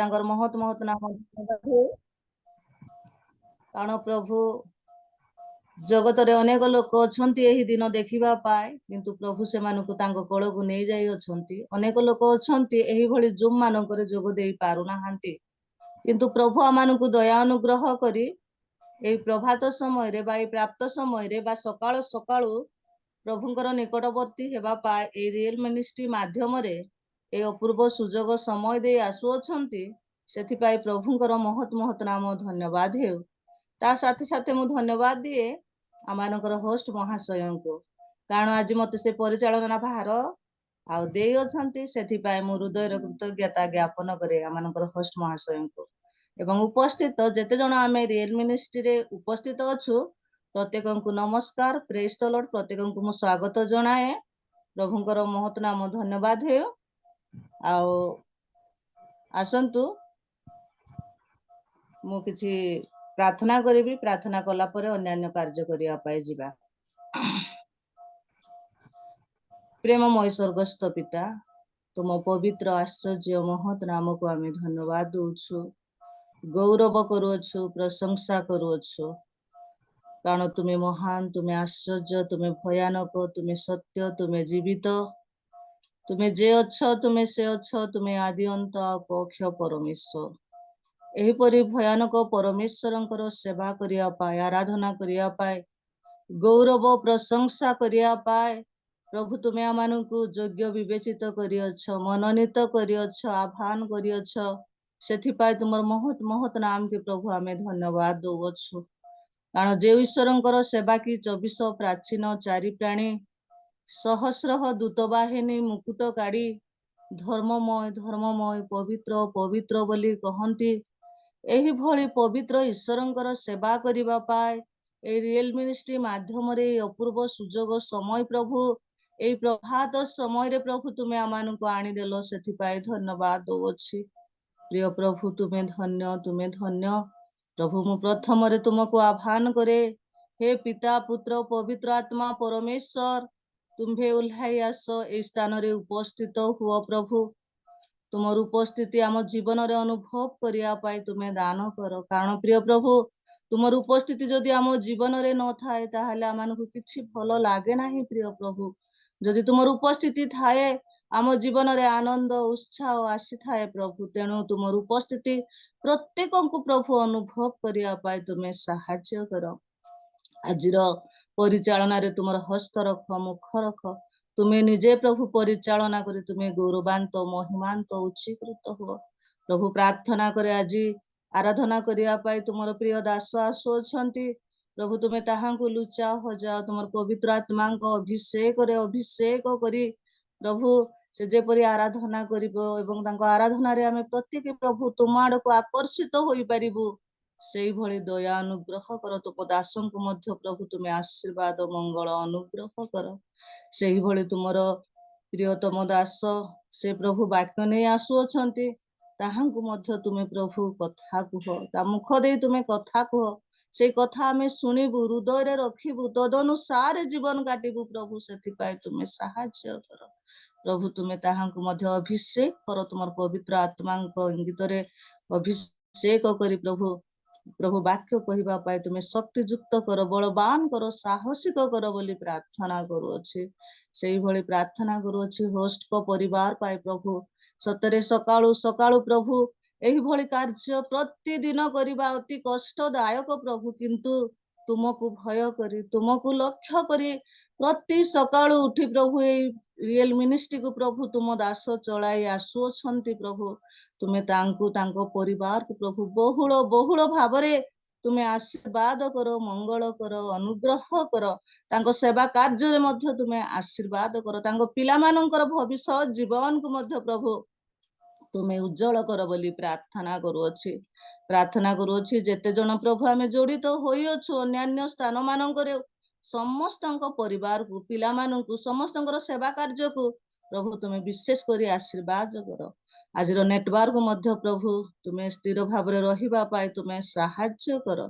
महत महत नाम कारण प्रभु जगत रे अनेक लोक अछंती एही दिन देखिबा पाए किंतु प्रभु से मानकु तांको कोळकु नै जाई अछंती अनेक लोक अछंती एही भली जुम मानकर जोग देई पारु नाहांती किंतु प्रभु आमानकु दया अनुग्रह करी एही प्रभात समय रे बा प्राप्त समय रे बा सकाळ सकाळू प्रभुंकर निकटवर्ती हेबा पाए एही रियल मिनिस्ट्री माध्यम रे ए अपूर्व सुजोग समय दे आसु अछंती सेथि पाई प्रभुंकर महत महत नाम धन्यवाद हेउ ता साथे साथे मु धन्यवाद दिए आमानकर होस्ट महाशय को कारण आज मते से परिचालना भार आउ देई अछंती सेथि पाई मु हृदय कृतज्ञता ज्ञापन करे आमानकर होस्ट महाशय को एवं उपस्थित जेते जण आमे रियल मिनिस्ट्री रे उपस्थित अछु प्रत्येक को नमस्कार प्रेज द लॉर्ड प्रत्येक को मु स्वागत जणाए प्रभुंकर महत नाम धन्यवाद हे आउ आसंतु मु किछि प्रार्थना करी प्रार्थना कला परे अन्यान्य कार्य करिया पाए जिबा प्रेममय स्वर्गस्थ पिता तुम पवित्र आश्चर्य महत नाम को आमे धन्यवाद दउछु गौरव करूछु प्रशंसा करूछु कारण तुम्हें महान तुम्हें आश्चर्य तुम्हें भयानक तुम्हें सत्य तुम्हें जीवित तुम्हें जे अच्छ तुम्हें से अच्छ तुम्हें आदि अंत पक्ष परमेश्वर एहीपरि भयानक परमेश्वरंकर सेवा करिया पाए आराधना करिया पाए गौरव प्रशंसा करिया पाए प्रभु तुम्हें आमानकु योग्य विवेचित करियछ मनोनीत करियछ आह्वान करियछ सेथि पाए तुमर महत महत नाम के प्रभु आमे धन्यवाद दउछु कारण जे ईश्वरंकर सेवा की 24 प्राचीन चारि प्राणी सहस्र दूत बाहिनी मुकुट काढ़ी धर्ममय पवित्र पवित्र बोली कहंती एही भली पवित्र ईश्वरंकर सेवा करिबा पाए ए रियल मिनिस्ट्री माध्यम रे अपूर्व सुजोग समय प्रभु ए प्रभात समय रे प्रभु तुम्हें आमानकु आनी देलो सेथि पाए धन्यवाद दउछि प्रिय प्रभु तुम्हें धन्य प्रभु मु प्रथम रे तुमको आह्वान करे हे पिता पुत्र पवित्र आत्मा परमेश्वर तुम्भे उल्हाई आस ए स्थान रे उपस्थित हुआ प्रभु तुमर उपस्थिति आम जीवन रे अनुभव करिया पाए तुम्हें दान कर कारण प्रिय प्रभु तुमर उपस्थिति जदि आम जीवन रे न थाए ताहाले आमानकु किछि भलो लागे नाही प्रिय प्रभु जदि तुमर उपस्थिति थाए आम जीवन रे आनंद उत्साह आसी थाए प्रभु तेणु तुमर उपस्थिति प्रत्येक को प्रभु अनुभव करिया पाए तुम्हें सहाय्य कर आजिर परिचालना रे तुमर हस्त रख मुख रख तुम्हें निजे प्रभु परिचालना करी तुम्हें गौरवान्त महिमान्त उच्चीकृत हो प्रभु प्रार्थना करे आज आराधना करिया पाए तुमर प्रिय दास आसु अछंती प्रभु तुम्हें ताहांकु लुचा हजाओ तुमर पवित्र आत्मा को अभिषेक करी प्रभु से जेपरि आराधना करिबो एवं तांको आराधना रे आमे प्रत्येक प्रभु तुम आड़को आकर्षित होई परिबु सेई भली दया अनुग्रह कर तो दासों को मध्य प्रभु तुम्हें आशीर्वाद मंगल अनुग्रह कर सेही भली तुमर प्रियतम दास से प्रभु वाक्य नहीं आसु अछंती ताहांकु मध्य तुम्हें प्रभु कथा कुह ता मुख दे तुम्हें कथा कुह से कथा आमे सुनिबु हृदय रे रखिबु तदनुसार जीवन काटिबु प्रभु सेथि पाए तुम्हें सहाय्य कर प्रभु तुम्हें ताहांकु मध्य अभिषेक कर तुमर पवित्र आत्मा को इंगित रे अभिषेक करी प्रभु वाक्य कहवा पाए तुम्हें शक्तियुक्त कर बलवान कर साहसिक कर बोली प्रार्थना करुअछि सेही भली प्रार्थना करुअछि होस्ट को परिवार पाए प्रभु सतरे सकाळु सकाळु प्रभु एही भली कार्य प्रतिदिन करिबा अति कष्टदायक प्रभु किंतु तुमको भय करी तुमको लक्ष्य करी प्रति सकाळु उठी प्रभु ए रियल मिनिस्ट्री को प्रभु तुम दास चलाई आसु अछंती प्रभु तुम्हें तांकु तांको परिवार को प्रभु बहुल बहुल भावरे तुम्हें आशीर्वाद करो मंगल करो अनुग्रह करो तांको सेवा कार्य रे मध्य तुम्हें आशीर्वाद करो तांको पिला मानकर भविष्य जीवन को मध्य प्रभु तुम्हें उज्जवल कर बोली प्रार्थना करूअछि जेते जन प्रभु आमे जोड़ित होई अछु अन्यान्य स्थान मानकर समस्त परिवार को पिला मानकु समस्त सेवा कार्य को प्रभु तुम्हें विशेष करी आशीर्वाद कर आज नेटवर्क मध्य प्रभु तुम्हें स्थिर भाव रहिबा पाए तुम्हें सहाय्य कर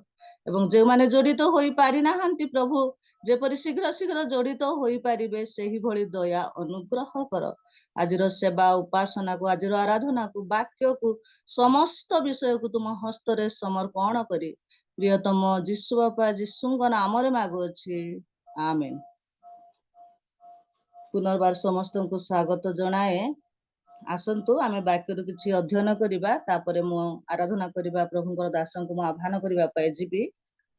ଏବଂ ଯେଉଁମାନେ ଜଡ଼ିତ ହୋଇପାରିନାହାନ୍ତି ପ୍ରଭୁ ଯେପରି ଶୀଘ୍ର ଶୀଘ୍ର ଜଡ଼ିତ ହୋଇପାରିବେ ସେହିଭଳି ଦୟା ଅନୁଗ୍ରହ କର। ଆଜିର ସେବା ଉପାସନାକୁ, ଆଜିର ଆରାଧନାକୁ, ବାକ୍ୟକୁ, ସମସ୍ତ ବିଷୟକୁ ତୁମ ହସ୍ତରେ ସମର୍ପଣ କରି ପ୍ରିୟତମ ଯୀଶୁ ବାପା ଯୀଶୁଙ୍କ ନାମରେ ମାଗୁଅଛି, ଆମେନ୍। ପୁନର୍ବାର ସମସ୍ତଙ୍କୁ ସ୍ୱାଗତ ଜଣାଏ। ଆସନ୍ତୁ ଆମେ ବାକ୍ୟରୁ କିଛି ଅଧ୍ୟୟନ କରିବା, ତାପରେ ମୁଁ ଆରାଧନା କରିବା ପ୍ରଭୁଙ୍କର ଦାସଙ୍କୁ ମୁଁ ଆହ୍ୱାନ କରିବା ପାଇଁ ଯିବି।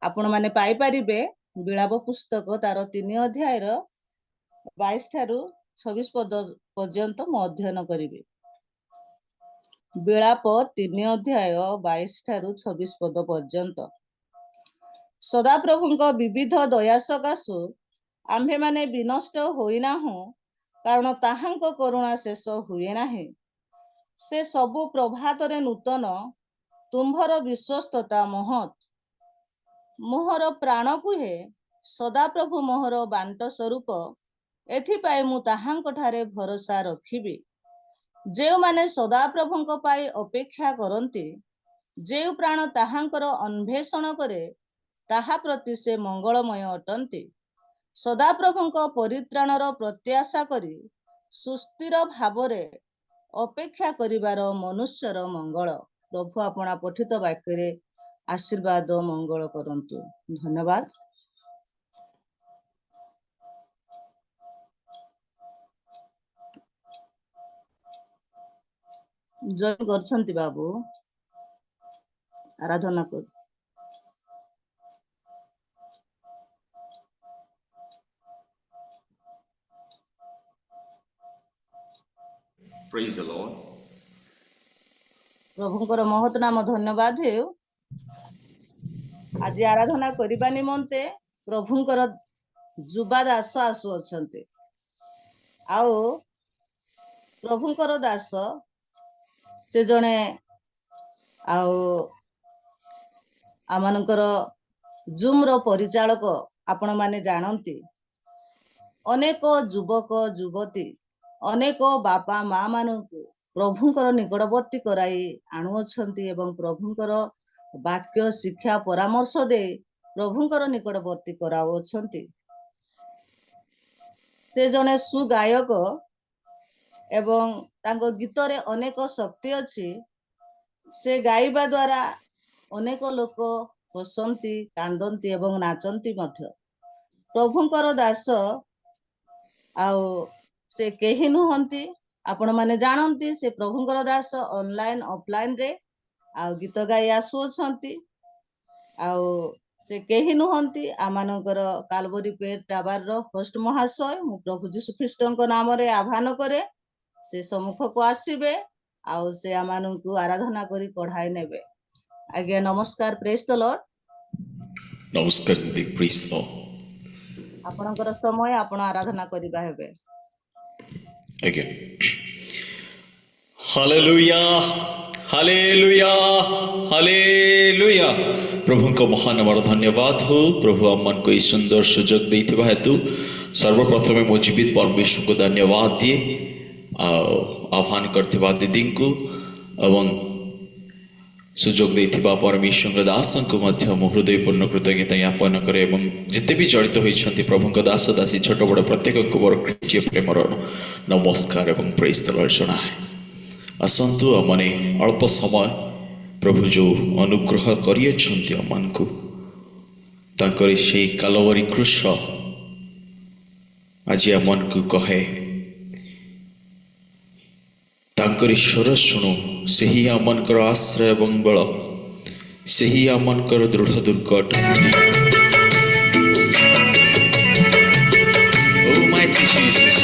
ଆପଣମାନେ ପାଇପାରିବେ ବିଳାପ ପୁସ୍ତକ ତାର 3 ଅଧ୍ୟାୟର 22 ଠାରୁ 26 ପଦ ପର୍ଯ୍ୟନ୍ତ ମୁଁ ଅଧ୍ୟୟନ କରିବି। ବିଳାପ 3 ଅଧ୍ୟାୟ 22 ଠାରୁ 26 ପଦ ପର୍ଯ୍ୟନ୍ତ। ସଦାପ୍ରଭୁଙ୍କ ବିବିଧ ଦୟା ସକାଶୁ ଆମ୍ଭେମାନେ ବିନଷ୍ଟ ହୋଇନାହୁଁ, କାରଣ ତାହାଙ୍କ କରୁଣା ଶେଷ ହୁଏ ନାହିଁ। ସେ ସବୁ ପ୍ରଭାତରେ ନୂତନ, ତୁମ୍ଭର ବିଶ୍ୱସ୍ତତା ମହତ୍। ମୋହର ପ୍ରାଣ କୁହେ, ସଦାପ୍ରଭୁ ମୋହର ବାଣ୍ଟ ସ୍ୱରୂପ, ଏଥିପାଇଁ ମୁଁ ତାହାଙ୍କଠାରେ ଭରସା ରଖିବି। ଯେଉଁମାନେ ସଦାପ୍ରଭୁଙ୍କ ପାଇଁ ଅପେକ୍ଷା କରନ୍ତି, ଯେଉଁ ପ୍ରାଣ ତାହାଙ୍କର ଅନ୍ୱେଷଣ କରେ, ତାହା ପ୍ରତି ସେ ମଙ୍ଗଳମୟ ଅଟନ୍ତି। ସଦାପ୍ରଭୁଙ୍କ ପରିତ୍ରାଣର ପ୍ରତ୍ୟାଶା କରି ସୁସ୍ଥିର ଭାବରେ ଅପେକ୍ଷା କରିବାର ମନୁଷ୍ୟର ମଙ୍ଗଳ। ପ୍ରଭୁ ଆପଣା ପଠିତ ବାକ୍ୟରେ ଆଶୀର୍ବାଦ ମଙ୍ଗଳ କରନ୍ତୁ। ଧନ୍ୟବାଦ। ଜୟ କରୁଛନ୍ତି ବାବୁ, ଆରାଧନା କରୁ। Praise the Lord. ପ୍ରଭୁଙ୍କର ମହତ୍ ନାମ ଧନ୍ୟବାଦ ହେଉ। ଆଜି ଆରାଧନା କରିବା ନିମନ୍ତେ ପ୍ରଭୁଙ୍କର ଯୁବା ଦାସ ଆସୁଅଛନ୍ତି। ଆଉ ପ୍ରଭୁଙ୍କର ଦାସ ସେ ଜଣେ ଆଉ ଆମମାନଙ୍କର ଜୁମ୍ର ପରିଚାଳକ। ଆପଣମାନେ ଜାଣନ୍ତି ଅନେକ ଯୁବକ ଯୁବତୀ, ଅନେକ ବାପା ମା ମାନଙ୍କୁ ପ୍ରଭୁଙ୍କର ନିକଟବର୍ତ୍ତୀ କରାଇ ଆଣୁଅଛନ୍ତି ଏବଂ ପ୍ରଭୁଙ୍କର ବାକ୍ୟ ଶିକ୍ଷା ପରାମର୍ଶ ଦେଇ ପ୍ରଭୁଙ୍କର ନିକଟବର୍ତ୍ତୀ କରାଉଅଛନ୍ତି। ସେ ଜଣେ ସୁଗାୟକ ଏବଂ ତାଙ୍କ ଗୀତରେ ଅନେକ ଶକ୍ତି ଅଛି। ସେ ଗାଇବା ଦ୍ୱାରା ଅନେକ ଲୋକ ହସନ୍ତି, କାନ୍ଦନ୍ତି ଏବଂ ନାଚନ୍ତି ମଧ୍ୟ। ପ୍ରଭୁଙ୍କର ଦାସ ଆଉ ସେ କେହି ନୁହନ୍ତି, ଆପଣମାନେ ଜାଣନ୍ତି ସେ ପ୍ରଭୁଙ୍କର ଦାସ ଅନଲାଇନ୍ ଅଫଲାଇନ୍ରେ ଆଉ ଗୀତ ଗାଇ ଆସୁଅଛନ୍ତି। ଆଉ ସେ କେହି ନୁହନ୍ତି, ଆମମାନଙ୍କର କାଲବରୀ ପେଟ୍ ଟାବାରର ହୋଷ୍ଟ ମହାଶୟ। ମୁଁ ପ୍ରଭୁ ଯୀଶୁ ଖ୍ରୀଷ୍ଟଙ୍କ ନାମରେ ଆହ୍ୱାନ କରେ ସେ ସମ୍ମୁଖକୁ ଆସିବେ ଆଉ ସେ ଆମମାନଙ୍କୁ ଆରାଧନା କରି କଢ଼ାଇ ନେବେ। ଆଜ୍ଞା ନମସ୍କାର, ପ୍ରେଜ୍ ଦ ଲର୍ଡ। ନମସ୍କାର ଦିଦି, ପ୍ରେଜ୍ ଦ ଲର୍ଡ। ଆପଣଙ୍କର ସମୟ, ଆପଣ ଆରାଧନା କରିବା ହେବେ। ଆଜ୍ଞା। Hallelujah, hallelujah, hallelujah. ପ୍ରଭୁଙ୍କ ମହାନାମର ଧନ୍ୟବାଦ ହଉ। ପ୍ରଭୁ ଆମମାନଙ୍କୁ ଏହି ସୁନ୍ଦର ସୁଯୋଗ ଦେଇଥିବା ହେତୁ ସର୍ବପ୍ରଥମେ ମୁଁ ଜୀବିତ ପରମେଶ୍ୱରଙ୍କୁ ଧନ୍ୟବାଦ ଦିଏ। ଆଉ ଆହ୍ୱାନ କରିଥିବା ଦିଦିଙ୍କୁ ଏବଂ ସୁଯୋଗ ଦେଇଥିବା ପରମେଶ୍ୱରଙ୍କ ଦାସଙ୍କୁ ମଧ୍ୟ ମୁଁ ହୃଦୟପୂର୍ଣ୍ଣ କୃତଜ୍ଞତା ଜ୍ଞାପନ କରେ ଏବଂ ଯେତେ ବି ଜଡ଼ିତ ହୋଇଛନ୍ତି ପ୍ରଭୁଙ୍କ ଦାସ ଦାସୀ ଛୋଟ ବଡ଼ ପ୍ରତ୍ୟେକଙ୍କୁ ମୋର ଖ୍ରୀଷ୍ଟୀୟ ପ୍ରେମର ନମସ୍କାର ଏବଂ ପ୍ରେଜ୍ ଦ ଲର୍ଡ ଜଣାଏ। ଆସନ୍ତୁ ଆମମାନେ ଅଳ୍ପ ସମୟ ପ୍ରଭୁ ଯେଉଁ ଅନୁଗ୍ରହ କରିଅଛନ୍ତି ଆମମାନଙ୍କୁ, ତାଙ୍କର ସେହି କାଲବରୀ କୃଷ ଆଜି ଆମମାନଙ୍କୁ କହେ ତାଙ୍କରି ସ୍ୱର ଶୁଣୁ, ସେହି ଆମମାନଙ୍କର ଆଶ୍ରୟ ଏବଂ ବଳ, ସେହି ଆମମାନଙ୍କର ଦୃଢ଼ ଦୁର୍ଗ ଅଟନ୍ତି। Oh mighty Jesus.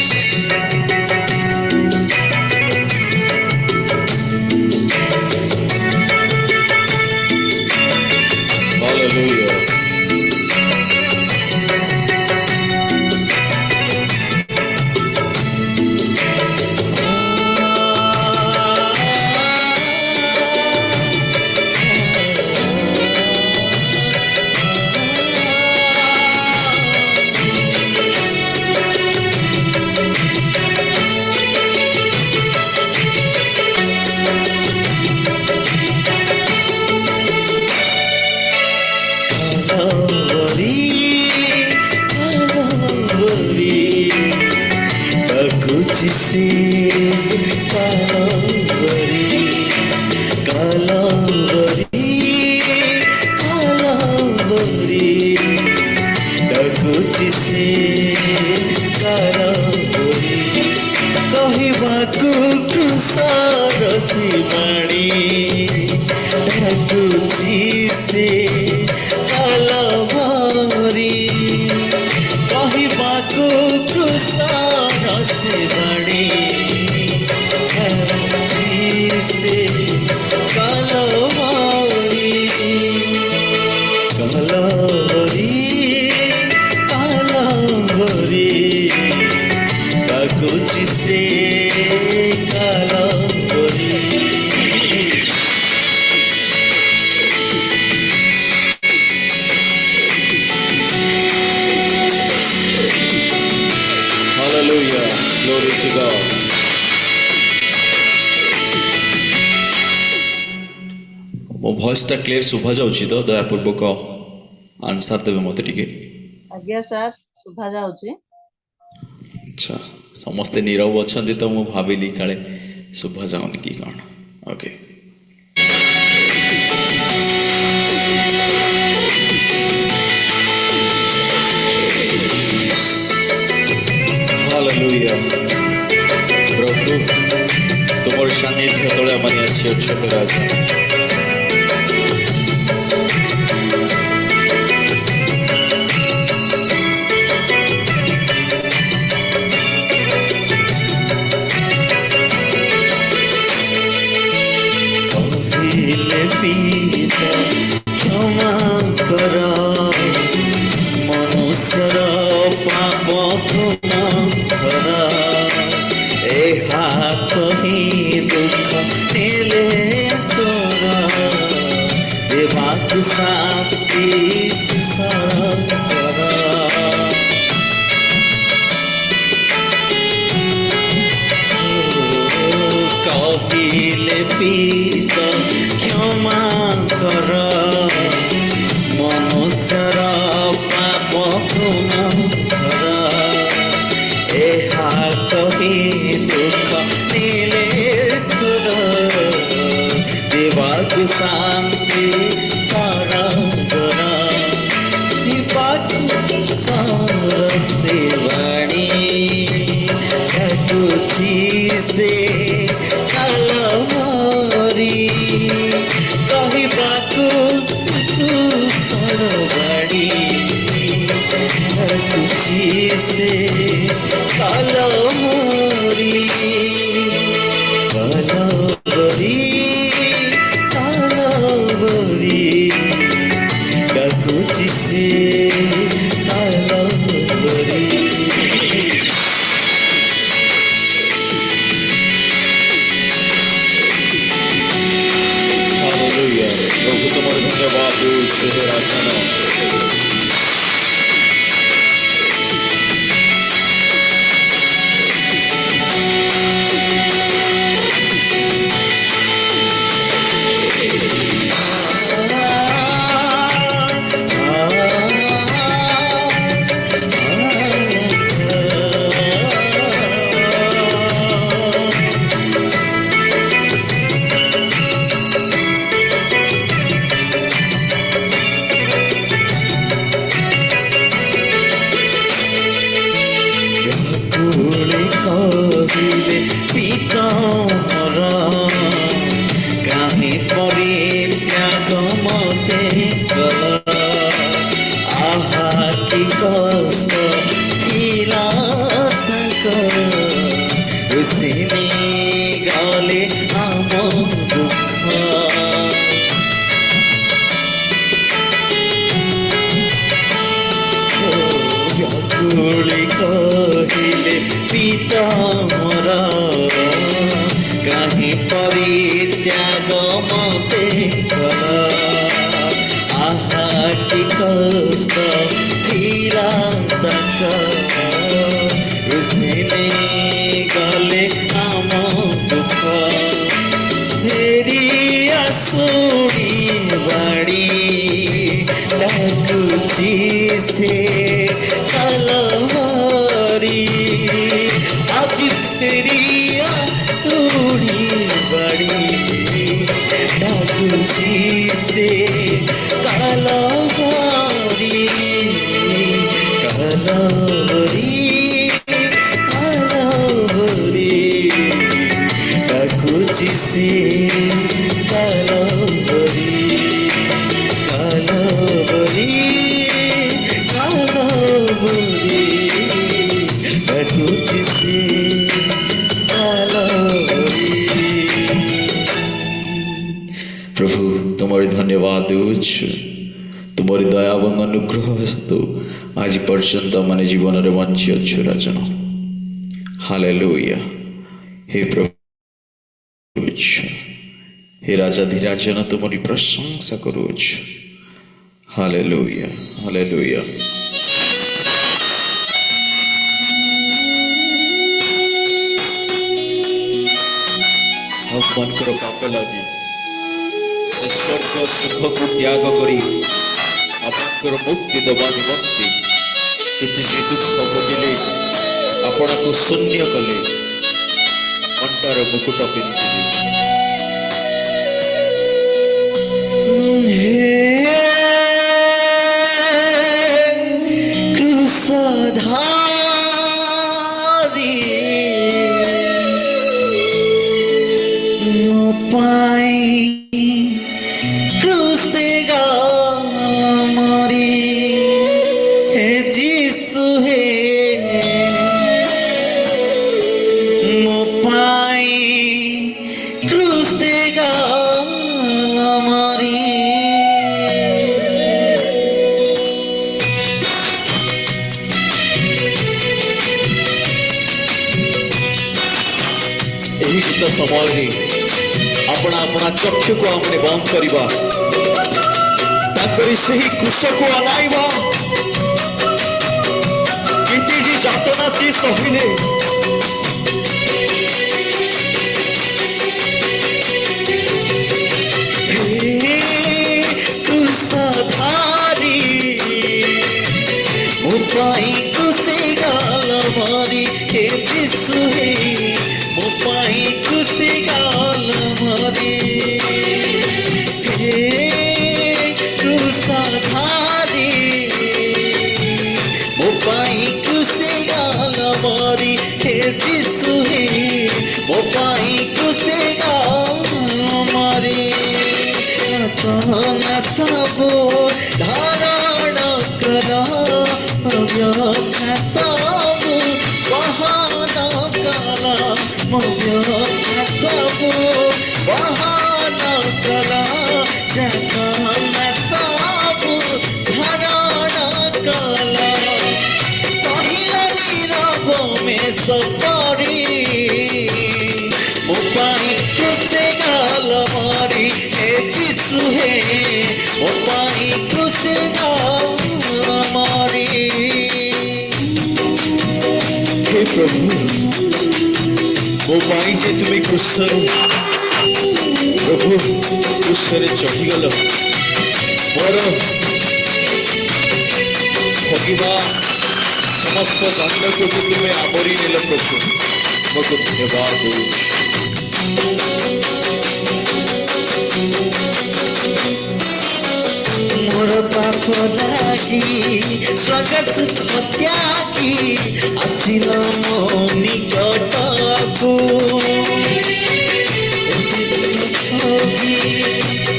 Hallelujah. मो भॉइसटा क्लियर शुभा जाउछि तो दयापूर्वक आंसर देबे मते टिके। आज्ञा सर शुभा जाउछि। अच्छा समस्ते नीरव अछंती तो मु भाबिली काले शुभा जाउनि कि कोन। Okay hallelujah. प्रभु तुमर सान्निध्य तले आमाने आछि अछु राजा। क्षमा कर मनुष्यर पाप कर कही दुख नेले तोर देवाक शांति कर कहले पीत क्षमा कर मनुष्यर पाप कर कही दुख नीले तोर देवाक शांति सरगर दिवाक सरसे वाणी से कलवरी कहबाकू सरवाड़ी तुझी से कलवरी कलवरी कलवरी तुझी से कलवरी। प्रभु तुमर धन्यवाद हे राजा। कहले पिता मोर काहे परित्याग मते कल आहा कि कष्ट थिला ताक रुसिनी गले आम दुख कहले पिता मोर काहे परित्याग मते कल आहा कि कष्ट थिला ताक रुसिनी गले आम दुख फेरी आसुनी बाड़ी डाकुची से कलवरी आज फेरिया तोड़ी बड़ी डाकुची से कलवरी कलवरी कलवरी डाकुची से कलवरी कलवरी प्रभु तुम्हारी धन्यवाद देउछु तुम्हारी दया एवं अनुग्रह हेतु आज पर्यंत माने जीवन रे बंची अछु राजन। हालेलुया। हे प्रभु हे राजा धीराजन तुम्हारी प्रशंसा करूछु। Hallelujah hallelujah. मन करो पाप लगी स्वर्ग ସୁଖକୁ ତ୍ୟାଗ କରି ଆପଣଙ୍କର ମୁକ୍ତି ଦେବା ନିମନ୍ତେ କେତେ ଦୁଃଖ ଭୋଗିଲେ, ଆପଣଙ୍କୁ ଶୂନ୍ୟ କଲେ, କଣ୍ଟାର ମୁକୁଟ ପିନ୍ଧିଲେ। ক্রুশধারী ମୋ ପାଇଁ କ୍ରୁଶେ ମରି ହେ ଯୀଶୁ ହେ ମୋ ପାଇଁ କ୍ରୁଶେ ମରି ଏହି ଗୀତ ସମୟରେ ଆପଣ ଆପଣ ଚକ୍ଷୁକୁ ଆମେ ବନ୍ଦ କରିବା, ତାଙ୍କରି ସେହି କୃଷକୁ ଅନାଇବା। କେତେ ଯେ ଯାତନା ସେ ସହିଲେ, କ୍ରୁଶଧାରୀ ମୋ ପାଇଁ କ୍ରୁଶେ ମରି ହେ ଯୀଶୁ ହେ ମୋ ପାଇଁ କ୍ରୁଶେ ମରି ହେ କ୍ରୁଶଧାରୀ ମୋ ପାଇଁ କ୍ରୁଶେ ମରି ହେ ଯୀଶୁ ହେ ମୋ ପାଇଁ କ୍ରୁଶେ ମରି ନା ସବୁ ଧାରଣ କର ବ୍ୟଥା ସବୁ ବହନ କର ମୋ ବ୍ୟଥା ସବୁ ବହନ କର ଯାତନା ସବୁ ଧାରଣ କର ସହିଲ ନିରବ ମେଷ ପରି ମୋ ପାଇଁ କ୍ରୁଶେ ମରି ହେ ଯୀଶୁ ହେ ମୋ ପାଇଁ କ୍ରୁଶେ ମରି। ହେ ପ୍ରଭୁ, ମୋ ପାଇଁ ଯେ ତୁମେ କୃଷରେ ପ୍ରଭୁ କୃଷରେ ଚଢ଼ିଗଲ, ମୋର ଭଗିବା ସମସ୍ତ ଦଣ୍ଡକୁ ଯେ ତୁମେ ଆବରି ନେଲ ପ୍ରଭୁ, ତୁମକୁ ଧନ୍ୟବାଦ ଦେଉଛି। ମୋର ପାପ ଲାଗି ସ୍ୱର୍ଗ ସୁଖ ତ୍ୟାଗି ଆସିଲ ମୋ ନିକଟକୁ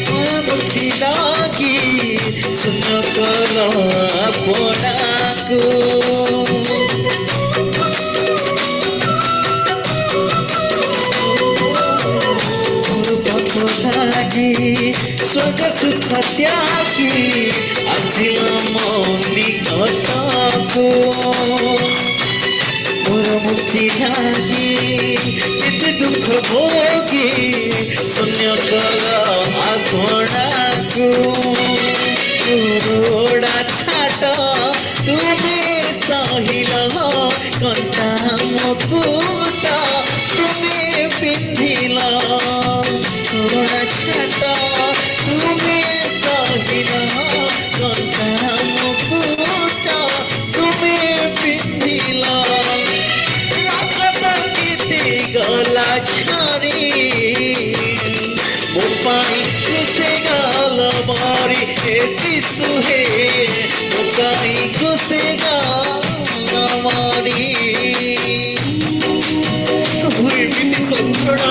ମୋର ମୁକ୍ତି ଲାଗି ଶୂନ୍ୟ କଲ ଆପଣାକୁ ସ୍ୱର୍ଗ ସୁଖ ତ୍ୟାଗି ଆସିଲ ମୋ ନିକଟକୁ ମୋର ମୁକ୍ତି ଲାଗି କେତେ ଦୁଃଖ ଭୋଗି ଶୂନ୍ୟ କଲ ଆପଣାକୁ ରୋଡ଼ା ଛାଟ ତୁମେ ସହିଲ କଣ୍ଟା ମୁକୁଟ ତୁମେ ପିନ୍ଧିଲ ରୋଡ଼ା ଛାଟ ତୁମେ ସହିଲ କଣ୍ଟା ମୁକୁଟ ତୁମେ ପିନ୍ଧିଲ ରକ୍ତ କେତେ ଗଲା ଝରି ମୋ ପାଇଁ କ୍ରୁଶେ ମରି ହେ ଯୀଶୁ ହେ ମୋ ପାଇଁ କ୍ରୁଶେ ମରି। ପ୍ରଭୁ ଏମିତି ଯନ୍ତ୍ରଣା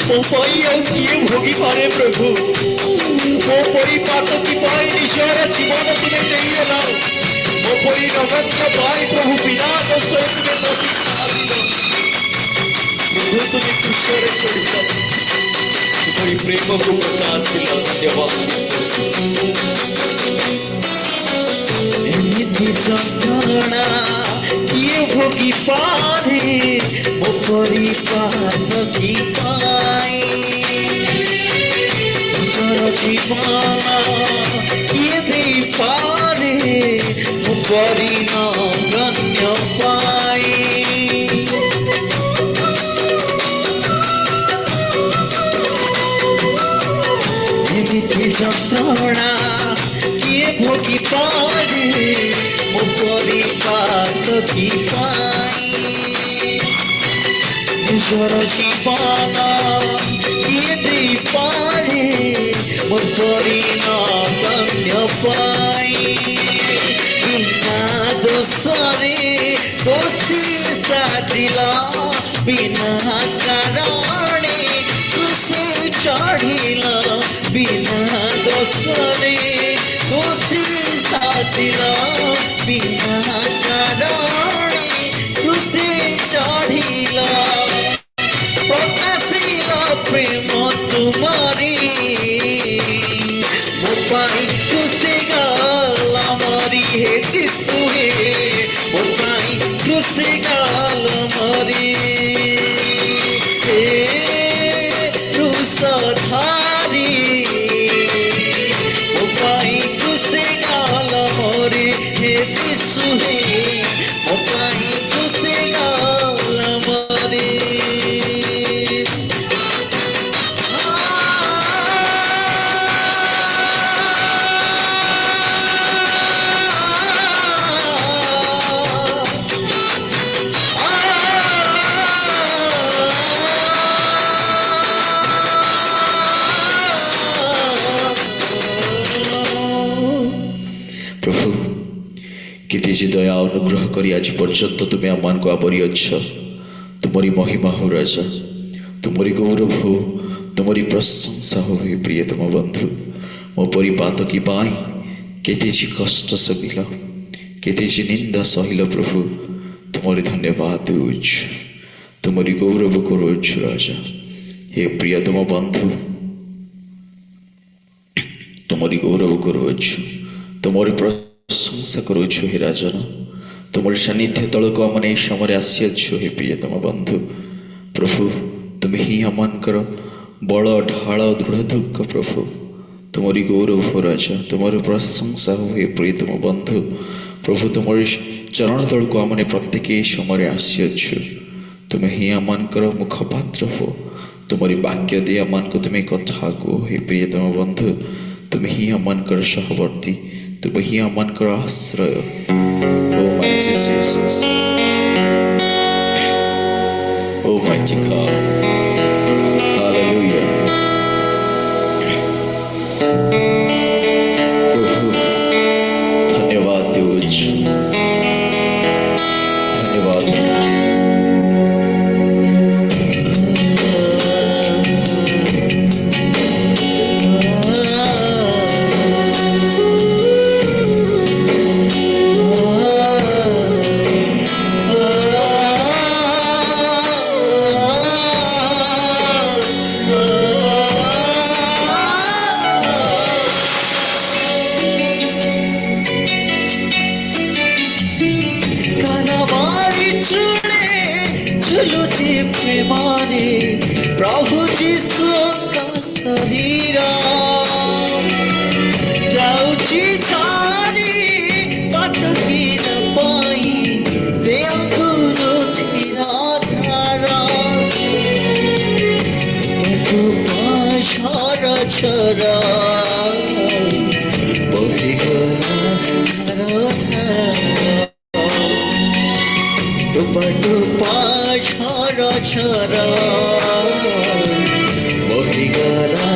ମୋ ପାଇଁ ଆଉ କିଏ ଭୋଗିପାରେ ପ୍ରଭୁ? ମୋ ପରି ପାତକୀ ପାଇଁ ନିଜର ଜୀବନ ତୁମେ ଦେଇଦେଲ, ମୋ ପରି ନଗନ୍ୟ ପାଇଁ ପ୍ରଭୁ ବିନା ଦୋଷରେ ତୁମେ ଦୋଷୀ ସାରିଲ। ପ୍ରଭୁ ତୁମେ କୃଷରେ ଚଢ଼ିଲ, ତୁମରି ପ୍ରେମକୁ ପ୍ରକାଶିଲ। ଧନ୍ୟବାଦ। ଏମିତି ଯନ୍ତ୍ରଣା କିଏ ଭୋଗିପାରେ ମୋ ପରି ପାତକୀ ପାଇଁ ନିଜର ଜୀବନ କିଏ ଦେଇପାରେ ମୋ ପରି ନଗଣ୍ୟ ପାଇଁ ଏମିତି যন্ত্রণা কিয়ে ভোগি পারে মো পরিপাত কি পাই নিজর জীবন কিয়ে দেই পারে মো পরিণত পাই বিনা দোষরে দোষী সাজিলা বিনা কারণে খুশি চढ़िला बिना दोसरे खुशी साथिला बिना कारण खुशी चढ़िला प्रकाशिला प्रेम तुम्हारी मो पाई खुशी गाल मरी हे जिसु हे मो पाई खुशी गाल मरी धारी ओ पाई खुशी गाल मोरे हे जिसु हे ओ पाई खुशी गाल मोरे प्रभु केते जे दया अनुग्रह करी आज पर्यंत तुम्हें आमान को आवरी अच्छ तुम्हारी महिमा हो राजा तुम्हारी गौरव हो तुम्हारी प्रशंसा हो हे प्रियतम बंधु मो परिपात की पाई केते जे कष्ट सहिल केते जे निंदा सहिल प्रभु तुम्हारी धन्यवाद देउछ तुम्हारी गौरव करुछ राजा हे प्रियतम बंधु तुम्हारी गौरव करुछ तुम्हारी प्रशंसा करुछु हे राजन तुम्हारे सानिध्य तलक आमने समय आसीछु हे प्रियतम बंधु प्रभु तुम ही आमकर बल ढाल दृढ़ दुख प्रभु तुम्हारी गौरव हो राजा तुम्हारी प्रशंसा हो हे प्रियतम बंधु प्रभु तुम्हारे चरण तलक आमने प्रत्येक समय आसीछु तुम ही आमकर मुखपात्र हो तुम्हारी वाक्य दे आमान को तुम्हें कथा को हे प्रियतम बंधु तुम ही आमकर सहवर्ती तुम ही आमकर आश्रय ओ mighty Jesus ओ mighty God hallelujah प्रभु धन्यवाद देउछ धन्यवाद प्रेमारे प्रभु जीसु का शरीर जाऊची छारी बात की न पाई से अंकुर तेरा धारा तू पाशर छरा बोली गला धारा टुपा छरा छरा बहिगला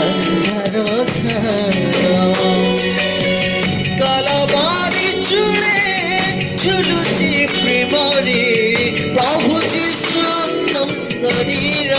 धारा धारा कालाबारी चुले झुलुची प्रेमरे प्रभु जीसु तम शरीर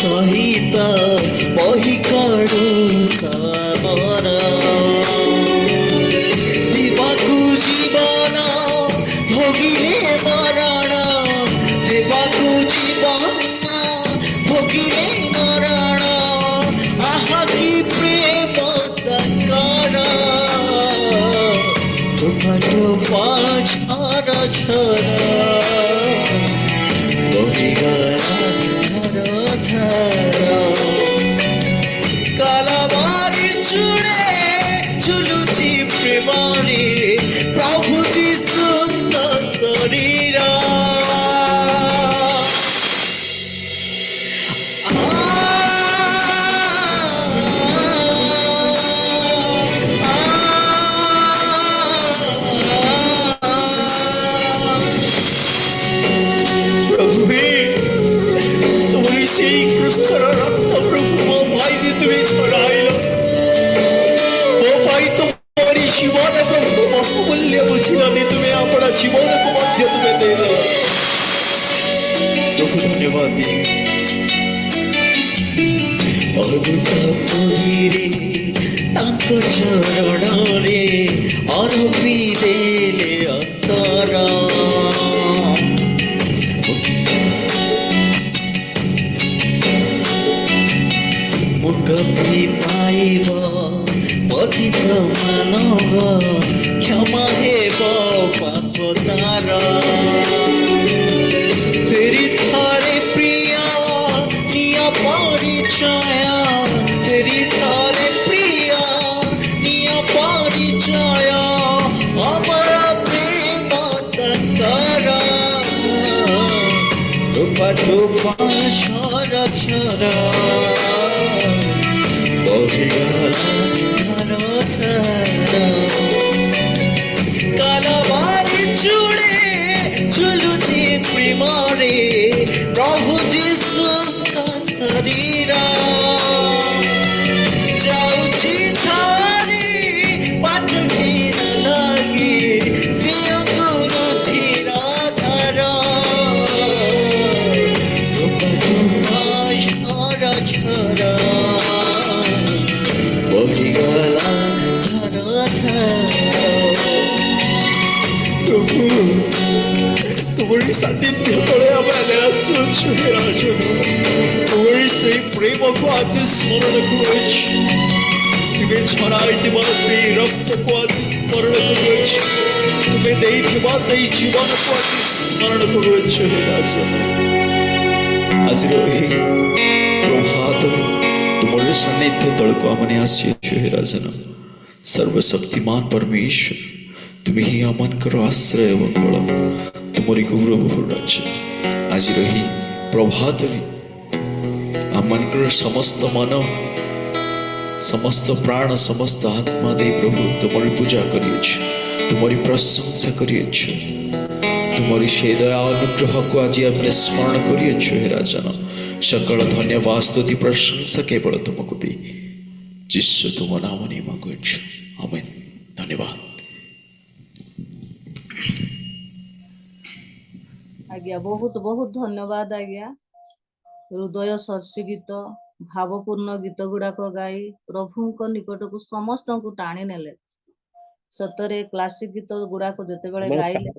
ସହିତ ବହି କରୁ ସମର ଦେବାକୁ ଜୀବନ ଭୋଗିଲେ ମରଣ ଦେବାକୁ ଜୀବନ ଭୋଗିଲେ ମରଣ ଆହା କି ପ୍ରେମ ତାଙ୍କର ଟୋପା ଛର ଛର ବହିଗଲା ଧାର ଧାର କାଲବାରି ଚୂଳେ ଝୁଲୁଛି ପ୍ରେମରେ ପ୍ରଭୁ ଯୀଶୁଙ୍କ ଶରୀର प्रभु तुम्हारी से क्रिस्तर रक्त प्रभु मो भाई दे तुम्हें छड़ाइल मो भाई तुम्हारी जीवन प्रभु बहुमूल्य बुझिलानी तुम्हें अपना जीवन को मध्य तुम्हें दे दो प्रभु धन्यवाद अनुतापुरी तांको चरणरे अरपी देले अंतरा मुक्ति पाइब पतित मानव क्षमा हेब पाप तार फेरि थारे प्रिय निय परिचय फेरि थारे प्रिय निय परिचय अमर प्रेम तकर टोपा टोपा छर छर कालबारी चूड़े झुलुची प्रेमरे प्रभु जीशुଙ୍କ शरीर जाउची छाड़ी पाठ घेर लगी सिंहको रुधिर धार टोपा टोपा छर छर बहिगला धर धर प्रभु तुम्हारी सान्निध्य तले आमे आसुछु हे राजन तुम्हारी से प्रेम को आज स्मरण करुछु तुम्हें छड़ाइथिबा से रक्त को आज स्मरण करुछु तुम्हें देइथिबा से जीवन को आज स्मरण करुछु हे राजन आज रही प्रभात तुम्हारे सान्निध्य तलको आमने आसीछु हे राजन सर्वशक्तिमान परमेश्वर तुम्हें ही आमनकर आश्रय एवं बल तुमरी गौरव हो राज्य आज रही प्रभात आमनकर समस्त मन समस्त प्राण समस्त आत्मा दे प्रभु तुम्हारी पूजा करियछु तुम्हारी प्रशंसा करियछु तुम्हारी से दया अनुग्रह को आज आमे स्मरण करियछु हे राजन सकल धन्यवाद स्तुति प्रशंसा केवल तुमको दे जिससे तुम नाम नहीं मांगुछु आमेन धन्यवाद आज्ञा बहुत बहुत धन्यवाद आज्ञा हृदय सर्सी गीत भावपूर्ण गीत गुड़ाक गाई प्रभुଙ୍କ निकटକୁ ସମସ୍ତଙ୍କୁ टाणी नेले सतरे क्लासिक गीत गुड़ाक जेतेबेले गाइले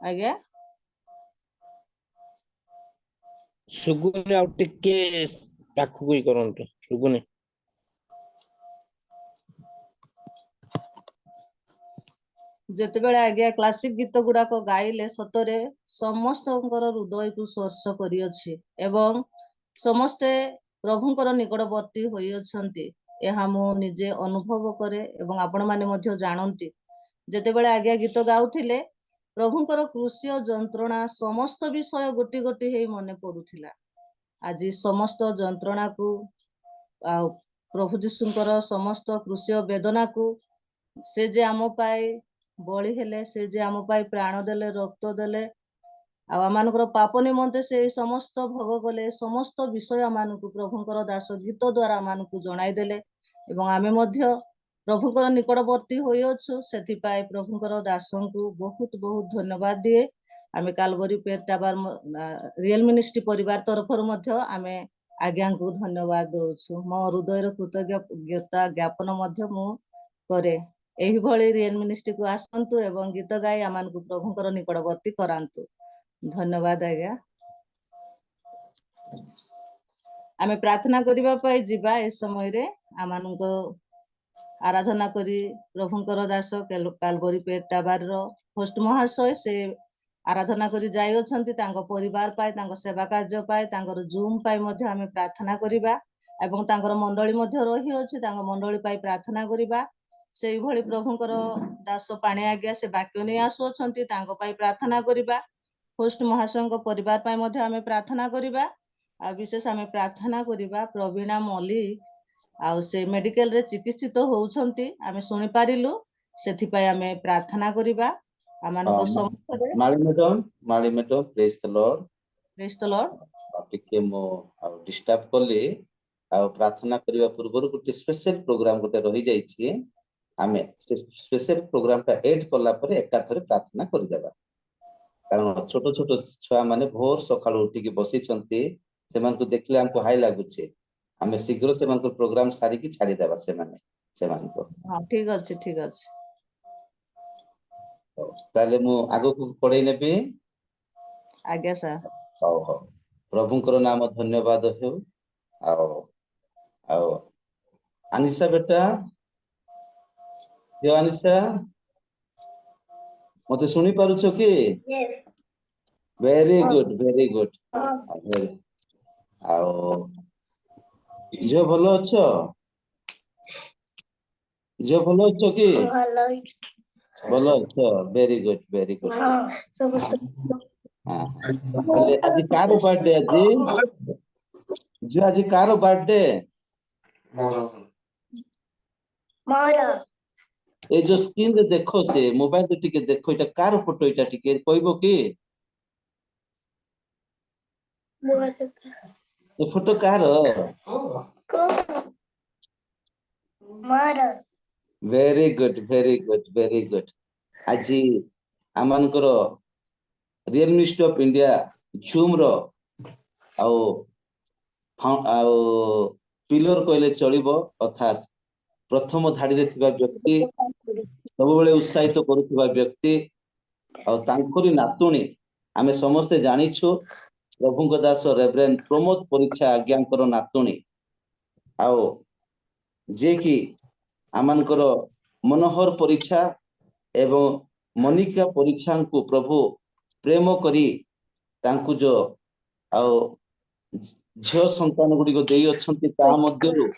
आज्ञा सुगुने आउ टिके पाखु कोई करंतो सुगुने जेतेबेले आज्ञा क्लासिक गीत गुड़ाक गाइले सतरे समस्तଙ୍କର हृदयକୁ स्पर्श करियछि एवं समस्ते प्रभुଙ୍କର निकटवर्ती होई अछंती ଏହା ମୁଁ ନିଜେ ଅନୁଭବ କରେ ଏବଂ ଆପଣ ମାନେ ମଧ୍ୟ ଜାଣନ୍ତି ଯେତେବେଳେ ଆଜ୍ଞା ଗୀତ ଗାଉଥିଲେ ପ୍ରଭୁଙ୍କର କୃଷିୟ ଯନ୍ତ୍ରଣା ସମସ୍ତ ବିଷୟ ଗୋଟି ଗୋଟି ହେଇ ମନେ ପଡୁଥିଲା ଆଜି ସମସ୍ତ ଯନ୍ତ୍ରଣାକୁ ଆଉ ପ୍ରଭୁ ଯୀଶୁଙ୍କର ସମସ୍ତ କୃଷିୟ ବେଦନାକୁ ସେ ଯେ ଆମ ପାଇଁ ବଳି ହେଲେ ସେ ଯେ ଆମ ପାଇଁ ପ୍ରାଣ ଦେଲେ ରକ୍ତ ଦେଲେ ଆଉ ଆମମାନଙ୍କର ପାପ ନିମନ୍ତେ ସେ ସମସ୍ତ ଭୋଗ କଲେ ସମସ୍ତ ବିଷୟ ଆମମାନଙ୍କୁ ପ୍ରଭୁଙ୍କର ଦାସ ଗୀତ ଦ୍ୱାରା ଆମମାନଙ୍କୁ ଜଣାଇ ଦେଲେ ଏବଂ ଆମେ ମଧ୍ୟ ପ୍ରଭୁଙ୍କର ନିକଟବର୍ତ୍ତୀ ହୋଇଅଛୁ ସେଥିପାଇଁ ପ୍ରଭୁଙ୍କର ଦାସଙ୍କୁ ବହୁତ ବହୁତ ଧନ୍ୟବାଦ ଦିଏ आमे कालवरी पेट टाबर रियल मिनिस्ट्री परिवार तरफ आमे आज्ञा को धन्यवाद दौछु। मो हृदय कृतज्ञता ज्ञापन मु करे। एही भली रियल मिनिस्ट्री को आसंतु एवं गीत गाई आमान को प्रभुकर निकटवर्ती करांतु। धन्यवाद आज्ञा। आमे प्रार्थना करिबा पाई जिबा ए समय रे आमानको आराधना करी प्रभुंकर दास कालवरी पेट टाबर रो होस्ट महाशय से आराधना करी जाई अछंती तांको परिवार पाई तांको सेवा कार्य पाई तांकर जूम पाई मध्ये आमे प्रार्थना करिबा एवं तांकर मंडली मध्ये रही अछि तांको मंडली पाई प्रार्थना करिबा। सेई भली प्रभुंकर दास पाणी आज्ञा से वाक्य नै आसु अछंती तांको पाई प्रार्थना करिबा। होस्ट महाशयଙ୍କ परिवार पाई मध्ये आमे प्रार्थना करिबा। आ विशेष आमे प्रार्थना करिबा प्रवीणा मल्लिक आउ से मेडिकल रे चिकित्सित होउछंती आमे सुनि पारिलु सेथि पाई आमे प्रार्थना करिबा। आमानको समस्त माली madam praise the lord. Praise the lord. टिके मो डिस्टर्ब करली आ प्रार्थना करबा पूर्व गोटे स्पेशल प्रोग्राम गोटे रही जाइछि। आमे स्पेशल प्रोग्राम टा ऐड करला परे एका थरे प्रार्थना करि देबा। कारण छोट छोट छुआ माने भोर सकाळ उठी के बसी छंती सेमान को देखले हमको हाई लागुछे। आमे शीघ्र सेमान को प्रोग्राम सारी की छाडी देबा सेमान को। हां ठीक अछि ठीक अछि। ताले मु आगो को पढै नेबी। आज्ञा सर। हो हो प्रभुंकर नाम धन्यवाद हो। आओ आओ अनिशा बेटा यो अनिशा मते सुनी पारुछो कि? Yes. वेरी गुड आओ जो भलो अछो कि? भलो अछो वेरी गुड। हां बोले आज कार बर्थडे जो आज कार बर्थडे मारा ए जो स्क्रीन रे देखो से मोबाइल रे टिके देखो एटा कार फोटो एटा टिके कहबो कि? ए फोटो कार? मारा वेरी गुड। आज आमानकर real ministry of India zoom रो आओ पिलर कहले चलिबो अर्थात प्रथम धाड़ी रे थिबा व्यक्ति सब बेले उत्साहित करूथिबा व्यक्ति और तांकरी नातुणी आमे समस्त जानिछु प्रभुंक दास रेवरेंड प्रमोद परीक्षा आज्ञांकर नातुणी आओ जे कि आमानकर मनोहर परीक्षा एवं मनिका परीक्षा को प्रभु प्रेम करी तांकु जो आओ झियो संतान गुडी को देई अछंती ता मध्यरु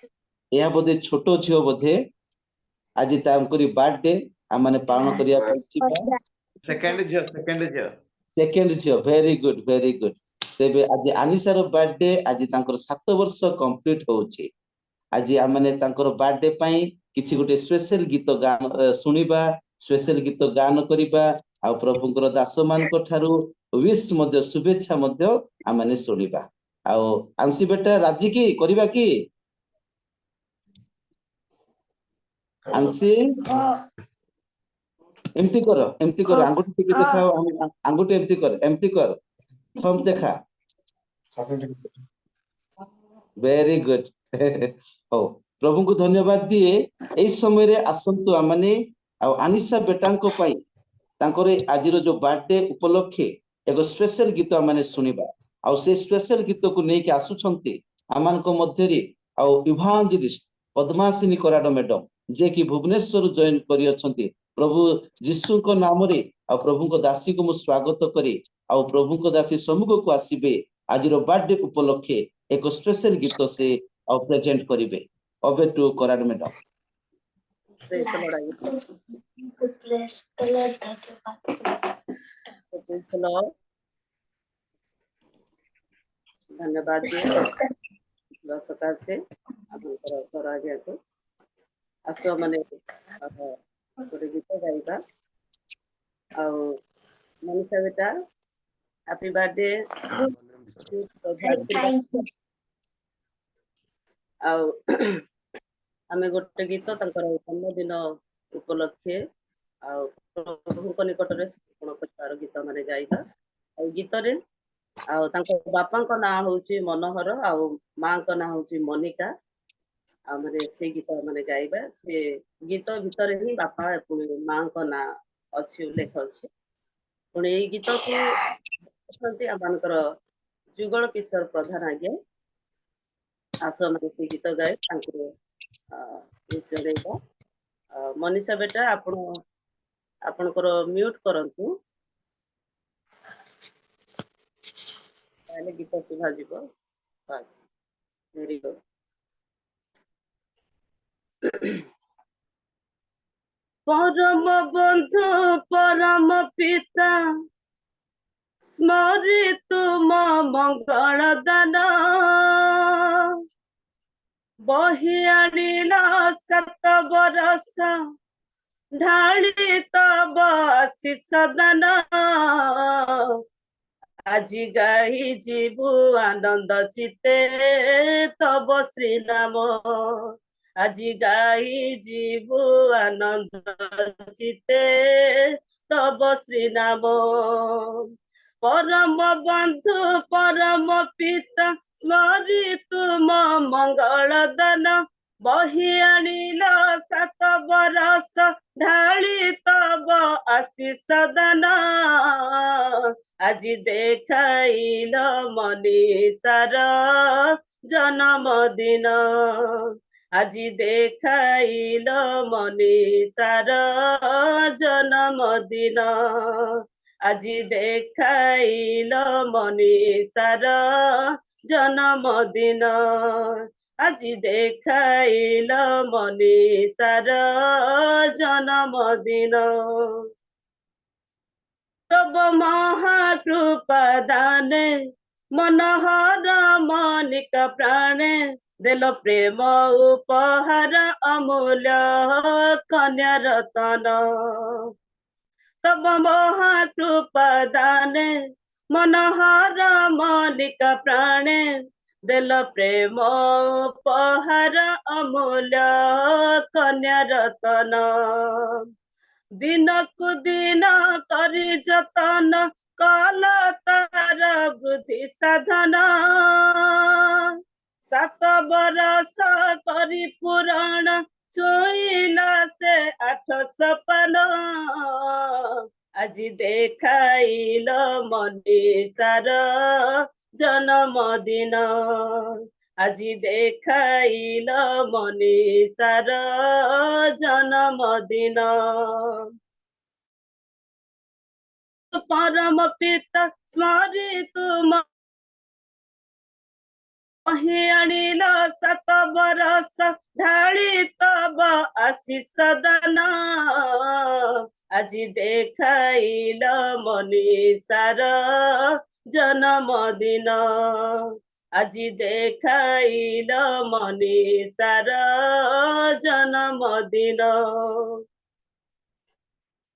या बोधे छोटो झियो बोधे आज तांकरी बर्थडे आमाने पालन करिया पछिबा। सेकंड झियो वेरी गुड। तेबे आज अनिशार बर्थडे आज तांकर 7 वर्ष कंप्लीट होउची। आज आमाने तांकर बर्थडे पई किछि गोटे स्पेशल गीत गान सुनिबा स्पेशल गीत गान करिबा आ प्रभुंकर दास मान को ठारू विश मध्य शुभेच्छा मध्य आमाने सुनिबा। आ आंसी बेटा राजी की करिबा की? आंसी एमती कर आंगुठी टिके देखाओ आंगुठी एमती कर थंब देखा। वेरी गुड हो प्रभु को धन्यवाद दिए एई समय रे आसंतु आमाने आ अनिशा बेटांको पई तांकर आजिरो जो बर्थडे उपलक्षे एक स्पेशल गीत आमाने सुनिबा आ से स्पेशल गीत को नेकी आसु छंती आमानको मध्य रे आ इभांजलिस्ट पद्मासिनी कराड मैडम जे कि भुवनेश्वर जॉइन करी अछंती। प्रभु यीशु को नाम रे आ प्रभु को दासी को मु स्वागत करी आ प्रभु को दासी सम्मुख को आसीबे आजिरो बर्थडे उपलक्षे एक स्पेशल गीत से आ प्रेजेंट करिवे। Over to Karad madam. धन्यवाद दर्शक से घर आज्ञा को आसो माने गोटे गीत गाइबा। मनीषा बेटा हैप्पी बर्थडे। आमे गोटे गीत तांकर जन्मदिन उपलक्षे प्रभु निकट में समर्पण कर गीत माने गाइबा। ଗୀତରେ ଆଉ ତାଙ୍କ ବାପାଙ୍କ ନାଁ ହଉଛି ମନୋହର ଆଉ ମାଙ୍କ ନାଁ ହଉଛି ମନିକା। ଆଉ ମାନେ ସେ ଗୀତ ମାନେ ଗାଇବା, ସେ ଗୀତ ଭିତରେ ହିଁ ବାପା ପୁଣି ମାଙ୍କ ନାଁ ଅଛି, ଉଲ୍ଲେଖ ଅଛି। ପୁଣି ଏଇ ଗୀତକୁ ଅଛନ୍ତି ଆମମାନଙ୍କର ଯୁଗଳ କିଶୋର ପ୍ରଧାନ ଆଜ୍ଞା। ଆସ ମାନେ ସେ ଗୀତ ଗାଏ ତାଙ୍କୁ ନିଶ୍ଚୟ ଦେବା। ମନୀଷା ବେଟା ଆପଣ ଆପଣଙ୍କର ମ୍ୟୁଟ କରନ୍ତୁ, ତାହେଲେ ଗୀତ ଶୁଭାଯିବ। ବାସ୍, ଭେରି ଗୁଡ୍। ପରମ ବନ୍ଧୁ ପରମ ପିତା ସ୍ମରି ତୁମ ମଙ୍ଗଳ ଦାନ, ବହି ଆଣିଲ 7 ବରଷ ଢାଳି ତବ ଆଶିଷ ଦାନ। ଆଜି ଗାଇ ଯିବୁ ଆନନ୍ଦ ଚିତେ ତବ ଶ୍ରୀ ନାମ, ଆଜି ଗାଇ ଯିବୁ ଆନନ୍ଦ ଚିତେ ତବ ଶ୍ରୀ ନାମ। ପରମ ବନ୍ଧୁ ପରମ ପିତା ସ୍ମରି ତୁମ ମଙ୍ଗଳ ଦାନ, ବହି ଆଣିଲ 7 ବରଷ ଢାଳି ତବ ଆଶିଷ ଦାନ। ଆଜି ଦେଖାଇଲ ମନୀଷାର ଜନ୍ମଦିନ, ଆଜି ଦେଖାଇଲ ମନୀଷାର ଜନ୍ମଦିନ, ଆଜି ଦେଖାଇଲ ମନୀଷାର ଜନ୍ମଦିନ, ଆଜି ଦେଖାଇଲ ମନୀଷାର ଜନ୍ମଦିନ। ତବ ମହାକୃପା ଦାନେ ମନୋହର ମନିକା ପ୍ରାଣେ, ଦେଲ ପ୍ରେମ ଉପହାର ଅମୂଲ୍ୟ କନ୍ୟା ରତନ। ତବ ମହାକୃପା ଦାନେ ମନୋହର ମନିକା ପ୍ରାଣେ, ଦେଲ ପ୍ରେମ ଉପହାର ଅମୂଲ୍ୟ କନ୍ୟା ରତନ। ଦିନକୁ ଦିନ କରି ଯତନ କଲ ତାର ବୃଦ୍ଧି ସାଧନ, 7 ବରଷ କରି ପୁରାଣ ଛୁଇଁଲା ସେ 8 ସପନ। ଆଜି ଦେଖାଇଲ ମନୀଷାର ଜନ୍ମଦିନ, ଆଜି ଦେଖାଇଲ ମନୀଷାର ଜନ୍ମଦିନ। ପରମ ପିତା ସ୍ମରି ତୁମ ବହି ଆଣିଲ 7 ବରଷ ଢାଳି ତବ ଆଶିଷ ଦାନ। ଆଜି ଦେଖାଇଲ ମନୀଷାର ଜନ୍ମଦିନ, ଆଜି ଦେଖାଇଲ ମନୀଷାର ଜନ୍ମଦିନ।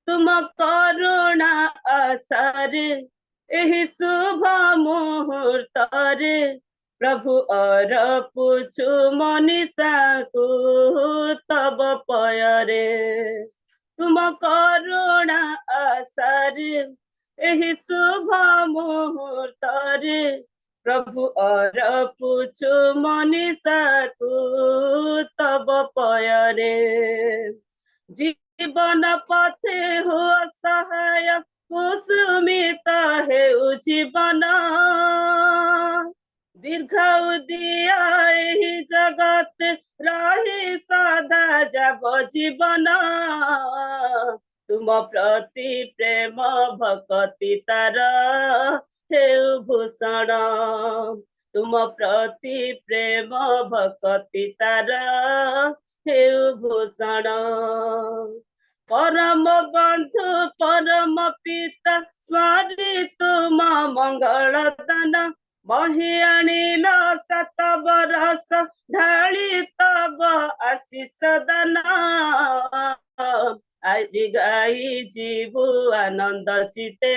ତୁମ କରୁଣା ଆଶାରେ ଏହି ଶୁଭ ମୁହୂର୍ତ୍ତରେ, ପ୍ରଭୁ ଅରପୁଛୁ ମନୀଷାକୁ ତବ ପୟରେ। ତୁମ କରୁଣା ଆଶାରେ ଏହି ଶୁଭ ମୁହୂର୍ତ୍ତରେ, ପ୍ରଭୁ ଅରପୁଛୁ ମନୀଷାକୁ ତବ ପୟରେ। ଜୀବନ ପଥେ ହୁଅ ସହାୟ କୁସୁମିତ ହେଉ ଜୀବନ, ଦୀର୍ଘ ଦିଆ ଏହି ଜଗତ ରହି ସଦା যাব ଜୀବନ। ତୁମ ପ୍ରତି ପ୍ରେମ ଭକତି ତାର ହେଉ ଭୂଷଣ, ତୁମ ପ୍ରତି ପ୍ରେମ ଭକତି ତାର ହେଉ ଭୂଷଣ। ପରମ ବନ୍ଧୁ ପରମ ପିତା ସ୍ମରି ତୁମ ମଙ୍ଗଳ ଦାନ, ବହି ଆଣିଲ 7 ବରଷ ଢାଳି ତବ ଆଶିଷ ଦାନ। ଆଜି ଗାଇ ଯିବୁ ଆନନ୍ଦ ଚିତେ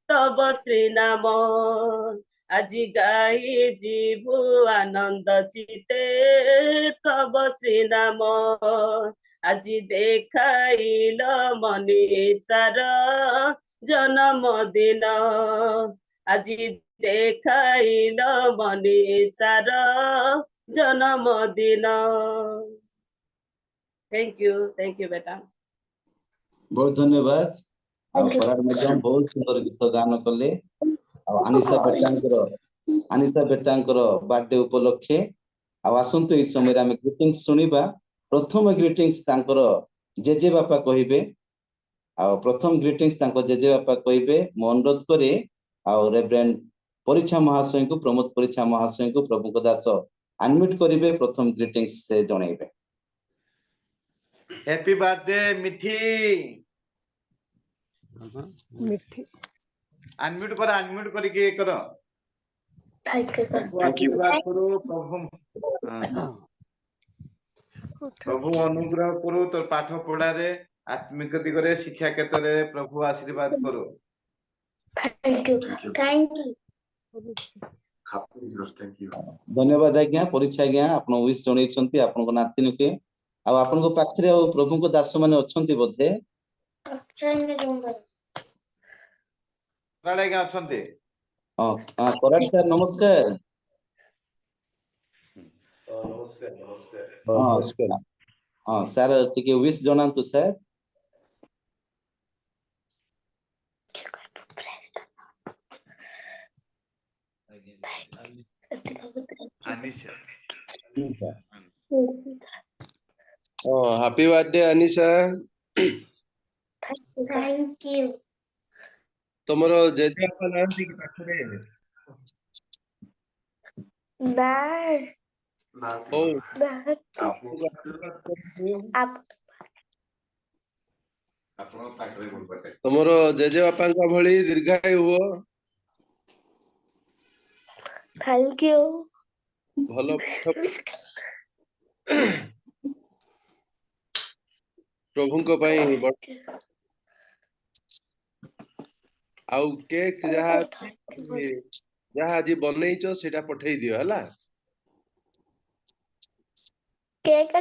ତବ ଶ୍ରୀ ନାମ, ଆଜି ଗାଇ ଯିବୁ ଆନନ୍ଦ ଚିତେ ତବ ଶ୍ରୀ ନାମ। ଆଜି ଦେଖାଇଲ ମନୀଷାର ଜନ୍ମଦିନ ଆଜି ଦେଖାଇଲ ମନୀଷାର ଜନ୍ମଦିନ। ଥ୍ୟାଙ୍କ ୟୁ ବେଟା। ବହୁତ ଧନ୍ୟବାଦ। ଆଉ ପରାଗ ମଧ୍ୟ ବହୁତ ସୁନ୍ଦର ଗୀତ ଗାନ କଲେ। ଆଉ ଆନିଶା ବେଟାଙ୍କର ବାର୍ଥଡେ ଉପଲକ୍ଷେ ଆଉ ଆସନ୍ତୁ ଏଇ ସମୟରେ ଆମେ ଗ୍ରିଟିଂସ୍ ଶୁଣିବା। ପ୍ରଥମ ଗ୍ରିଟିଂସ୍ ତାଙ୍କର ଜେଜେ ବାପା କହିବେ। ଆଉ ପ୍ରଥମ ଗ୍ରିଟିଂସ୍ ତାଙ୍କ ଜେଜେ ବାପା କହିବେ। ମୁଁ ଅନୁରୋଧ କରେ ଆଉ ରେଭରେଣ୍ଡ ପରୀକ୍ଷା ମହାଶୟଙ୍କୁ, ପ୍ରମୋଦ ପରୀକ୍ଷା ମହାଶୟଙ୍କୁ ପ୍ରଭୁଙ୍କ ଦାସ ଅନମ୍ୟୁଟ୍ କରିବେ, ପ୍ରଥମ ଗ୍ରିଟିଂସ୍ ସେ ଜଣେଇବେ। हैप्पी बर्थडे मिठी। अनम्यूट करके करो। आशीर्वाद करो प्रभु अनुग्रह करो तो पाठ पढ़ा रे आत्मिक दिगरे शिक्षा क्षेत्र रे प्रभु आशीर्वाद करो। Thank you. ଧନ୍ୟବାଦ ଆଜ୍ଞା। ପରୀକ୍ଷା ଆଜ୍ଞା ଆପଣ ୱିଶ୍ ଜଣେଇଛନ୍ତି ଆପଣଙ୍କ ନାତିନୀକେ। ଆଉ ଆପଣଙ୍କ ପାଖରେ ଆଉ ପ୍ରଭୁଙ୍କ ଦାସ ମାନେ ଅଛନ୍ତି ବୋଧେ? ଆଜ୍ଞା ଅଛନ୍ତି। ହଁ କରାଟ ସାର୍ ନମସ୍କାର। ହଁ ସାର୍ ଟିକେ ୱିଶ୍ ଜଣାନ୍ତୁ sir. happy birthday Anisha। Thank you. ତମର ଜେଜେବାପା ନାହାନ୍ତି କି ପାଖରେ? Bye. ହଉ ତମର ଜେଜେବାପାଙ୍କ ଭଳି ଦୀର୍ଘାୟୁ ହୁଅ। Thank you. ଭଲ ପାଠ ପ୍ରଭୁଙ୍କ ପାଇଁ ଆଉ କେକ୍ ଯାହା ଆଜି ବନେଇଛ ସେଇଟା ପଠେଇ ଦିଅ ହେଲା। Cake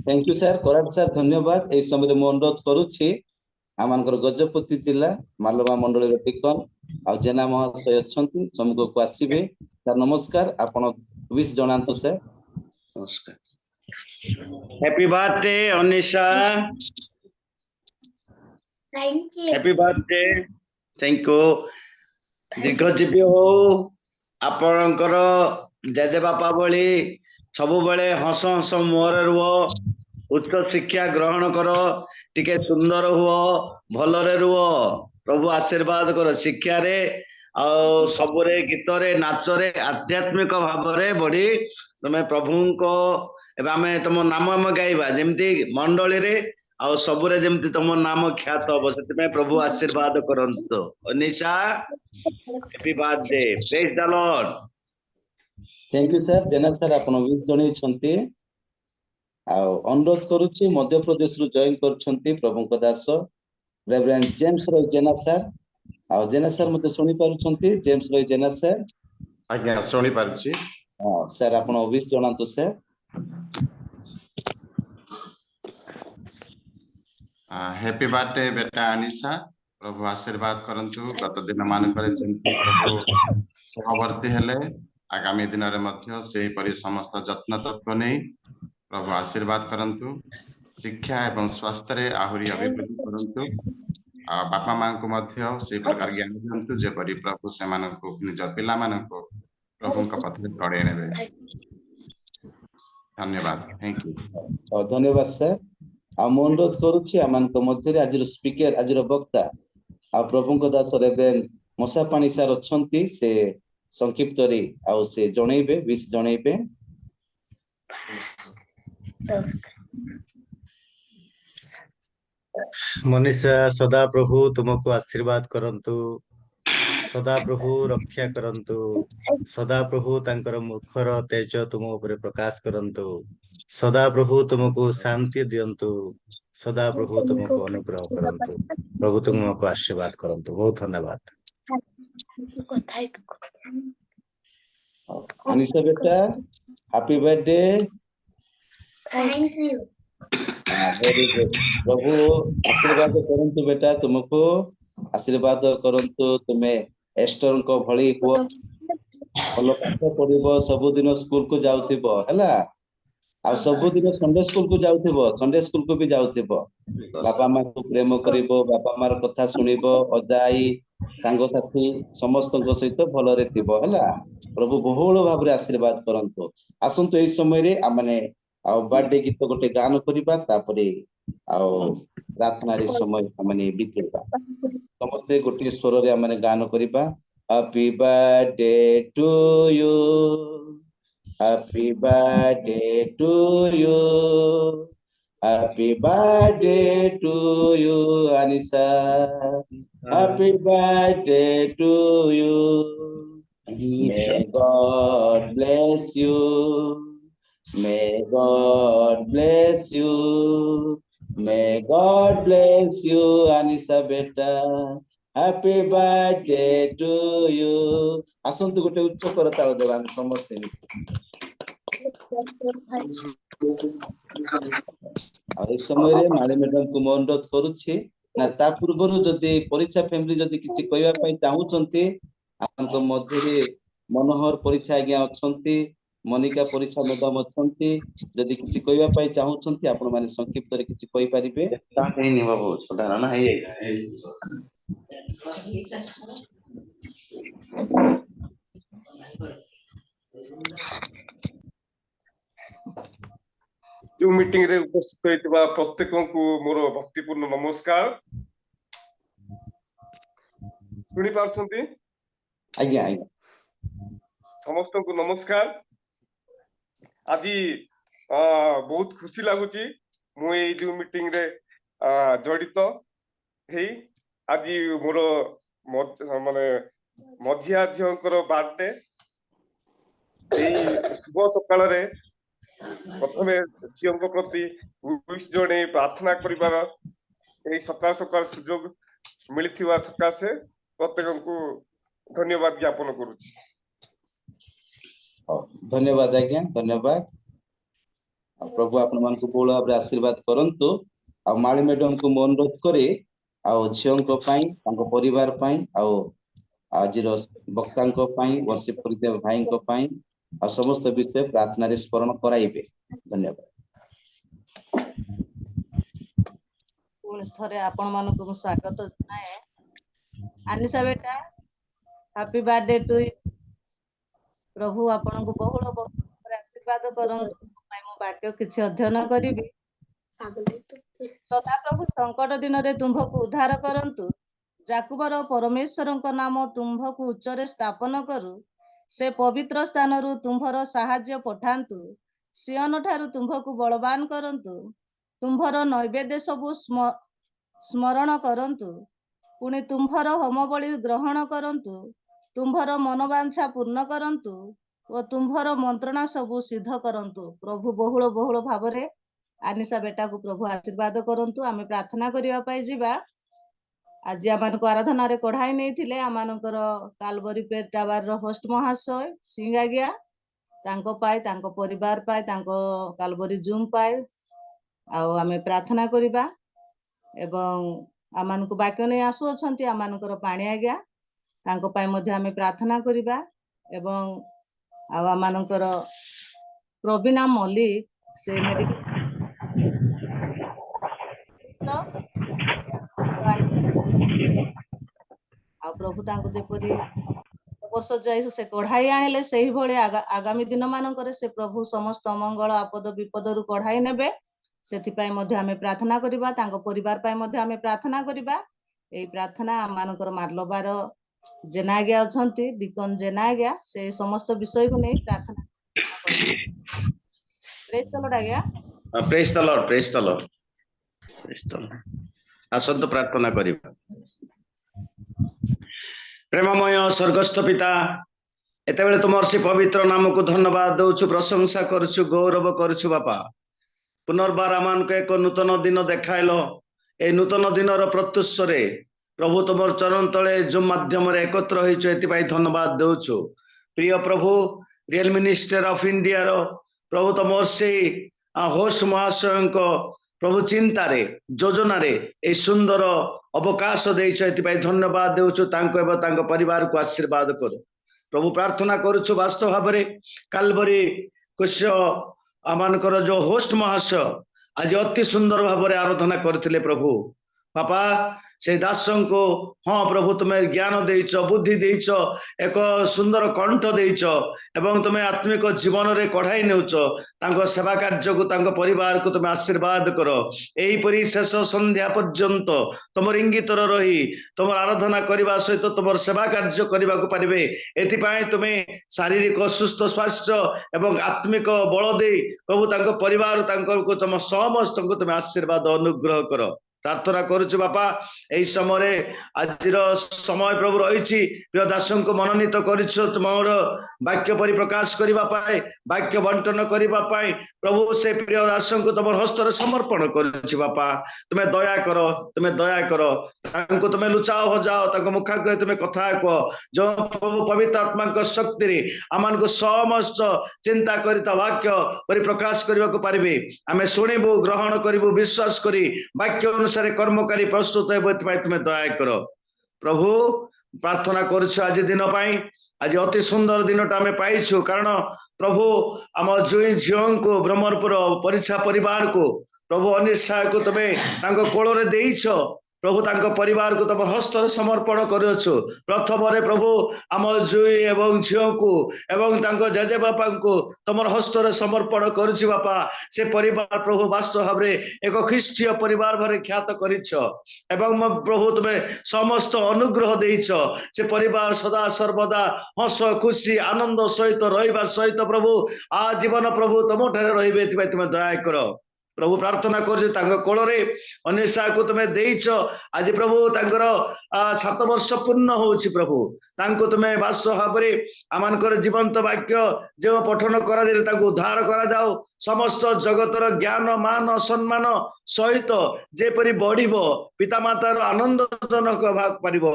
thank you sir. कराट ସାର୍ ଧନ୍ୟବାଦ। ଏଇ ସମୟରେ ମୁଁ ଅନୁରୋଧ କରୁଛି ଆମମାନଙ୍କର ଗଜପତି ଜିଲ୍ଲା ମାଲବା ମଣ୍ଡଳୀର ଟିକନ ଆଉ ଜେନା ମହାଶୟ ଅଛନ୍ତି, ସମ୍ମୁଖକୁ ଆସିବେ। ସାର୍ ନମସ୍କାର, ଆପଣ ୱିଶ୍ ଜଣାନ୍ତୁ ସାର୍। ନମସ୍କାର। Happy birthday Anisha. Thank you. Happy birthday. Thank you. दीर्घजीवी हो आपणकर जेजेबापा भली सबुबले हस हस मुहरे रुह, उच्च शिक्षा ग्रहण कर, टिके सुंदर हुओ, भलरे रुह, प्रभु आशीर्वाद कर शिक्षा रे और सबरे गीत रे नाच रे आध्यात्मिक भाव रे बढ़ी तमे प्रभु को एबे आमे तुम नाम आम गाइबा जेमती मंडली रे ଆଉ ସବୁରେ ଯେମିତି ତମ ନାମ ଖ୍ୟାତ ହବ ସେଥିପାଇଁ ପ୍ରଭୁ ଆଶୀର୍ବାଦ କରନ୍ତୁ। Anisha happy birthday. Praise the Lord. Thank you sir. Jena sir ଆପଣ ୱିଶ୍ ଜଣେଇଛନ୍ତି। ଆଉ ଅନୁରୋଧ କରୁଛି ମଧ୍ୟପ୍ରଦେଶରୁ ଜଏନ୍ କରୁଛନ୍ତି ପ୍ରଭୁଙ୍କ Das Reverend James Roy Jena sir. ଆଉ ଜେନା ସାର୍ ମତେ ଶୁଣି ପାରୁଛନ୍ତି? James Roy Jena sir. ଆଜ୍ଞା ଶୁଣି ପାରୁଛି। ହଁ ସାର୍ ଆପଣ ୱିଶ୍ ଜଣାନ୍ତୁ ସାର୍। हैप्पी बर्थडे बेटा अनिशा। प्रभु आशीर्वाद करंतु। गत दिन मानकरे जेमती प्रभु सहवर्ती हेले आगामी दिन रे मध्य सेही परि समस्त जत्न तत्व नै प्रभु आशीर्वाद करंतु। शिक्षा एवं स्वास्थ्य रे आहुरी अभिवृद्धि करंतु। बापा मां को मध्य सेही प्रकार ज्ञान दियंतु जेपरि प्रभु से मानको निज पिला मानको प्रभुଙ୍କ पथरे गड़े नेबे। धन्यवाद। Thank you. ଧନ୍ୟବାଦ ସାର୍। ଆଉ ମୁଁ ଅନୁରୋଧ କରୁଛି ଆମମାନଙ୍କ ମଧ୍ୟରେ ଆଜିର ସ୍ପିକର, ଆଜିର ବକ୍ତା ଆଉ ପ୍ରଭୁଙ୍କ ଦାସ ରେଭରେଣ୍ଡ ମଶାପାଣି ସାର୍ ଅଛନ୍ତି। ସେ ସଂକ୍ଷିପ୍ତରେ ଆଉ ସେ ଜଣେଇବେ, ୱିଶ୍ ଜଣେଇବେ। मनीषा सदा प्रभु तुमको आशीर्वाद करंतु, सदा प्रभु रक्षा करंतु, सदा प्रभु तांकर मुखर तेज तुम उपरे प्रकाश करंतु, सदा प्रभु तुमको शांति दियंतु, सदा प्रभु तुमको अनुग्रह करंतु, प्रभु तुमको आशीर्वाद करंतु। बहुत धन्यवाद। अनिशा बेटा happy birthday. Thank you. very good. प्रभु आशीर्वाद करंतु बेटा तुमको आशीर्वाद करंतु तुमे एस्टर को भली हुआ भल पाठ पढ़िबो सबुदिन स्कूल को जाउथिबो हैला आ सबुदिन संडे स्कूल को जाउथिबो संडे स्कूल को भी जाउथिबो बापा माँ को प्रेम करिबो बापा मार कथा सुनिबो अजाई सांग साथी समस्त सहित भल रे थिबो हैला प्रभु बहुल भाबरे आशीर्वाद करंतु आसंतु एई समय रे आमने आ बर्थडे गीत गोटे गान करिबा तापरे आ प्रार्थना रे समय आमने बितेबा समस्ते गोटे स्वर रे आमने गान करिबा happy birthday to you happy birthday to you happy birthday to you Anisa happy birthday to you may God bless you may God bless you may God bless you Anisa बेटा हैप्पी बर्थडे टू यू आसंतु गोटे उच्च कर ताल देबा हम समस्त और इस समय रे माली मैडम को मैं अनुरोध करूछि ना ता पूर्व जदि परीक्षा फैमिली जदि किछि कहबा पई चाहूचंती आपन मध्य रे मनोहर परीक्षा आज्ञा अछंती मनिका परीक्षा मैडम अछंती जदि किछि कहबा पई चाहूचंती आपण माने संक्षिप्त रे किछि कहि परिबे स्टार्ट हे नि बाबू छोटा ना हे जो मीटिंग रे उपस्थित होइतबा प्रत्येक को मोर भक्तिपूर्ण नमस्कार सुनी पारछंती आज्ञा आज्ञा समस्त को नमस्कार आज बहुत खुशी लगुची मु ए जो मीटिंग रे जड़ित हेई आज मोर माने मझिया झीकर बर्थडे शुभ सकाल रे प्रथम झील प्रति विश जड़े प्रार्थना कर सकाल सकाल सुजोग मिलथिबा सकाशे प्रत्येक को धन्यवाद ज्ञापन करुछि धन्यवाद आज्ञा धन्यवाद प्रभु आपण मान को बोल भाबरे आशीर्वाद करंतु आ माली मैडम को मैं अनुरोध करे आ झियों को पई तांको परिवार पई आ आजिर वक्ता को पई वर्षिप करते भाई को पई आ समस्त विषय प्रार्थना रे स्मरण कराइबे धन्यवाद पुणी थरे आपण मान को स्वागत जनाए अनिसा बेटा हैप्पी बर्थडे टू यू प्रभु आपण को बहुल बहुल आशीर्वाद करंतु मो वाक्य किछि अध्ययन करिबी सदा प्रभु संकट दिन रे तुम्भको उद्धार करंतु जाकुबर परमेश्वरଙ୍କ नाम तुम्भको उच्चरे स्थापन करू से पवित्र स्थानरु तुम्भर साहाय्य पठांतु सियन ठारू तुम्भको बलवान करंतु तुम्भर नैवेद्य सबु स्मरण करंतु पुणी तुम्भर होम बलि ग्रहण करंतु तुम्भर मनोवांछा पूर्ण करंतु और तुम्भर मंत्रणा सबु सिद्ध करंतु प्रभु बहुल बहुल भावरे आनिसा बेटा को प्रभु आशीर्वाद करंतु आमे प्रार्थना करिवा पाई जिबा आज आमान को आराधना रे कढ़ाई नहीं थिले आमानकर कालवरी पेट टावर रो होस्ट महाशय सिंह आज्ञा तांको पाई तांको परिवार पाई तांको कालवरी जूम पाई आ आमे प्रार्थना करिबा एवं आमान को वाक्य नहीं आसु अछंती आमानकर पाणी आज्ञा तांको पाई मध्ये आमे प्रार्थना करिबा एवं आमानकर प्रवीणा मल्लिक से मेडिकल आ प्रभु तांको जेपरी वर्ष जाय से कढ़ाई आनिले सही भले आगामी दिन मानकर से प्रभु समस्त अमंगल आपद विपद रु कढ़ाई नेबे सेथि पाई मध्ये आमे प्रार्थना करिबा तांको परिवार पाई मध्ये आमे प्रार्थना करिबा एई प्रार्थना आमानकर मार्लबार जेनाग्या अछंती डिकन जेनाग्या से समस्त विषय को नहीं प्रार्थना प्रेज द लॉर्ड आज्ञा praise the lord praise the lord praise the lord आसंत प्रार्थना करिबा प्रेममय स्वर्गस्थ पिता एते बेले तुमर से पवित्र नाम को धन्यवाद दउछु प्रशंसा करछु गौरव करछु बापा पुनर्बार आमान को एक नूतन दिन देखाइलो ए नूतन दिन रो प्रत्युत्सरे प्रभु तुमर चरण तले जो माध्यम रे एकत्र होइछु एति पई धन्यवाद दउछु प्रिय प्रभु रियल मिनिस्टर ऑफ इंडिया रो प्रभु तुमर से होस्ट महाशय प्रभु चिंतारे योजन सुंदर अवकाश देपाई धन्यवाद देवु परिवार को आशीर्वाद करो प्रभु प्रार्थना करुछु वास्तव भाव कालवरी कुश्य आमानकर जो होस्ट महाशय आज अति सुंदर भाव आराधना करथिले प्रभु बापा से दासन को हाँ प्रभु तुम्हें ज्ञान देच बुद्धि देच एक सुंदर कंठ देच एवं तुम्हें आत्मिक जीवन रे कढ़ाई नेउच तांको सेवा कार्य को तांको परिवार को तुम्हें आशीर्वाद करो एहीपरि शेष संध्या पर्यंत तुम इंगितर रही तुम आराधना करने सहित तुम सेवा कार्य करने को पारे एथिपाई तुम्हें शारीरिक सुस्थ स्वास्थ्य एवं आत्मिक बल दे प्रभु तांको परिवार तांको को तुम समस्त को तुम्हें आशीर्वाद अनुग्रह करो प्रार्थना करुछु बापा एई समय आज समय प्रभु रही प्रिय दास को मनोनीत करिछु तुमर वाक्य परिप्रकाश करबा पाए वाक्य बंटन करबा पाए प्रभु से प्रिय दास को तुम हस्तर समर्पण करुछु बापा तुम्हें दया करो तांको तुम्हें लुचाओ हो जाओ तांको मुखाग्र तुम्हें कथा कह जो प्रभु पवित्र आत्मा को शक्ति रे आमान को समस्त चिंता करिता वाक्य परिप्रकाश करबा को पारिबे आमे सुनिबु ग्रहण करिबु विश्वास करी वाक्य अनुसार कर्मकारी प्रस्तुत तुम्हें दया करो प्रभु प्रार्थना करुछु आज दिन पाई आज अति सुंदर दिन आम पाइछु कारण प्रभु आम जुई झीओं को ब्रह्मपुर परीक्षा परिवार को प्रभु अनिशा को तुम्हें कोल देइछ प्रभु तांको परिवार को तुम हस्तर समर्पण करुछु प्रथम प्रभु आम जुई एवं झीओं को एवं तांको जेजे बापा को तुम हस्तर समर्पण करुछि बापा से परिवार प्रभु वास्तव भाव एक ख्रीष्टीय परिवार भाव ख्यात करिछ एवं प्रभु तुम्हें समस्त अनुग्रह देइछ से परिवार सदा सर्वदा हस खुशी आनंद सहित रहिबा सहित प्रभु आजीवन प्रभु तुम ठारे रहिबे तुम्हें दया करो प्रभु प्रार्थना कर कोल अनिशा को तुम्हें देइछ आज प्रभु तांकर 7 वर्ष पूर्ण होछि प्रभु तांको तुम्हें वास्तव भाव आमानकर जीवंत वाक्य जो पठन करा उद्धार करा जाओ समस्त जगतर ज्ञान मान सम्मान सहित जेपरी बढ़िबो पितामातार आनंदजनक भाग पारिबो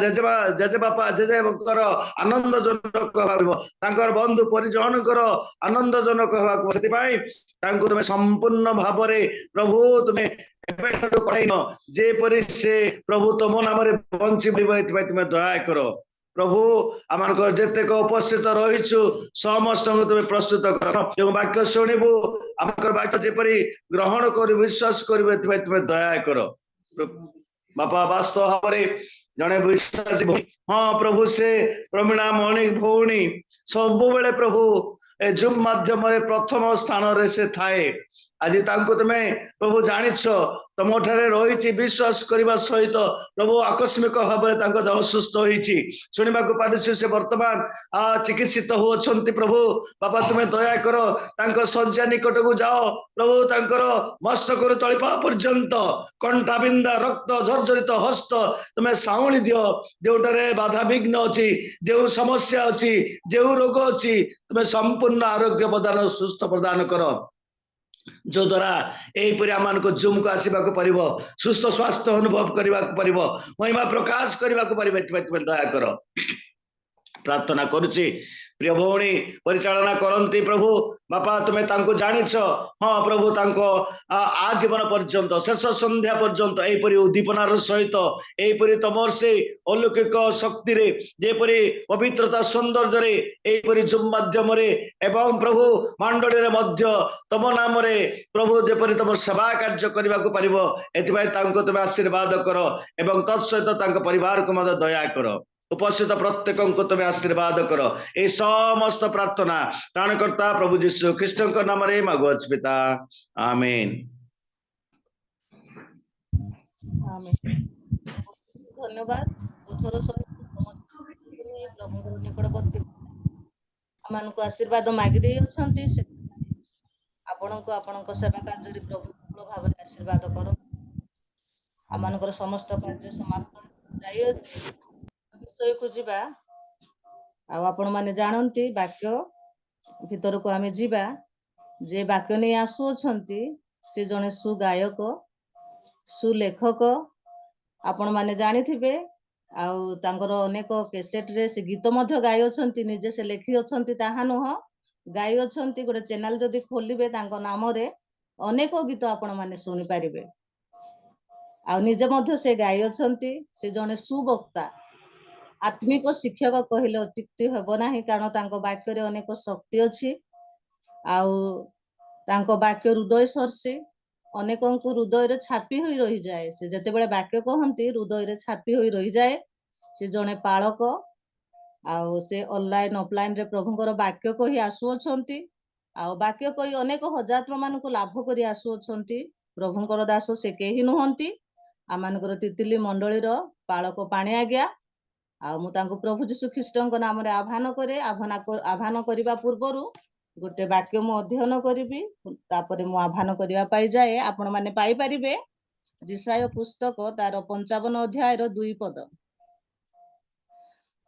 जेजे बापा जेजेकर आनंदजनक भाव तांकर बंधु परिजनकर आनंदजनक भाग सेतिपाई तांको तुम्हें संपूर्ण भाव प्रभु तुम्हें जेपरी से प्रभु तुम नाम बंची तुम्हें दया करो प्रभु आम जितेक उपस्थित रहीचु समस्त तुम्हें प्रस्तुत कर जो वाक्य शुणु आम वाक्य जेपरी ग्रहण कर विश्वास करेंगे तुम्हें दया करो बापा वास्तव भाव जड़े विश्वासी हाँ प्रभु से प्रमीणा मणि भौणी सब बेले प्रभु ए जूम माध्यम प्रथम स्थान रे से थाए आज तांको तुम्हें प्रभु जानिछ तुम ठारे रही विश्वास करने सहित प्रभु आकस्मिक भाव में असुस्थ होती शुणा पार्छु से वर्तमान चिकित्सित होती प्रभु बापा तुम्हें दया कर शଯ୍ୟା निकट को जाओ प्रभु तांकर मस्तक तलिपा पर्यंत कंठा बिंदा रक्त झरझरित हस्त तुम्हें साउली दियो जोटारे बाधा विघ्न अच्छी जो समस्या अच्छी जो रोग अच्छी तुम्हें संपूर्ण आरोग्य प्रदान सुस्थ प्रदान कर जो द्वारा यहीपरि आम को जूम को आसवाक पार सुस्थ स्वास्थ्य अनुभव करने पार महिमा प्रकाश करने तुम्हें दया कर प्रार्थना करुच्ची प्रिय भौणी परिचालना करती प्रभु बापा तुम्हें तांको जानिछ हाँ प्रभु तांको आजीवन पर्यंत शेष संध्या पर्यंत एहीपरि उद्दीपनार सहित एहीपरि तमर से अलौकिक शक्ति रे जेपरि पवित्रता सौंदर्य एहीपरि जूम माध्यम एवं प्रभु मंडली रे मध्य तम नाम रे प्रभु जेपरि तम सेवा कार्य करने को पारिबो एथिबाई तांको तुम्हें आशीर्वाद कर एवं तत्सहित तांको परिवार को मध्य दया कर उपस्थित प्रत्येक को तुम्हें आशीर्वाद कर ए समस्त प्रार्थना त्राणकर्ता प्रभु जीशु ख्रीष्ट नाम रे मागुअछि पिता आमेन धन्यवाद प्रभु निकटवर्ती आमान को आशीर्वाद मागी दे अछंती आपण को आपण सेवा कार्य प्रभु भाव आशीर्वाद करो आमान समस्त कार्य समाप्त जाई विषय को जीवा आपण माने जानती वाक्य भीतर को आमे जीवा जे वाक्य नहीं आसुअछंती से जने सुगायक सुलेखक आपण माने जानिथिबे आउ तांकर अनेक कैसेट रे से गीत मध्य गाय अछंती निजे से लेखि अछंती ताहा नुह ଗାଇ ଅଛନ୍ତି। ଗୋଟେ ଚ୍ୟାନେଲ ଯଦି ଖୋଲିବେ ତାଙ୍କ ନାମରେ ଅନେକ ଗୀତ ଆପଣ ମାନେ ଶୁଣିପାରିବେ। ଆଉ ନିଜେ ମଧ୍ୟ ସେ ଗାଇ ଅଛନ୍ତି। ସେ ଜଣେ ସୁବକ୍ତା, ଆତ୍ମିକ ଶିକ୍ଷକ କହିଲେ ଅତ୍ୟୁକ୍ତି ହେବ ନାହିଁ, କାରଣ ତାଙ୍କ ବାକ୍ୟରେ ଅନେକ ଶକ୍ତି ଅଛି। ଆଉ ତାଙ୍କ ବାକ୍ୟ ହୃଦୟ ସ୍ପର୍ଶୀ, ଅନେକଙ୍କୁ ହୃଦୟରେ ଛାପି ହୋଇ ରହିଯାଏ। ସେ ଯେତେବେଳେ ବାକ୍ୟ କହନ୍ତି ହୃଦୟରେ ଛାପି ହୋଇ ରହିଯାଏ। ସେ ଜଣେ ପାଳକ, ଆଉ ସେ ଅନଲାଇନ ଅଫଲାଇନରେ ପ୍ରଭୁଙ୍କର ବାକ୍ୟ କହି ଆସୁଅଛନ୍ତି। ଆଉ ବାକ୍ୟ କହି ଅନେକ ହଜାତ୍ମ ମାନଙ୍କୁ ଲାଭ କରି ଆସୁଅଛନ୍ତି। ପ୍ରଭୁଙ୍କର ଦାସ ସେ କେହି ନୁହନ୍ତି, ଆମମାନଙ୍କର ତିତିଲି ମଣ୍ଡଳୀର ପାଳକ ପାଣି ଆଜ୍ଞା। ଆଉ ମୁଁ ତାଙ୍କୁ ପ୍ରଭୁ ଯୀଶୁ ଖ୍ରୀଷ୍ଟଙ୍କ ନାମରେ ଆହ୍ୱାନ କରେ। ଆହ୍ୱାନ କରିବା ପୂର୍ବରୁ ଗୋଟେ ବାକ୍ୟ ମୁଁ ଅଧ୍ୟୟନ କରିବି, ତାପରେ ମୁଁ ଆହ୍ୱାନ କରିବା ପାଇଁ ଯାଏ। ଆପଣ ମାନେ ପାଇପାରିବେ ଯିଶାୟ ପୁସ୍ତକ ତାର 55 ଅଧ୍ୟାୟର 2 ପଦ।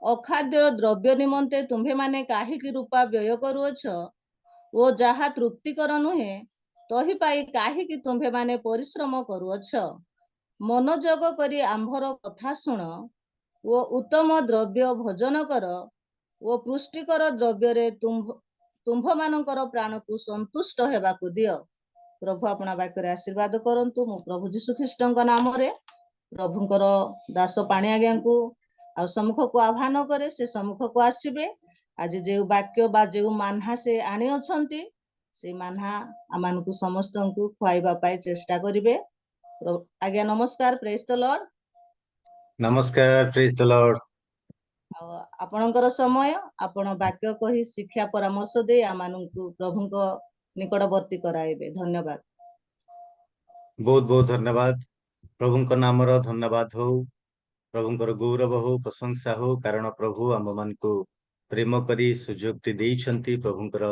ଅଖାଦ୍ୟ ଦ୍ରବ୍ୟ ନିମନ୍ତେ ତୁମ୍ଭେମାନେ କାହିଁକି ରୂପା ବ୍ୟୟ କରୁଅଛ, ଓ ଯାହା ତୃପ୍ତିକର ନୁହେଁ ତହି ପାଇଁ କାହିଁକି ତୁମ୍ଭେମାନେ ପରିଶ୍ରମ କରୁଅଛ? ମନୋଯୋଗ କରି ଆମ୍ଭର କଥା ଶୁଣ, ଓ ଉତ୍ତମ ଦ୍ରବ୍ୟ ଭୋଜନ କର, ଓ ପୁଷ୍ଟିକର ଦ୍ରବ୍ୟରେ ତୁମ୍ଭମାନଙ୍କର ପ୍ରାଣକୁ ସନ୍ତୁଷ୍ଟ ହେବାକୁ ଦିଅ। ପ୍ରଭୁ ଆପଣା ବାକ୍ୟରେ ଆଶୀର୍ବାଦ କରନ୍ତୁ। ମୁଁ ପ୍ରଭୁ ଯୀଶୁ ଖ୍ରୀଷ୍ଟଙ୍କ ନାମରେ ପ୍ରଭୁଙ୍କର ଦାସ ପାଣି ଆଜ୍ଞାଙ୍କୁ ଆଉ ସମ୍ମୁଖକୁ ଆହ୍ୱାନ କରେ, ସେ ସମ୍ମୁଖକୁ ଆସିବେ। ଆଜି ଯେଉଁ ବାକ୍ୟ ବା ଯେଉଁ ମାନ୍ହା ସେ ଆଣି ଅଛନ୍ତି, ସେ ମାନ୍ହା ଆମମାନଙ୍କୁ ସମସ୍ତଙ୍କୁ ଖୁଆଇବା ପାଇଁ ଚେଷ୍ଟା କରିବେ। ଆଜ୍ଞା ନମସ୍କାର, ପ୍ରେଜ୍ ଦ ଲର୍ଡ। ନମସ୍କାର, ପ୍ରେଜ୍ ଦ ଲର୍ଡ। ଆଉ ଆପଣଙ୍କର ସମୟ, ଆପଣ ବାକ୍ୟ କହି ଶିକ୍ଷା ପରାମର୍ଶ ଦେଇ ଆମମାନଙ୍କୁ ପ୍ରଭୁଙ୍କ ନିକଟବର୍ତ୍ତୀ କରାଇବେ। ଧନ୍ୟବାଦ। ବହୁତ ବହୁତ ଧନ୍ୟବାଦ। ପ୍ରଭୁଙ୍କ ନାମର ଧନ୍ୟବାଦ ହଉ, ପ୍ରଭୁଙ୍କର ଗୌରବ ହଉ, ପ୍ରଶଂସା ହଉ, କାରଣ ପ୍ରଭୁ ଆମମାନଙ୍କୁ ପ୍ରେମ କରି ସୁଯୋଗଟି ଦେଇଛନ୍ତି ପ୍ରଭୁଙ୍କର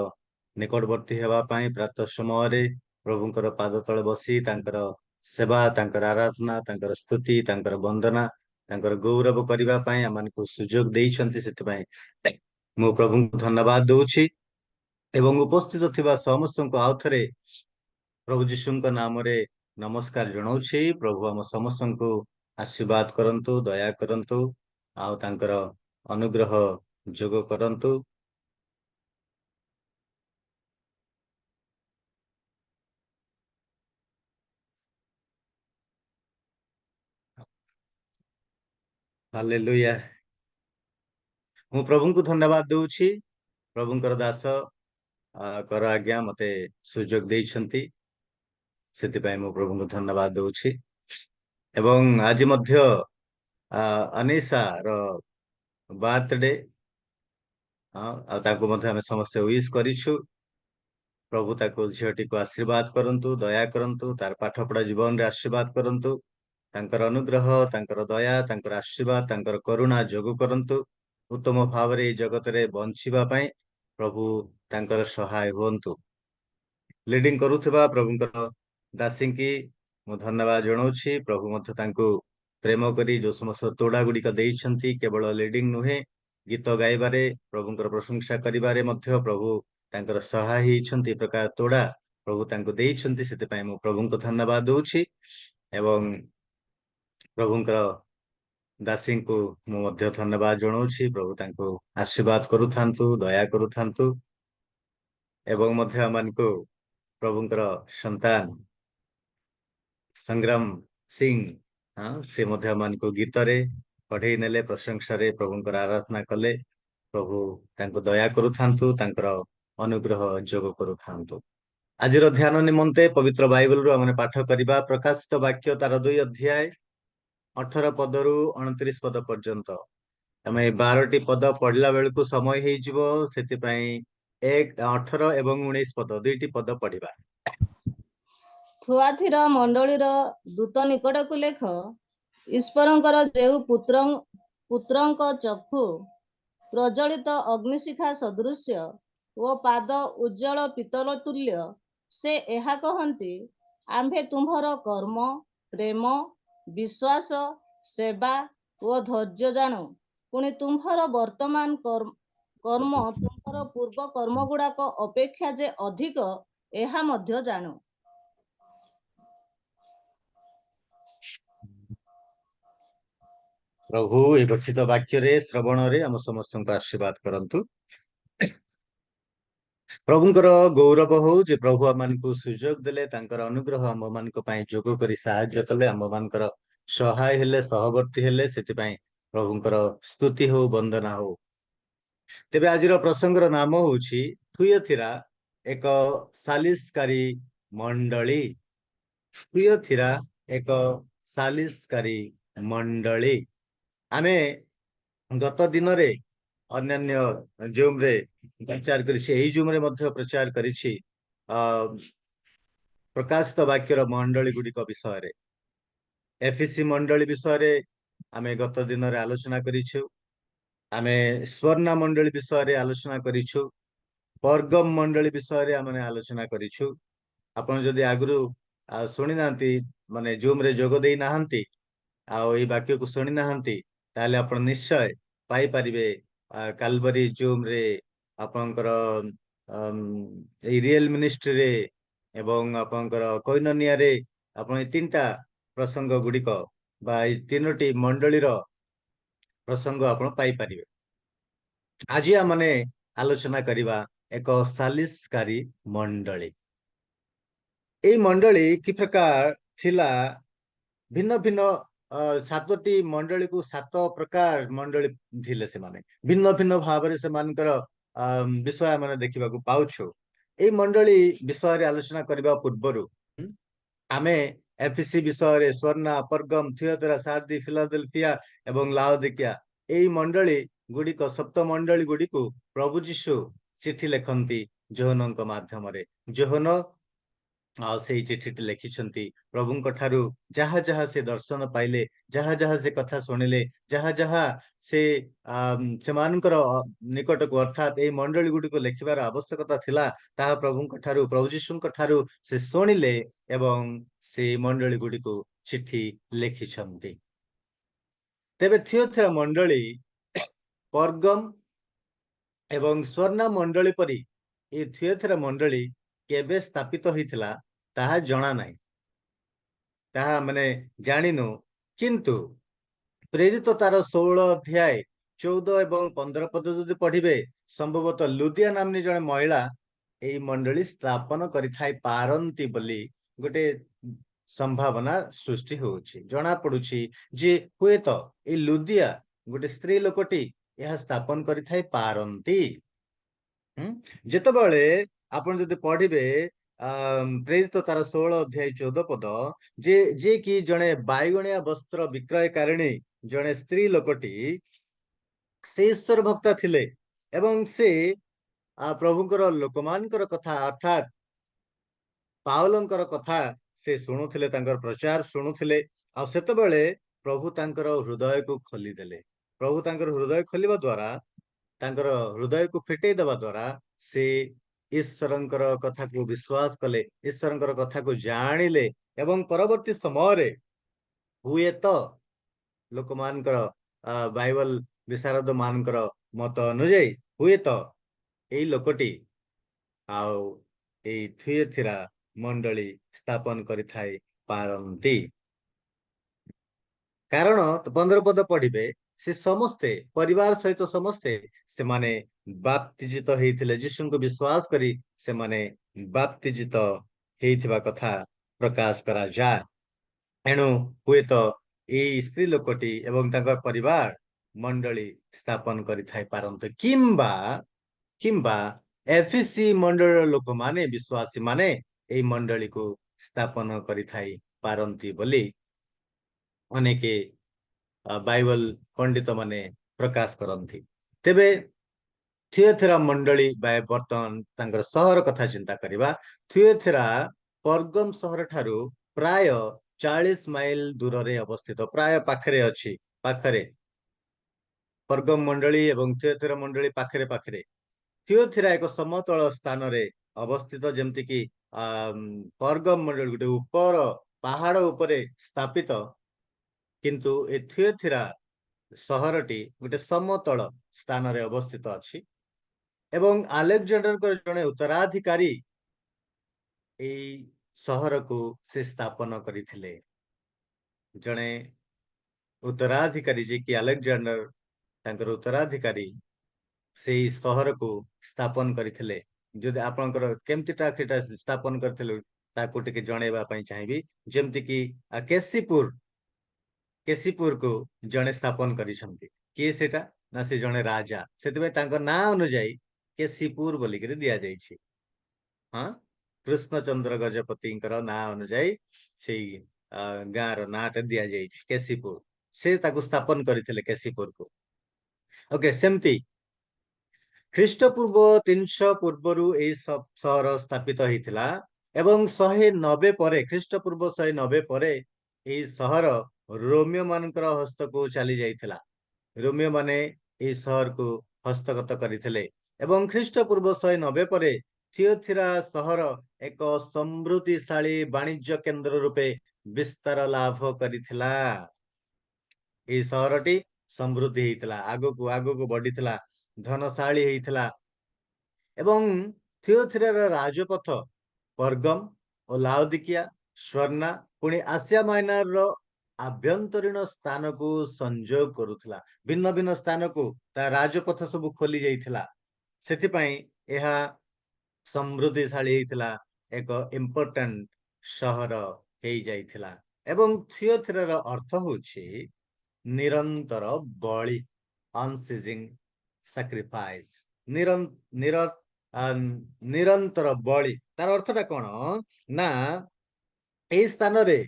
ନିକଟବର୍ତ୍ତୀ ହେବା ପାଇଁ। ପ୍ରାତଃ ସମୟରେ ପ୍ରଭୁଙ୍କର ପାଦ ତଳେ ବସି ତାଙ୍କର ସେବା, ତାଙ୍କର ଆରାଧନା, ତାଙ୍କର ସ୍ତୁତି, ତାଙ୍କର ବନ୍ଦନା, ତାଙ୍କର ଗୌରବ କରିବା ପାଇଁ ଆମମାନଙ୍କୁ ସୁଯୋଗ ଦେଇଛନ୍ତି। ସେଥିପାଇଁ ମୁଁ ପ୍ରଭୁଙ୍କୁ ଧନ୍ୟବାଦ ଦଉଛି ଏବଂ ଉପସ୍ଥିତ ଥିବା ସମସ୍ତଙ୍କୁ ଆଉ ଥରେ ପ୍ରଭୁ ଯୀଶୁଙ୍କ ନାମରେ ନମସ୍କାର ଜଣାଉଛି। ପ୍ରଭୁ ଆମ ସମସ୍ତଙ୍କୁ ଆଶୀର୍ବାଦ କରନ୍ତୁ, ଦୟା କରନ୍ତୁ, ଆଉ ତାଙ୍କର ଅନୁଗ୍ରହ ଯୋଗ କରନ୍ତୁ। ହାଲେଲୁୟା। ମୁଁ ପ୍ରଭୁଙ୍କୁ ଧନ୍ୟବାଦ ଦଉଛି। ପ୍ରଭୁଙ୍କର ଦାସ କର ଆଜ୍ଞା ମତେ ସୁଯୋଗ ଦେଇଛନ୍ତି, ସେଥିପାଇଁ ମୁଁ ପ୍ରଭୁଙ୍କୁ ଧନ୍ୟବାଦ ଦଉଛି। ଏବଂ ଆଜି ମଧ୍ୟ ଅନିଶାର ବାର୍ଥଡେ, ଆଉ ତାକୁ ମଧ୍ୟ ଆମେ ସମସ୍ତେ ୱିଶ୍ କରିଛୁ। ପ୍ରଭୁ ତାକୁ ଝିଅଟିକୁ ଆଶୀର୍ବାଦ କରନ୍ତୁ, ଦୟା କରନ୍ତୁ, ତାର ପାଠ ପଢା ଜୀବନରେ ଆଶୀର୍ବାଦ କରନ୍ତୁ, ତାଙ୍କର ଅନୁଗ୍ରହ, ତାଙ୍କର ଦୟା, ତାଙ୍କର ଆଶୀର୍ବାଦ, ତାଙ୍କର କରୁଣା ଯୋଗ କରନ୍ତୁ। ଉତ୍ତମ ଭାବରେ ଏଇ ଜଗତରେ ବଞ୍ଚିବା ପାଇଁ ପ୍ରଭୁ ତାଙ୍କର ସହାୟ ହୁଅନ୍ତୁ। ଲିଡିଂ କରୁଥିବା ପ୍ରଭୁଙ୍କର ଦାସୀଙ୍କି ମୁଁ ଧନ୍ୟବାଦ ଜଣାଉଛି। ପ୍ରଭୁ ମଧ୍ୟ ତାଙ୍କୁ ପ୍ରେମ କରି ଯୋଉ ସମସ୍ତ ତୋଡ଼ା ଗୁଡିକ ଦେଇଛନ୍ତି, କେବଳ ଲିଡିଂ ନୁହେଁ, ଗୀତ ଗାଇବାରେ, ପ୍ରଭୁଙ୍କର ପ୍ରଶଂସା କରିବାରେ ମଧ୍ୟ ପ୍ରଭୁ ତାଙ୍କର ସହାୟ ହେଇଛନ୍ତି। ଏ ପ୍ରକାର ତୋଡ଼ା ପ୍ରଭୁ ତାଙ୍କୁ ଦେଇଛନ୍ତି, ସେଥିପାଇଁ ମୁଁ ପ୍ରଭୁଙ୍କୁ ଧନ୍ୟବାଦ ଦଉଛି। ଏବଂ ପ୍ରଭୁଙ୍କର ଦାସୀଙ୍କୁ ମୁଁ ମଧ୍ୟ ଧନ୍ୟବାଦ ଜଣାଉଛି। ପ୍ରଭୁ ତାଙ୍କୁ ଆଶୀର୍ବାଦ କରୁଥାନ୍ତୁ, ଦୟା କରୁଥାନ୍ତୁ। ଏବଂ ମଧ୍ୟ ଆମମାନଙ୍କୁ ପ୍ରଭୁଙ୍କର ସନ୍ତାନ ସଂଗ୍ରାମ ସିଂ, ସେ ମଧ୍ୟ ଆମମାନଙ୍କୁ ଗୀତରେ ପଢେଇ ନେଲେ, ପ୍ରଶଂସାରେ ପ୍ରଭୁଙ୍କର ଆରାଧନା କଲେ। ପ୍ରଭୁ ତାଙ୍କୁ ଦୟା କରୁଥାନ୍ତୁ, ତାଙ୍କର ଅନୁଗ୍ରହ ଯୋଗ କରୁଥାନ୍ତୁ। ଆଜିର ଧ୍ୟାନ ନିମନ୍ତେ ପବିତ୍ର ବାଇବଲରୁ ଆମେ ପାଠ କରିବା ପ୍ରକାଶିତ ବାକ୍ୟ ତାର 2 ଅଧ୍ୟାୟ 18 ପଦରୁ 29 ପଦ ପର୍ଯ୍ୟନ୍ତ। ଆମେ 12ଟି ପଦ ପଢିଲା ବେଳକୁ ସମୟ ହେଇଯିବ, ସେଥିପାଇଁ 18 ଏବଂ 19 ପଦ 2ଟି ପଦ ପଢିବା। ଥୁଆଥିର ମଣ୍ଡଳୀର ଦୂତ ନିକଟକୁ ଲେଖ, ଈଶ୍ୱରଙ୍କର ଯେଉଁ ପୁତ୍ରଙ୍କ ଚକ୍ଷୁ ପ୍ରଜ୍ୱଳିତ ଅଗ୍ନିଶିଖା ସଦୃଶ୍ୟ ଓ ପାଦ ଉଜ୍ଜଳ ପିତ୍ତଳ ତୁଲ୍ୟ, ସେ ଏହା କହନ୍ତି, ଆମ୍ଭେ ତୁମ୍ଭର କର୍ମ, ପ୍ରେମ, ବିଶ୍ୱାସ, ସେବା ଓ ଧୈର୍ଯ୍ୟ ଜାଣୁ। ପୁଣି ତୁମ୍ଭର ବର୍ତ୍ତମାନ କର୍ମ ତୁମ୍ଭର ପୂର୍ବ କର୍ମଗୁଡାକ ଅପେକ୍ଷା ଯେ ଅଧିକ, ଏହା ମଧ୍ୟ ଜାଣୁ। ପ୍ରଭୁ ଏ ବର୍ଷିତ ବାକ୍ୟରେ ଶ୍ରବଣରେ ଆମ ସମସ୍ତଙ୍କୁ ଆଶୀର୍ବାଦ କରନ୍ତୁ। ପ୍ରଭୁଙ୍କର ଗୌରବ ହଉ ଯେ ପ୍ରଭୁ ଆମମାନଙ୍କୁ ସୁଯୋଗ ଦେଲେ, ତାଙ୍କର ଅନୁଗ୍ରହ ଆମମାନଙ୍କ ପାଇଁ ଯୋଗ କରି ସାହାଯ୍ୟ କଲେ, ଆମମାନଙ୍କର ସହାୟ ହେଲେ, ସହବର୍ତ୍ତୀ ହେଲେ। ସେଥିପାଇଁ ପ୍ରଭୁଙ୍କର ସ୍ତୁତି ହଉ, ବନ୍ଦନା ହଉ। ତେବେ ଆଜିର ପ୍ରସଙ୍ଗର ନାମ ହଉଛି ଥୁୟଥିରା ଏକ ସାଲିସକାରୀ ମଣ୍ଡଳୀ। ଥୁୟଥିରା ଏକ ସାଲିସକାରୀ ମଣ୍ଡଳୀ। ଆମେ ଗତ ଦିନରେ ଅନ୍ୟାନ୍ୟ ଜୁମରେ ପ୍ରଚାର କରିଛି, ଏହି ଜୁମରେ ମଧ୍ୟ ପ୍ରଚାର କରିଛି ପ୍ରକାଶିତ ବାକ୍ୟର ମଣ୍ଡଳୀ ଗୁଡିକ ବିଷୟରେ। ଏଫିସି ମଣ୍ଡଳୀ ବିଷୟରେ ଆମେ ଗତ ଦିନରେ ଆଲୋଚନା କରିଛୁ। ଆମେ ସ୍ୱର୍ଣ୍ଣା ମଣ୍ଡଳୀ ବିଷୟରେ ଆଲୋଚନା କରିଛୁ। ପର୍ଗମ ମଣ୍ଡଳୀ ବିଷୟରେ ଆମେ ଆଲୋଚନା କରିଛୁ। ଆପଣ ଯଦି ଆଗରୁ ଶୁଣି ନାହାନ୍ତି, ମାନେ ଜୁମରେ ଯୋଗ ଦେଇ ନାହାନ୍ତି, ଆଉ ଏଇ ବାକ୍ୟକୁ ଶୁଣି ନାହାନ୍ତି, ତାହେଲେ ଆପଣ ନିଶ୍ଚୟ ପାଇପାରିବେ କାଲବରୀ ଜୁମରେ ଆପଣଙ୍କର ଏଇ ରିଏଲ ମିନିଷ୍ଟ୍ରିରେ ଏବଂ ଆପଣଙ୍କର କୈନନିଆରେ ଆପଣ ଏଇ 3ଟା ପ୍ରସଙ୍ଗ ଗୁଡିକ ବା ଏଇ 3ଟି ମଣ୍ଡଳୀର ପ୍ରସଙ୍ଗ ଆପଣ ପାଇପାରିବେ। ଆଜି ଆମେ ଆଲୋଚନା କରିବା ଏକ ସାଲିସକାରୀ ମଣ୍ଡଳୀ। ଏଇ ମଣ୍ଡଳୀ କି ପ୍ରକାର ଥିଲା? ଭିନ୍ନ ଭିନ୍ନ 7ଟି ମଣ୍ଡଳୀକୁ 7 ପ୍ରକାର ମଣ୍ଡଳୀ ଥିଲେ। ସେମାନେ ଭିନ୍ନ ଭିନ୍ନ ଭାବରେ ସେମାନଙ୍କର ବିଷୟ ଆମେ ଦେଖିବାକୁ ପାଉଛୁ। ଏଇ ମଣ୍ଡଳୀ ବିଷୟରେ ଆଲୋଚନା କରିବା ପୂର୍ବରୁ ଆମେ ଏଫିସି ବିଷୟରେ, ସ୍ୱର୍ଣ୍ଣା, ପର୍ଗମ, ଥିୟତିରା, ସାର୍ଦି, ଫିଲାଦେଲଫିଆ ଏବଂ ଲାଓଦିକିଆ, ଏଇ ମଣ୍ଡଳୀ ଗୁଡିକ, 7 ମଣ୍ଡଳୀ ଗୁଡିକୁ ପ୍ରଭୁ ଯୀଶୁ ଚିଠି ଲେଖନ୍ତି ଯୋହନଙ୍କ ମାଧ୍ୟମରେ। ଯୋହନ ସେଇ ଚିଠିଟି ଲେଖିଛନ୍ତି। ପ୍ରଭୁଙ୍କ ଠାରୁ ଯାହା ଯାହା ସେ ଦର୍ଶନ ପାଇଲେ, ଯାହା ଯାହା ସେ କଥା ଶୁଣିଲେ, ଯାହା ଯାହା ସେ ସେମାନଙ୍କର ନିକଟକୁ, ଅର୍ଥାତ୍ ଏଇ ମଣ୍ଡଳୀ ଗୁଡିକୁ ଲେଖିବାର ଆବଶ୍ୟକତା ଥିଲା, ତାହା ପ୍ରଭୁଙ୍କ ଠାରୁ, ପ୍ରଭୁ ଯୀଶୁଙ୍କ ଠାରୁ ସେ ଶୁଣିଲେ ଏବଂ ସେ ମଣ୍ଡଳୀ ଗୁଡିକୁ ଚିଠି ଲେଖିଛନ୍ତି। ତେବେ ଥିୟୋଥିରା ମଣ୍ଡଳୀ, ପର୍ଗମ ଏବଂ ସ୍ୱର୍ଣ୍ଣା ମଣ୍ଡଳୀ ପରି এই ଥିୟୋଥିରା ମଣ୍ଡଳୀ କେବେ ସ୍ଥାପିତ ହେଇଥିଲା ତାହା ଜଣା ନାହିଁ, ତାହା ମାନେ ଜାଣିନୁ। କିନ୍ତୁ ପ୍ରେରିତ ତାର 16 ଅଧ୍ୟାୟ 14 ଏବଂ 15 ପଦ ଯଦି ପଢିବେ, ସମ୍ଭବତଃ ଲୁଦିଆ ନାମ୍ନୀ ଜଣେ ମହିଳା ଏଇ ମଣ୍ଡଳୀ ସ୍ଥାପନ କରିଥାଇ ପାରନ୍ତି ବୋଲି ଗୋଟେ ସମ୍ଭାବନା ସୃଷ୍ଟି ହଉଛି। ଜଣା ପଡୁଛି ଯେ ହୁଏତ ଏଇ ଲୁଦିଆ ଗୋଟେ ସ୍ତ୍ରୀ ଲୋକଟି ଏହା ସ୍ଥାପନ କରିଥାଇ ପାରନ୍ତି। ଯେତେବେଳେ ଆପଣ ଯଦି ପଢିବେ ପ୍ରେରିତ ତାର 16 ଅଧ୍ୟାୟ 14 ପଦ, ଯେ କି ଜଣେ ବାଇଗଣିଆ ବସ୍ତ୍ର ବିକ୍ରୟକାରିଣୀ, ଜଣେ ସ୍ତ୍ରୀ ଲୋକଟି, ସେ ଈଶ୍ୱର ଭକ୍ତା ଥିଲେ ଏବଂ ସେ ପ୍ରଭୁଙ୍କର ଲୋକମାନଙ୍କର କଥା, ଅର୍ଥାତ୍ ପାଉଲଙ୍କର କଥା ସେ ଶୁଣୁଥିଲେ, ତାଙ୍କର ପ୍ରଚାର ଶୁଣୁଥିଲେ। ଆଉ ସେତେବେଳେ ପ୍ରଭୁ ତାଙ୍କର ହୃଦୟକୁ ଖୋଲିଦେଲେ। ପ୍ରଭୁ ତାଙ୍କର ହୃଦୟ ଖୋଲିବା ଦ୍ୱାରା, ତାଙ୍କର ହୃଦୟକୁ ଫିଟେଇ ଦେବା ଦ୍ୱାରା ସେ ଈଶ୍ୱରଙ୍କର କଥାକୁ ବିଶ୍ୱାସ କଲେ, ଈଶ୍ୱରଙ୍କର କଥାକୁ ଜାଣିଲେ ଏବଂ ପରବର୍ତ୍ତୀ ସମୟରେ ହୁଏତ ଲୋକମାନଙ୍କର ବାଇବଲ ବିଶାରଦ ମାନଙ୍କର ମତ ଅନୁଯାୟୀ ହୁଏତ ଏଇ ଲୋକଟି ଆଉ ଏଇ ଥିୟୋଥିରା ମଣ୍ଡଳୀ ସ୍ଥାପନ କରିଥାଇ ପାରନ୍ତି। କାରଣ 15 ପଦ ପଢିବେ, ସେ ସମସ୍ତେ ପରିବାର ସହିତ ସମସ୍ତେ ସେମାନେ ବାପ୍ତିଜିତ ହେଇଥିଲେ, ଯୀଶୁଙ୍କୁ ବିଶ୍ୱାସ କରି ସେମାନେ ବାପ୍ତିଜିତ ହେଇଥିବା କଥା ପ୍ରକାଶ କରାଯାଏ। ଏଣୁ ହୁଏତ ଏଇ ସ୍ତ୍ରୀ ଲୋକଟି ଏବଂ ତାଙ୍କର ପରିବାର ମଣ୍ଡଳୀ ସ୍ଥାପନ କରିଥାଇ ପାରନ୍ତି, କିମ୍ବା ଏଫିସି ମଣ୍ଡଳୀର ଲୋକମାନେ, ବିଶ୍ୱାସୀ ମାନେ ଏଇ ମଣ୍ଡଳୀକୁ ସ୍ଥାପନ କରିଥାଇ ପାରନ୍ତି ବୋଲି ଅନେକ ବାଇବଲ ପଣ୍ଡିତ ମାନେ ପ୍ରକାଶ କରନ୍ତି। ତେବେ ଥିୟୋଥିରା ମଣ୍ଡଳୀ ବର୍ତ୍ତମାନ ତାଙ୍କର ସହର କଥା ଚିନ୍ତା କରିବା। ଥିୟୋଥିରା ପର୍ଗମ ସହର ଠାରୁ ପ୍ରାୟ 40 ମାଇଲ ଦୂରରେ ଅବସ୍ଥିତ, ପ୍ରାୟ ପାଖରେ ଅଛି। ପାଖରେ ପର୍ଗମ ମଣ୍ଡଳୀ ଏବଂ ଥିୟୋଥିରା ମଣ୍ଡଳୀ ପାଖରେ ପାଖରେ। ଥିୟୋଥିରା ଏକ ସମତଳ ସ୍ଥାନରେ ଅବସ୍ଥିତ, ଯେମିତିକି ପର୍ଗମ ମଣ୍ଡଳୀ ଗୋଟେ ଉପର ପାହାଡ ଉପରେ ସ୍ଥାପିତ, କିନ୍ତୁ ଏ ଥିୟୋଥିରା ସହରଟି ଗୋଟେ ସମତଳ ସ୍ଥାନରେ ଅବସ୍ଥିତ ଅଛି। ଏବଂ ଆଲେକଜାଣ୍ଡରଙ୍କର ଜଣେ ଉତ୍ତରାଧିକାରୀ ଏଇ ସହରକୁ ସେ ସ୍ଥାପନ କରିଥିଲେ। ଜଣେ ଉତ୍ତରାଧିକାରୀ, ଯେ କି ଆଲେକଜାଣ୍ଡର ତାଙ୍କର ଉତ୍ତରାଧିକାରୀ, ସେଇ ସହରକୁ ସ୍ଥାପନ କରିଥିଲେ। ଯଦି ଆପଣଙ୍କର କେମିତିଟା ସେଟା ସ୍ଥାପନ କରିଥିଲେ ତାକୁ ଟିକେ ଜଣେଇବା ପାଇଁ ଚାହିଁବି। ଯେମିତି କି କେଶିପୁରକୁ ଜଣେ ସ୍ଥାପନ କରିଛନ୍ତି। କିଏ ସେଟା? ନା ସେ ଜଣେ ରାଜା, ସେଥିପାଇଁ ତାଙ୍କ ନାଁ ଅନୁଯାୟୀ କେଶିପୁର ବୋଲିକିରି ଦିଆଯାଇଛି। ହଁ, କୃଷ୍ଣଚନ୍ଦ୍ର ଗଜପତିଙ୍କର ନାଁ ଅନୁଯାୟୀ ସେଇ ଗାଁର ନାଁଟା ଦିଆଯାଇଛି କେଶିପୁର। ସେ ତାକୁ ସ୍ଥାପନ କରିଥିଲେ କେଶିପୁରକୁ। ଓକେ, ସେମିତି ଖ୍ରୀଷ୍ଟପୂର୍ବ 300 ପୂର୍ବରୁ ଏଇ ସହର ସ୍ଥାପିତ ହେଇଥିଲା ଏବଂ 190 ପରେ, ଖ୍ରୀଷ୍ଟପୂର୍ବ 190 ପରେ ଏଇ ସହର ରୋମିଓ ମାନଙ୍କର ହସ୍ତକୁ ଚାଲି ଯାଇଥିଲା। ରୋମିଓ ମାନେ ଏଇ ସହରକୁ ହସ୍ତଗତ କରିଥିଲେ ଏବଂ ଖ୍ରୀଷ୍ଟପୂର୍ବ 190 ପରେ ଥିଓଥିରା ସହର ଏକ ସମୃଦ୍ଧିଶାଳୀ ବାଣିଜ୍ୟ କେନ୍ଦ୍ର ରୂପେ ବିସ୍ତାର ଲାଭ କରିଥିଲା। ଏଇ ସହରଟି ସମୃଦ୍ଧି ହେଇଥିଲା, ଆଗକୁ ଆଗକୁ ବଢିଥିଲା, ଧନଶାଳୀ ହେଇଥିଲା ଏବଂ ଥିଓଥିରାର ରାଜପଥ ପର୍ଗମ ଓ ଲାଉଦିକିଆ, ସ୍ୱର୍ଣ୍ଣା ପୁଣି ଆସିଆ ମାଇନରର ଆଭ୍ୟନ୍ତରୀଣ ସ୍ଥାନକୁ ସଂଯୋଗ କରୁଥିଲା। ଭିନ୍ନ ଭିନ୍ନ ସ୍ଥାନକୁ ତା ରାଜପଥ ସବୁ ଖୋଲି ଯାଇଥିଲା, ସେଥିପାଇଁ ଏହା ସମୃଦ୍ଧିଶାଳୀ ହେଇଥିଲା, ଏକ ଇମ୍ପୋର୍ଟାଣ୍ଟ ସହର ହେଇଯାଇଥିଲା। ଏବଂ ଥିଓଥିରାର ଅର୍ଥ ହଉଛି ନିରନ୍ତର ବଳି, ଅନସିଜିଂ ସାକ୍ରିଫାଇସ୍, ନିରନ୍ତର ବଳି। ତାର ଅର୍ଥଟା କଣ? ନା ଏଇ ସ୍ଥାନରେ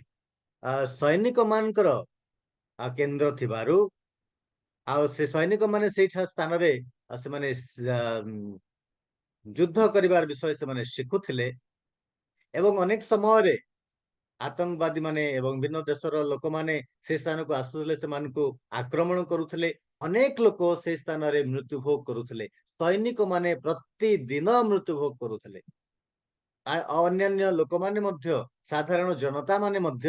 ସୈନିକ ମାନଙ୍କର କେନ୍ଦ୍ର ଥିବାରୁ ଆଉ ସେ ସୈନିକ ମାନେ ସେଇଠା ସ୍ଥାନରେ ସେମାନେ ଯୁଦ୍ଧ କରିବାର ବିଷୟ ସେମାନେ ଶିଖୁଥିଲେ ଏବଂ ଅନେକ ସମୟରେ ଆତଙ୍କବାଦୀ ମାନେ ଏବଂ ଭିନ୍ନ ଦେଶର ଲୋକମାନେ ସେ ସ୍ଥାନକୁ ଆସୁଥିଲେ, ସେମାନଙ୍କୁ ଆକ୍ରମଣ କରୁଥିଲେ। ଅନେକ ଲୋକ ସେ ସ୍ଥାନରେ ମୃତ୍ୟୁଭୋଗ କରୁଥିଲେ। ସୈନିକ ମାନେ ପ୍ରତିଦିନ ମୃତ୍ୟୁଭୋଗ କରୁଥିଲେ। ଅନ୍ୟାନ୍ୟ ଲୋକମାନେ ମଧ୍ୟ, ସାଧାରଣ ଜନତା ମାନେ ମଧ୍ୟ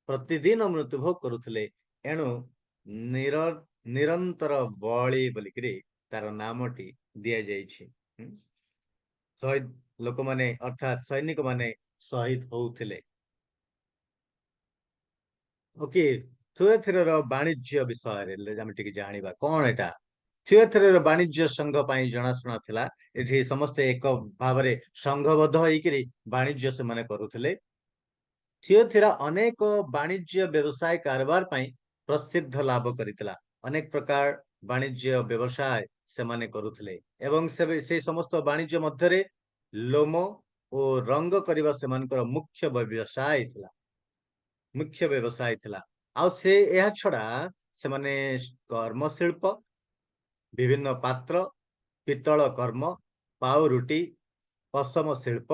ପ୍ରତିଦିନ ମୃତ୍ୟୁଭୋଗ କରୁଥିଲେ। ଏଣୁ ନିରନ୍ତର ବଳି ବୋଲିକିରି ତାର ନାମଟି ଦିଆଯାଇଛି। ଶହୀଦ ଲୋକମାନେ ଅର୍ଥାତ୍ ସୈନିକ ମାନେ ଶହୀଦ ହଉଥିଲେ। ଓକେ, ଥିଓଥିରାର ବାଣିଜ୍ୟ ବିଷୟରେ ଆମେ ଟିକେ ଜାଣିବା। କଣ ଏଟା? ଥିଓଥିରାର ବାଣିଜ୍ୟ ସଂଘ ପାଇଁ ଜଣାଶୁଣା ଥିଲା। ଏଠି ସମସ୍ତେ ଏକ ଭାବରେ ସଂଘବଦ୍ଧ ହେଇକିରି ବାଣିଜ୍ୟ ସେମାନେ କରୁଥିଲେ। ଥିଓଥିରା ଅନେକ ବାଣିଜ୍ୟ ବ୍ୟବସାୟ କାରବାର ପାଇଁ ପ୍ରସିଦ୍ଧ ଲାଭ କରିଥିଲା। ଅନେକ ପ୍ରକାର ବାଣିଜ୍ୟ ବ୍ୟବସାୟ ସେମାନେ କରୁଥିଲେ ଏବଂ ସେଇ ସମସ୍ତ ବାଣିଜ୍ୟ ମଧ୍ୟରେ ଲୋମ ଓ ରଙ୍ଗ କରିବା ସେମାନଙ୍କର ମୁଖ୍ୟ ବ୍ୟବସାୟ ଥିଲା। ଆଉ ସେ ଏହା ଛଡା ସେମାନେ କର୍ମଶିଳ୍ପ, ବିଭିନ୍ନ ପାତ୍ର, ପିତ୍ତଳ କର୍ମ, ପାଉରୁଟି, ପଶମ ଶିଳ୍ପ,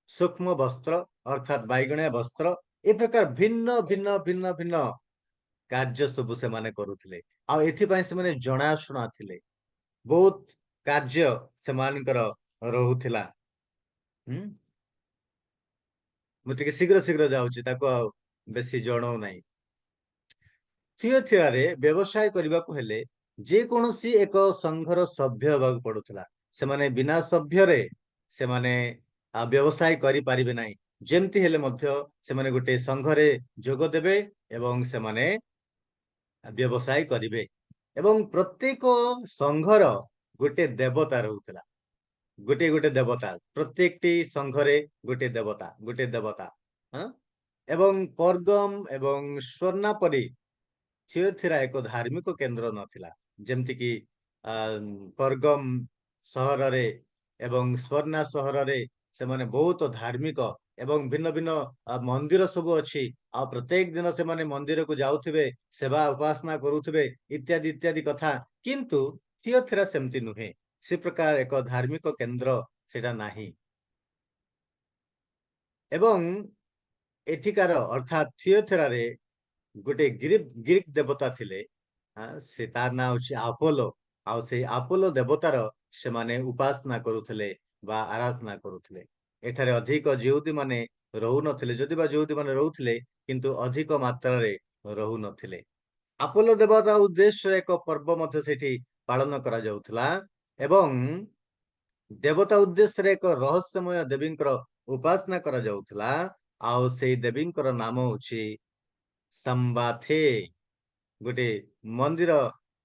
ସୂକ୍ଷ୍ମ ବସ୍ତ୍ର ଅର୍ଥାତ୍ ବାଇଗଣିଆ ବସ୍ତ୍ର, ଏ ପ୍ରକାର ଭିନ୍ନ ଭିନ୍ନ କାର୍ଯ୍ୟ ସବୁ ସେମାନେ କରୁଥିଲେ। ଆଉ ଏଥିପାଇଁ ସେମାନେ ଜଣାଶୁଣା ଥିଲେ। ବହୁତ କାର୍ଯ୍ୟ ସେମାନଙ୍କର ରହୁଥିଲା। ମୁଁ ଟିକେ ଶୀଘ୍ର ଯାଉଛି, ତାକୁ ଆଉ ବେଶୀ ଜଣଉ ନାହିଁ। ଥିଓଥିରାରେ ବ୍ୟବସାୟ କରିବାକୁ ହେଲେ ଯେକୌଣସି ଏକ ସଂଘର ସଭ୍ୟ ହେବାକୁ ପଡୁଥିଲା। ସେମାନେ ବିନା ସଭ୍ୟରେ ସେମାନେ ବ୍ୟବସାୟ କରିପାରିବେ ନାହିଁ। ଯେମିତି ହେଲେ ମଧ୍ୟ ସେମାନେ ଗୋଟେ ସଂଘରେ ଯୋଗ ଦେବେ ଏବଂ ସେମାନେ ବ୍ୟବସାୟ କରିବେ। ଏବଂ ପ୍ରତ୍ୟେକ ସଂଘର ଗୋଟେ ଦେବତା ରହୁଥିଲା, ଗୋଟେ ଦେବତା, ପ୍ରତ୍ୟେକଟି ସଂଘରେ ଗୋଟେ ଦେବତା। ଏବଂ ପର୍ଗମ ଏବଂ ସ୍ୱର୍ଣ୍ଣା ପରି ଥିଓଥିରା ଏକ ଧାର୍ମିକ କେନ୍ଦ୍ର ନଥିଲା। ଯେମିତିକି ପର୍ଗମ ସହରରେ ଏବଂ ସ୍ୱର୍ଣ୍ଣା ସହରରେ ସେମାନେ ବହୁତ ଧାର୍ମିକ ଏବଂ ଭିନ୍ନ ଭିନ୍ନ ମନ୍ଦିର ସବୁ ଅଛି। ଆଉ ପ୍ରତ୍ୟେକ ଦିନ ସେମାନେ ମନ୍ଦିରକୁ ଯାଉଥିବେ, ସେବା ଉପାସନା କରୁଥିବେ, ଇତ୍ୟାଦି କଥା। କିନ୍ତୁ ଥିଓଥିରା ସେମିତି ନୁହେଁ, ସେ ପ୍ରକାର ଏକ ଧାର୍ମିକ କେନ୍ଦ୍ର ସେଟା ନାହିଁ। ଏବଂ ଏଠିକାର ଅର୍ଥାତ୍ ଥିଓଥିରାରେ ଗୋଟେ ଗ୍ରୀକ ଦେବତା ଥିଲେ, ସେ ତାର ନାଁ ହଉଛି ଆପୋଲୋ। ଆଉ ସେଇ ଆପୋଲୋ ଦେବତାର ସେମାନେ ଉପାସନା କରୁଥିଲେ ବା ଆରାଧନା କରୁଥିଲେ। ଏଠାରେ ଅଧିକ ଯିହୁଦୀ ମାନେ ରହୁନଥିଲେ, ଯଦି ବା ଯିହୁଦୀ ମାନେ ରହୁଥିଲେ କିନ୍ତୁ ଅଧିକ ମାତ୍ରାରେ ରହୁନଥିଲେ। ଆପୋଲୋ ଦେବତା ଉଦ୍ଦେଶ୍ୟରେ ଏକ ପର୍ବ ମଧ୍ୟ ସେଠି ପାଳନ କରାଯାଉଥିଲା ଏବଂ ଦେବତା ଉଦ୍ଦେଶ୍ୟରେ ଏକ ରହସ୍ୟମୟ ଦେବୀଙ୍କର ଉପାସନା କରାଯାଉଥିଲା। ଆଉ ସେଇ ଦେବୀଙ୍କର ନାମ ହଉଛି ସମ୍ବାଥେ। ଗୋଟେ ମନ୍ଦିର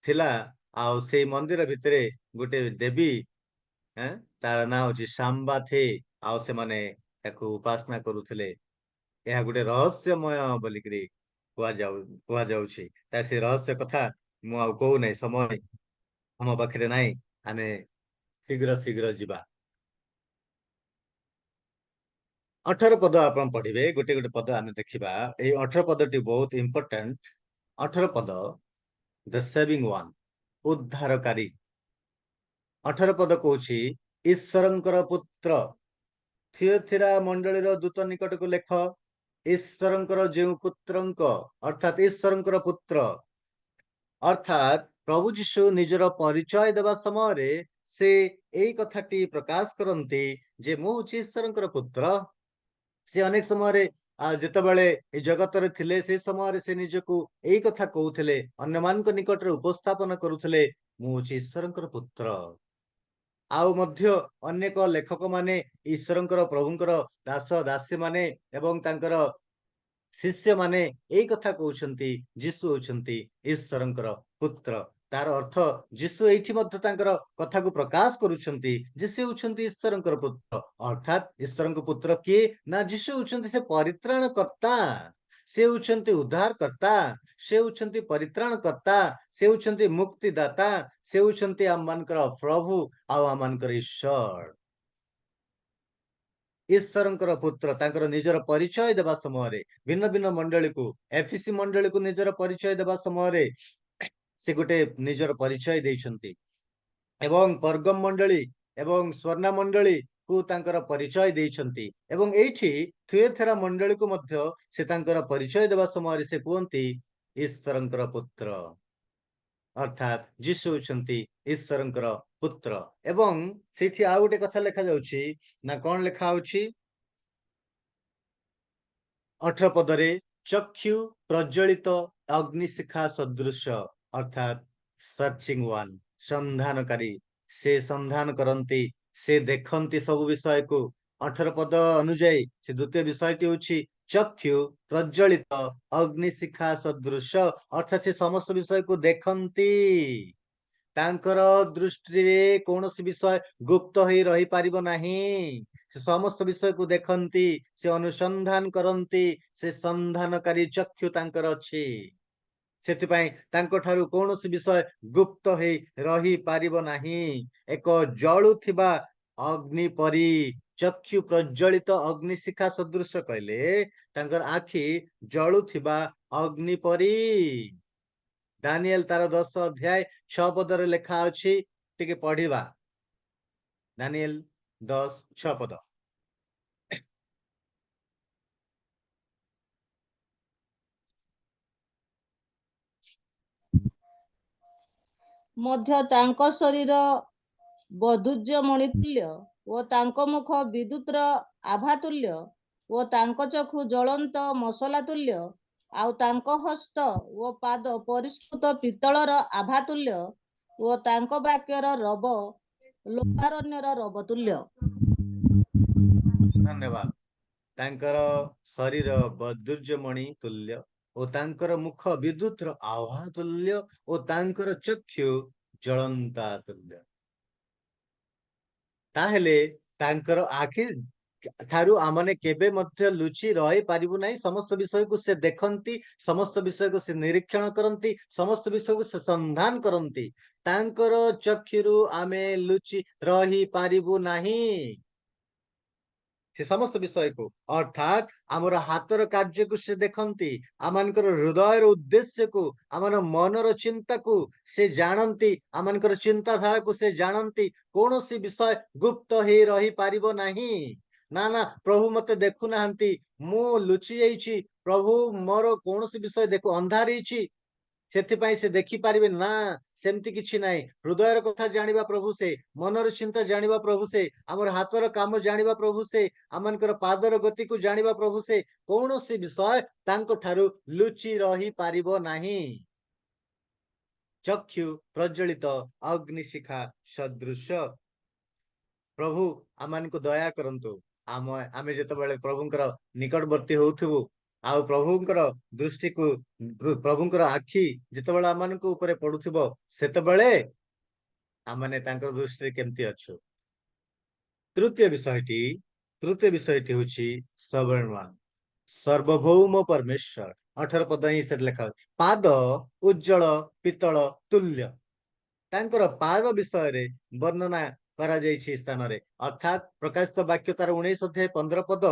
ଥିଲା ଆଉ ସେଇ ମନ୍ଦିର ଭିତରେ ଗୋଟେ ଦେବୀ तार ना हूँ सांबाथे आउ से माने ताकू उपासना करुथिले यह गोटे रहस्यमय बोलिकरी कुआ जाउछि से रहस्य कथा मु आउ कहू नहीं समय हम पाखरे नहीं आमे शीघ्र शीघ्र जीवा 18 पद आपण पढ़िबे गोटे गोटे पद आमे देखिबा ए 18 पदटी बहुत इंपोर्टेंट 18 पद द सेविंग वन उद्धारकारी 18 पद कहूछि ईश्वरंकर पुत्र थियोथिरा मंडलीर दूत निकट को लेख ईश्वरंकर जो पुत्रंक अर्थात ईश्वरंकर पुत्र अर्थात प्रभु जीशु निजर परिचय देवा समय से यही कथाटी प्रकाश करती जे मु हूँ ईश्वरंकर पुत्र से अनेक समय जितेबाला जगत रे थिले से समय से निजको यही कथा कहूले अन्य मान निकट उपस्थापन करुले मु हूँ ईश्वरंकर पुत्र आउ मध्य अनेक लेखक माने ईश्वरंकर प्रभुंकर दास दासी माने एवं तांकर शिष्य माने यही कथा कहउछंती जीशु होउछंती ईश्वरंकर पुत्र तार अर्थ जीशु एठी मध्य तांकर कथा को प्रकाश करूछंती जीशु होउछंती ईश्वरंकर पुत्र अर्थात ईश्वरंकर पुत्र किए ना जीशु होउछंती से परित्राण कर्ता से होउछंती उद्धार कर्ता से होउछंती परित्राण कर्ता से होउछंती मुक्तिदाता से होउछंती आम मानकर प्रभु आउ आम मानकर ईश्वर ईश्वरंकर पुत्र तांकर निजर परिचय देवा समय भिन्न भिन्न मंडली को एफिसी मंडली को निजर परिचय देवा समय से गोटे निजर परिचय देइछंती एवं परगम मंडली एवं स्वर्णा मंडली को तांकर परिचय देइछंती एवं एठी थुएथेरा मंडली को मध्य से तांकर परिचय देवा समय से कहंती ईश्वरंकर पुत्र अर्थात जीशु होउछंती ईश्वरंकर पुत्र एवं सेठी आ गोटे कथा लेखा जाउछि ना कोन लेखा होछि 18 पदरे चक्षु प्रज्वलित अग्निशिखा सदृश अर्थात सर्चिंग वन संधानकारी से संधान करंती से देखंती सब विषय को 18 पद अनुଯାयी से द्वितीय विषयटी होछि चक्षु प्रज्वलित अग्निशिखा सदृश अर्थात से समस्त विषय को देखंती तांकर दृष्टि रे कौनसी विषय गुप्त ही रही पारिबो नहीं से समस्त विषय को देखंती से अनुसंधान करंती से संधानकारी चक्षु तांकर अछि सेतिपाई तांको ठारू कौनसी विषय गुप्त ही रही पारिबो नाही एक जळुथिबा अग्नि परी चक्षु प्रज्वलित अग्निशिखा सदृश कहले तांकर आखि जळुथिबा अग्नि परी दानिएल तार 10 अध्याय 6 पदर लेखा अछि टिके पढ़िबा दानिएल 10 6 पद मध्य तांको शरीर बधुज्य मणितुल्य ओ तांको मुख विद्युतर आभातुल्य ओ तांको चक्षु ज्वलंत मसला तुल्य आउ तांको हस्त ओ पाद परिष्कृत पितलर आभातुल्य ओ तांको वाक्यर रब लोहारण्यर रब तुल्य। धन्यवाद तांकर शरीर बदुर्यमणि तुल्य ओ तांकर मुख विद्युत आभा तुल्य ओ तांकर चक्षु ज्वलंता तुल्य ताहेले तांकर आखि ठारू आमने केबे मध्य लुचि रही पारिबु नाही समस्त विषय को से देखंती समस्त विषय को से निरीक्षण करंती समस्त विषय को से संधान करंती तांकर चक्षुरु आमे लुचि रही पारिबु नाही से समस्त विषय को अर्थात आमर हाथर कार्य को से देखंती आमानकर हृदय उद्देश्य को आमर मनर चिंता को से जानती आमानकर चिंताधारा को से जानती कौन सी विषय गुप्त ही रही पारिबो नाही ना ना प्रभु मते देखु नाहंती मु लुचि जाइछि प्रभु मोर कौन सी विषय देखु अंधार हिछि सेथिपाई से देखि पारिबे ना सेमती किछि नाही हृदयर कथा जानिबा प्रभु से मनर चिंता जानिबा प्रभु से हमर हाथर काम जानिबा प्रभु से आमनकर पादर गति को जानिबा प्रभु से कौन सी विषय तांको ठारू लुचि रही पारिबो नाही चक्षु प्रज्वलित अग्निशिखा सदृश प्रभु आमान को दया करंतु आमे जेतेबेले प्रभुंकर निकटवर्ती होउथबु आउ प्रभुंकर दृष्टि को प्रभुंकर आखि जेतेबेले आमान को ऊपर पडुथिबो सेतेबेले आमाने तांकर दृष्टि केमती अछु ତୃତୀୟ ବିଷୟଟି ହଉଛି ସବର୍ଣ୍ଣ ସର୍ବଭୌମ ପରମେଶ୍ୱର। 18 ପଦ ହିଁ ସେଠି ଲେଖା ଅଛି। ପାଦ ଉଜ୍ଜଳ ପିତ୍ତଳ ତୁଲ୍ୟ। ତାଙ୍କର ପାଦ ବିଷୟରେ ବର୍ଣ୍ଣନା କରାଯାଇଛି ସ୍ଥାନରେ, ଅର୍ଥାତ୍ ପ୍ରକାଶିତ ବାକ୍ୟ ତାର 19 ଅଧ୍ୟାୟ 15 ପଦ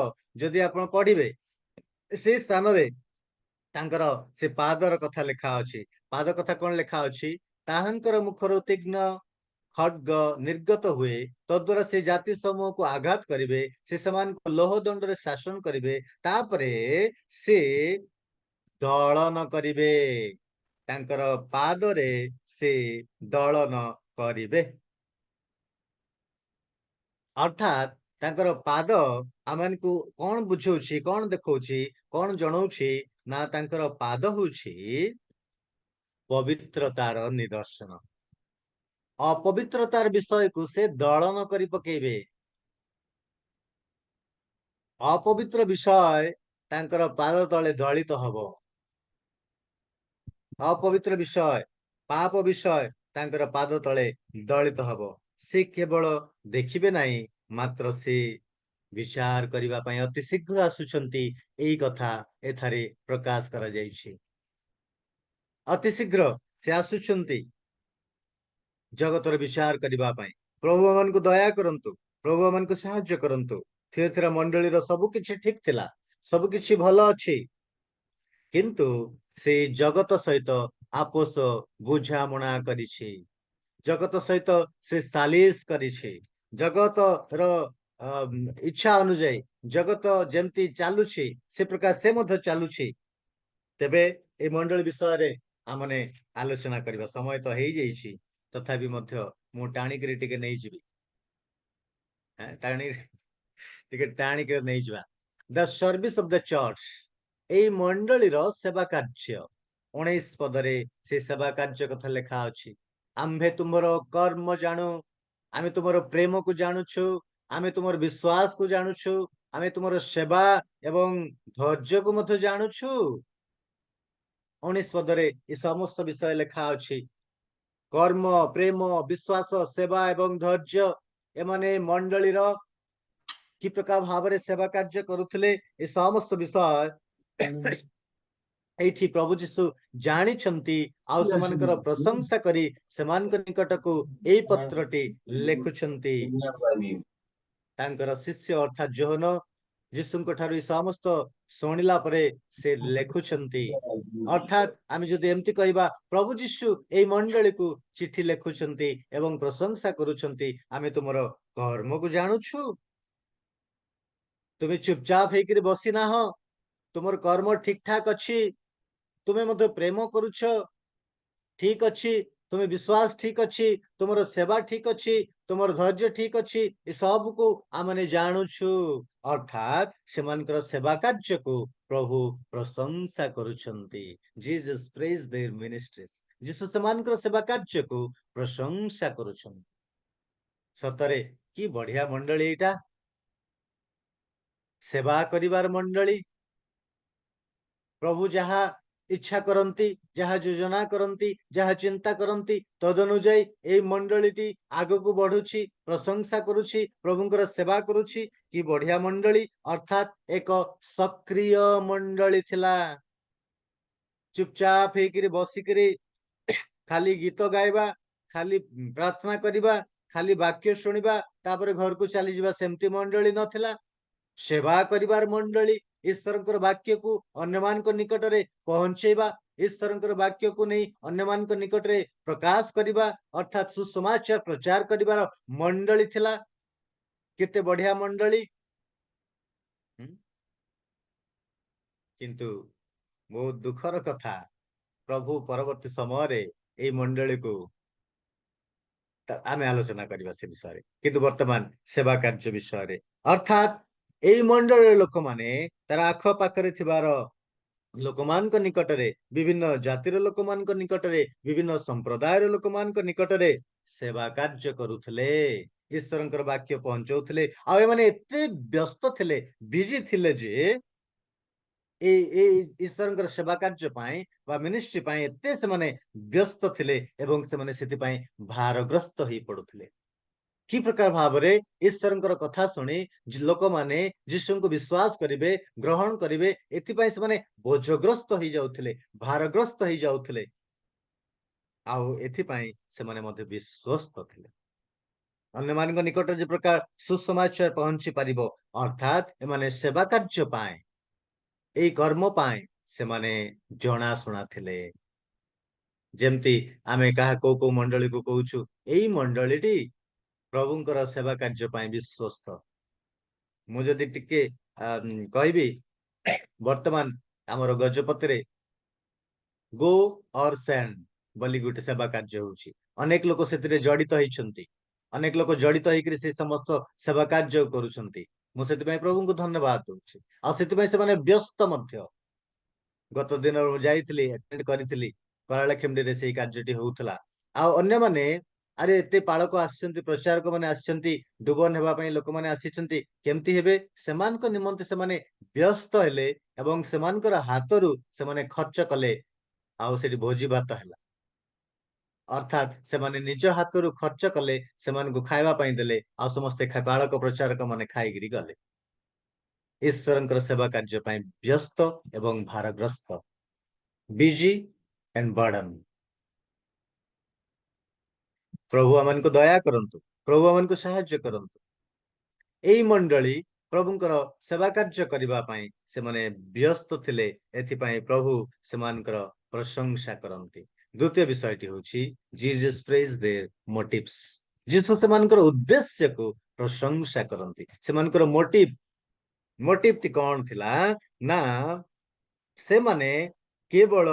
ଯଦି ଆପଣ ପଢିବେ, ସେ ସ୍ଥାନରେ ତାଙ୍କର ସେ ପାଦର କଥା ଲେଖା ଅଛି। ପାଦ କଥା କଣ ଲେଖା ଅଛି? ତାହାଙ୍କର ମୁଖରୁ ତୀକ୍ଷ୍ଣ ଖଡ୍ଗ ନିର୍ଗତ ହୁଏ, ତଦ୍ୱାରା ସେ ଜାତି ସମୂହକୁ ଆଘାତ କରିବେ, ସେ ସେମାନଙ୍କୁ ଲୌହ ଦଣ୍ଡରେ ଶାସନ କରିବେ, ତାପରେ ସେ ଦଳନ କରିବେ। ତାଙ୍କର ପାଦରେ ସେ ଦଳନ କରିବେ, ଅର୍ଥାତ୍ ତାଙ୍କର ପାଦ ଆମମାନଙ୍କୁ କଣ ବୁଝଉଛି, କଣ ଦେଖଉଛି, କଣ ଜଣାଉଛି? ନା ତାଙ୍କର ପାଦ ହଉଛି ପବିତ୍ରତାର ନିଦର୍ଶନ। ଅପବିତ୍ରତାର ବିଷୟକୁ ସେ ଦଳନ କରି ପକେଇବେ। ଅପବିତ୍ର ବିଷୟ ତାଙ୍କର ପାଦ ତଳେ ଦଳିତ ହବ। ଅପବିତ୍ର ବିଷୟ, ପାପ ବିଷୟ ତାଙ୍କର ପାଦ ତଳେ ଦଳିତ ହବ। ସେ କେବଳ ଦେଖିବେ ନାହିଁ, ମାତ୍ର ସେ ବିଚାର କରିବା ପାଇଁ ଅତି ଶୀଘ୍ର ଆସୁଛନ୍ତି। ଏଇ କଥା ଏଠାରେ ପ୍ରକାଶ କରାଯାଇଛି। ଅତି ଶୀଘ୍ର ସେ ଆସୁଛନ୍ତି ଜଗତର ବିଚାର କରିବା ପାଇଁ। ପ୍ରଭୁ ଆମମାନଙ୍କୁ ଦୟା କରନ୍ତୁ, ପ୍ରଭୁ ଆମମାନଙ୍କୁ ସାହାଯ୍ୟ କରନ୍ତୁ। ଥିର ମଣ୍ଡଳୀର ସବୁ କିଛି ଠିକ ଥିଲା, ସବୁ କିଛି ଭଲ ଅଛି, କିନ୍ତୁ ସେ ଜଗତ ସହିତ ଆପୋଷ ବୁଝାମଣା କରିଛି। ଜଗତ ସହିତ ସେ ସାଲିସ କରିଛି। ଜଗତର ଇଚ୍ଛା ଅନୁଯାୟୀ ଜଗତ ଯେମିତି ଚାଲୁଛି ସେ ପ୍ରକାର ସେ ମଧ୍ୟ ଚାଲୁଛି। ତେବେ ଏ ମଣ୍ଡଳୀ ବିଷୟରେ ଆମେ ଆଲୋଚନା କରିବା। ସମୟ ତ ହେଇଯାଇଛି, ତଥାପି ମଧ୍ୟ ମୁଁ ଟାଣିକିରି ଟିକେ ନେଇଯିବି। ଟାଣିକିରି ନେଇଯିବା। ଦ ସର୍ଭିସ ଅଫ ଦ ଚର୍ଚ୍ଚ, ଏଇ ମଣ୍ଡଳୀର ସେବା କାର୍ଯ୍ୟ। 19 ପଦରେ ସେ ସେବା କାର୍ଯ୍ୟ କଥା ଲେଖା ଅଛି। ଆମ୍ଭେ ତୁମର କର୍ମ ଜାଣୁ, ଆମେ ତୁମର ପ୍ରେମକୁ ଜାଣୁଛୁ, ଆମେ ତୁମର ବିଶ୍ୱାସକୁ ଜାଣୁଛୁ, ଆମେ ତୁମର ସେବା ଏବଂ ଧୈର୍ଯ୍ୟକୁ ମଧ୍ୟ ଜାଣୁଛୁ। 19 ପଦରେ ଏ ସମସ୍ତ ବିଷୟ ଲେଖା ଅଛି। କର୍ମ, ପ୍ରେମ, ବିଶ୍ୱାସ, ସେବା ଏବଂ ଧୈର୍ଯ୍ୟ, ଏମାନେ ମଣ୍ଡଳୀର କି ପ୍ରକାର ଭାବରେ ସେବା କାର୍ଯ୍ୟ କରୁଥିଲେ, ଏ ସମସ୍ତ ବିଷୟ ଏଇଠି ପ୍ରଭୁ ଯୀଶୁ ଜାଣିଛନ୍ତି, ଆଉ ସେମାନଙ୍କର ପ୍ରଶଂସା କରି ସେମାନଙ୍କ ନିକଟକୁ ଏଇ ପତ୍ରଟି ଲେଖୁଛନ୍ତି। ତାଙ୍କର ଶିଷ୍ୟ ଅର୍ଥାତ୍ ଯୋହନ ଯୀଶୁଙ୍କ ଠାରୁ ଏ ସମସ୍ତ ଶୁଣିଲା ପରେ ସେ ଲେଖୁଛନ୍ତି। ଅର୍ଥାତ୍ ଆମେ ଯଦି ଏମିତି କହିବା, ପ୍ରଭୁ ଯୀଶୁ ଏଇ ମଣ୍ଡଳୀକୁ ଚିଠି ଲେଖୁଛନ୍ତି ଏବଂ ପ୍ରଶଂସା କରୁଛନ୍ତି, ଆମେ ତୁମର କର୍ମକୁ ଜାଣୁଛୁ, ତୁମେ ଚୁପଚାପ ହେଇକିରି ବସି ନାହଁ, ତୁମର କର୍ମ ଠିକ ଠାକ ଅଛି, ତୁମେ ମଧ୍ୟ ପ୍ରେମ କରୁଛ, ଠିକ ଅଛି, ତୁମେ ବିଶ୍ୱାସ ଠିକ ଅଛି, ତୁମର ସେବା ଠିକ ଅଛି, ତୁମର ଧୈର୍ଯ୍ୟ ଠିକ ଅଛି, ଏ ସବୁକୁ ଆମେ ଜାଣୁଛୁ। ଅର୍ଥାତ୍ ସେମାନଙ୍କର ସେବା କାର୍ଯ୍ୟକୁ ପ୍ରଭୁ ପ୍ରଶଂସା କରୁଛନ୍ତି। ଜିସସ୍ ପ୍ରେଜ୍ देयर ମିନିଷ୍ଟ୍ରିଜ୍। ଯୀଶୁ ସେମାନଙ୍କର ସେବା କାର୍ଯ୍ୟକୁ ପ୍ରଶଂସା କରୁଛନ୍ତି। ସତରେ କି ବଢିଆ ମଣ୍ଡଳୀ ଏଇଟା, ସେବା କରିବାର ମଣ୍ଡଳୀ। ପ୍ରଭୁ ଯାହା ଇଚ୍ଛା କରନ୍ତି, ଯାହା ଯୋଜନା କରନ୍ତି, ଯାହା ଚିନ୍ତା କରନ୍ତି, ତଦନୁଯାୟୀ ଏଇ ମଣ୍ଡଳୀଟି ଆଗକୁ ବଢୁଛି, ପ୍ରଶଂସା କରୁଛି, ପ୍ରଭୁଙ୍କର ସେବା କରୁଛି। କି ବଢିଆ ମଣ୍ଡଳୀ, ଅର୍ଥାତ୍ ଏକ ସକ୍ରିୟ ମଣ୍ଡଳୀ ଥିଲା। ଚୁପଚାପ ହେଇକିରି ବସିକିରି ଖାଲି ଗୀତ ଗାଇବା, ଖାଲି ପ୍ରାର୍ଥନା କରିବା, ଖାଲି ବାକ୍ୟ ଶୁଣିବା, ତାପରେ ଘରକୁ ଚାଲିଯିବା, ସେମିତି ମଣ୍ଡଳୀ ନଥିଲା। ସେବା କରିବାର ମଣ୍ଡଳୀ, ଈଶ୍ୱରଙ୍କର ବାକ୍ୟକୁ ଅନ୍ୟମାନଙ୍କ ନିକଟରେ ପହଞ୍ଚେଇବା, ଈଶ୍ୱରଙ୍କର ବାକ୍ୟକୁ ନେଇ ଅନ୍ୟମାନଙ୍କ ନିକଟରେ ପ୍ରକାଶ କରିବା, ଅର୍ଥାତ୍ ସୁସମାଚାର ପ୍ରଚାର କରିବାର ମଣ୍ଡଳୀ ଥିଲା। କେତେ ବଢିଆ ମଣ୍ଡଳୀ। କିନ୍ତୁ ବହୁତ ଦୁଃଖର କଥା, ପ୍ରଭୁ ପରବର୍ତ୍ତୀ ସମୟରେ ଏଇ ମଣ୍ଡଳୀକୁ ଆମେ ଆଲୋଚନା କରିବା ସେ ବିଷୟରେ। କିନ୍ତୁ ବର୍ତ୍ତମାନ ସେବା କାର୍ଯ୍ୟ ବିଷୟରେ, ଅର୍ଥାତ୍ ଏଇ ମଣ୍ଡଳୀର ଲୋକମାନେ ତାର ଆଖପାଖରେ ଥିବାର ଲୋକମାନଙ୍କ ନିକଟରେ, ବିଭିନ୍ନ ଜାତିର ଲୋକମାନଙ୍କ ନିକଟରେ, ବିଭିନ୍ନ ସମ୍ପ୍ରଦାୟର ଲୋକମାନଙ୍କ ନିକଟରେ ସେବା କାର୍ଯ୍ୟ କରୁଥିଲେ, ଈଶ୍ୱରଙ୍କର ବାକ୍ୟ ପହଞ୍ଚଉଥିଲେ। ଆଉ ଏମାନେ ଏତେ ବ୍ୟସ୍ତ ଥିଲେ, ବିଜି ଥିଲେ ଯେ ଏଇ ଈଶ୍ୱରଙ୍କର ସେବା କାର୍ଯ୍ୟ ପାଇଁ ବା ମିନିଷ୍ଟ୍ରି ପାଇଁ ଏତେ ସେମାନେ ବ୍ୟସ୍ତ ଥିଲେ ଏବଂ ସେମାନେ ସେଥିପାଇଁ ଭାରଗ୍ରସ୍ତ ହେଇ ପଡୁଥିଲେ। कि प्रकार भावरे ईश्वरंकर कथा शुणी लोक माने यीशु को विश्वास करिवे ग्रहण करिवे एथिपाई से माने बोझग्रस्त हो जाउथिले भारग्रस्त हो जाउथिले आउ एथिपाई से माने मध्ये विश्वस्त थिले अन्य मान निकट जे प्रकार सुसमाचार पहुंची पारिबो अर्थात एमाने सेवा कार्य पाए एई कर्म पाए से माने जणा शुणा थिले जेमती आमे कहा को मंडली को कहूछु एई मंडलीटी प्रभुंकर सेवा कार्य पाए विश्वस्त मु जदि टिके कहबी वर्तमान आमर गजपति गो और सेंड बोली गोटे सेवा कार्य होउछि अनेक लोक सेतिरे जड़ित होइछन्ति अनेक लोक जड़ित होइकरी से समस्त सेवा कार्य करूछन्ति मु सेति प्रभु को धन्यवाद दूछि आ सेति से माने व्यस्त मध्य गत दिन जाइथिली अटेंड करिथिली कराळखेमडी रे सेही कार्यटी होउथला आ अन्य माने अरे एते पाळक आछन्ति प्रचारक माने आछन्ति डुबन हेबा पई लोक माने आछन्ति केमती हेबे सेमानक निमंते से माने व्यस्त हेले एवं सेमानकर हातरू से माने खर्च कले आउ सेठी भोजी भात हैला अर्थात से माने निज हातरू खर्च कले सेमान को खाइबा पई देले आ समस्त बाळक प्रचारक माने खाइगिरी गले ईश्वरंकर सेवा कार्य पई व्यस्त एवं भारग्रस्त बिजी एंड बर्डन प्रभु आमन को दया करंतु प्रभु आमन को सहाय्य करंतु एई मंडली प्रभुंकर सेवा कार्य करिबा पई से माने व्यस्त थिले एथि पई प्रभु सेमानकर प्रशंसा करंती द्वितीय विषयटी होछि Jesus praise their motives Jesus सेमानकर उद्देश्य को प्रशंसा करंती सेमानकर मोटिव टी कोन थिला ना से माने केवल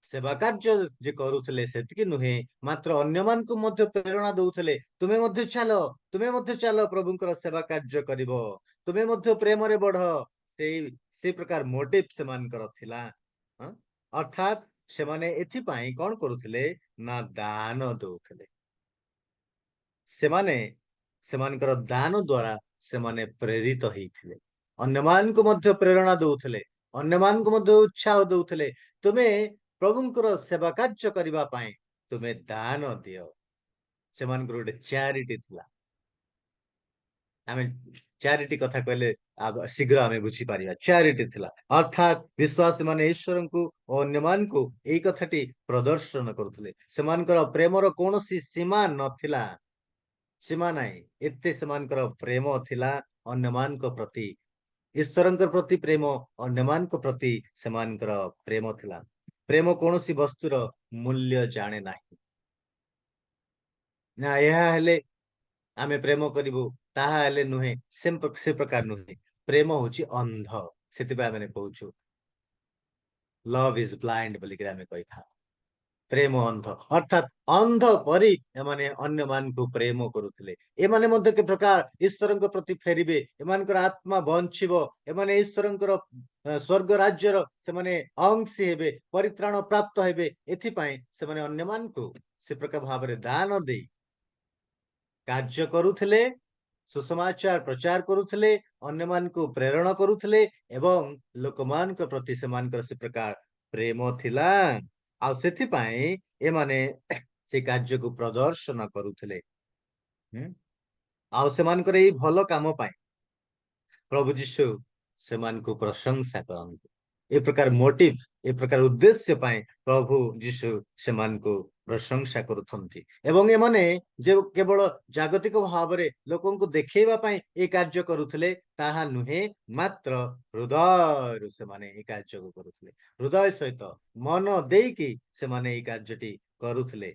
सेवा कार्य जे करूथले सेतिकी नुहे मात्र अन्य मान को मध्य प्रेरणा दउथले तुमे मध्य चालो प्रभुंकर सेवा कार्य करिवो तुमे मध्य प्रेम रे बढ़ से प्रकार मोटिव से मानकर थिला अर्थात से माने एथि पाई कोन करूथले ना दान दउथले से माने सेमानकर दान द्वारा से माने प्रेरित होइथिले अन्य मान को मध्य प्रेरणा दउथले अन्य मान को मध्य उत्साह दउथले तुमे प्रभुंकर सेवा कार्य करिबा पाए तुमे दान दियो सेमानकर गोटे चैरिटी थिला आमे चैरिटी कथा कहले शीघ्र आमे बुझी पारिबा चैरिटी थिला अर्थात विश्वास माने ईश्वर को अन्य मान को एई कथाटी प्रदर्शन करूथले सेमानकर प्रेमर कोनोसी सीमा नथिला सीमा नाही एते सेमानकर प्रेम थिला अन्य मान को प्रति ईश्वरंकर प्रति प्रेम अन्य मान को प्रति सेमानकर प्रेम थिला प्रेम कौन सी वस्तुर मूल्य जाने नाही ना यह हेले आमे प्रेम करिबु ताहा हेले नुहे से प्रकार नुहे प्रेम होची अंध सेति बा माने कहूछु लव इज ब्लाइंड बोली के आमे कहि था प्रेम अंध अर्थात अंध परि एमाने अन्य मान को प्रेम करूथले एमाने मध्ये के प्रकार ईश्वरंक प्रति फेरिबे एमानकर आत्मा बंचिबो एमाने ईश्वरंकर स्वर्ग राज्यर से माने अंशी हेबे परित्राण प्राप्त हेबे एथि पई से माने अन्य मान को से प्रकार भाव रे दान दे कार्य करूथले सुसमाचार प्रचार करूथले अन्य मान को प्रेरणा करूथले एवं लोकमान के प्रति से मानकर से प्रकार प्रेम थिला आ सेथि पई ए माने से कार्य को प्रदर्शन करूथले आ से मानकर ए भलो काम पई प्रभु जीशु से मान को प्रशंसा करंतु ए प्रकार मोटिव ए प्रकार उद्देश्य पाए प्रभु जीशु से मान को प्रशंसा करुथंती एवं ए माने जे केवल जागतिक भाव रे लोकन को देखेबा पाए ए कार्य करूथले ताहा नुहे मात्र हृदय से माने ए कार्य को करूथले हृदय सहित मन देई की से माने ए कार्यटी करूथले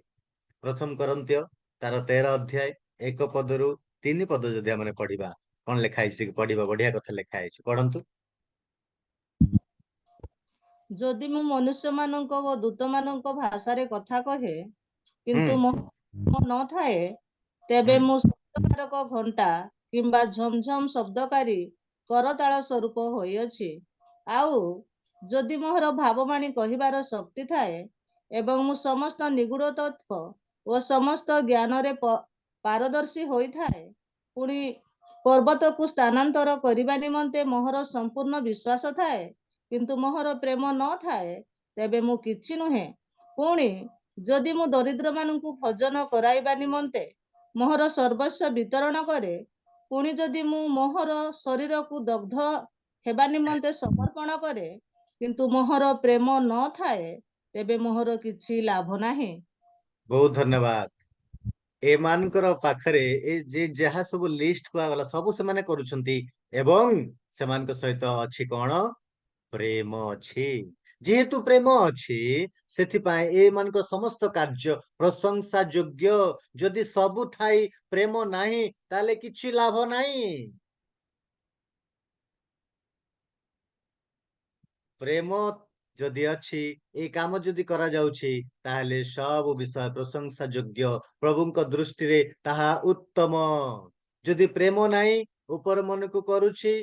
प्रथम करंत्य तार 13 अध्याय 1 पदरु 3 पद जदि हमने पढ़िबा कौन लिखा है पढ़िबा बढ़िया कथा लिखा है पढ़ंतु जदि मु मनुष्य मानक व दूत मानक भाषा रे कथा कहे किंतु न थाए तेबे मु शब्दकारक घंटा किंबा झमझम शब्दकारी करताल स्वरूप होई अछि आउ जदि मोहर भाववाणी कहिबार शक्ति थाए एवं मु समस्त निगूढ़ तत्व व समस्त ज्ञान रे पारदर्शी होई थाए पुणी पर्वत को स्थानांतर करने निमंते मोहर संपूर्ण विश्वास थाए किंतु मोहर प्रेम न थाए तेबे मु किछि नुहे पुणी जदि मु दरिद्र मानकु भोजन कराइबा निमंते ମୋହର ସର୍ବସ୍ୱ ବିତରଣ କରେ, ପୁଣି ଯଦି ମୁଁ ମୋହର ଶରୀରକୁ ଦଗ୍ଧ ହେବା ନିମନ୍ତେ ସମର୍ପଣ କରେ, କିନ୍ତୁ ମୋହର ପ୍ରେମ ନଥାଏ, ତେବେ ମୋହର କିଛି ଲାଭ ନାହିଁ। ବହୁତ ଧନ୍ୟବାଦ। ଏମାନଙ୍କର ପାଖରେ ଏ ଯେ ଯାହା ସବୁ ଲିଷ୍ଟ କୁହାଗଲା ସବୁ ସେମାନେ କରୁଛନ୍ତି ଏବଂ ସେମାନଙ୍କ ସହିତ ଅଛି କଣ? ପ୍ରେମ ଅଛି। ଯେହେତୁ ପ୍ରେମ ଅଛି ସେଥିପାଇଁ ଏମାନଙ୍କ ସମସ୍ତ କାର୍ଯ୍ୟ ପ୍ରଶଂସା ଯୋଗ୍ୟ। ଯଦି ସବୁ ଥାଇ ପ୍ରେମ ନାହିଁ ତାହେଲେ କିଛି ଲାଭ ନାହିଁ। ପ୍ରେମ ଯଦି ଅଛି, ଏଇ କାମ ଯଦି କରାଯାଉଛି, ତାହେଲେ ସବୁ ବିଷୟ ପ୍ରଶଂସା ଯୋଗ୍ୟ। ପ୍ରଭୁଙ୍କ ଦୃଷ୍ଟିରେ ତାହା ଉତ୍ତମ। ଯଦି ପ୍ରେମ ନାହିଁ, ଉପର ମନକୁ କରୁଛି,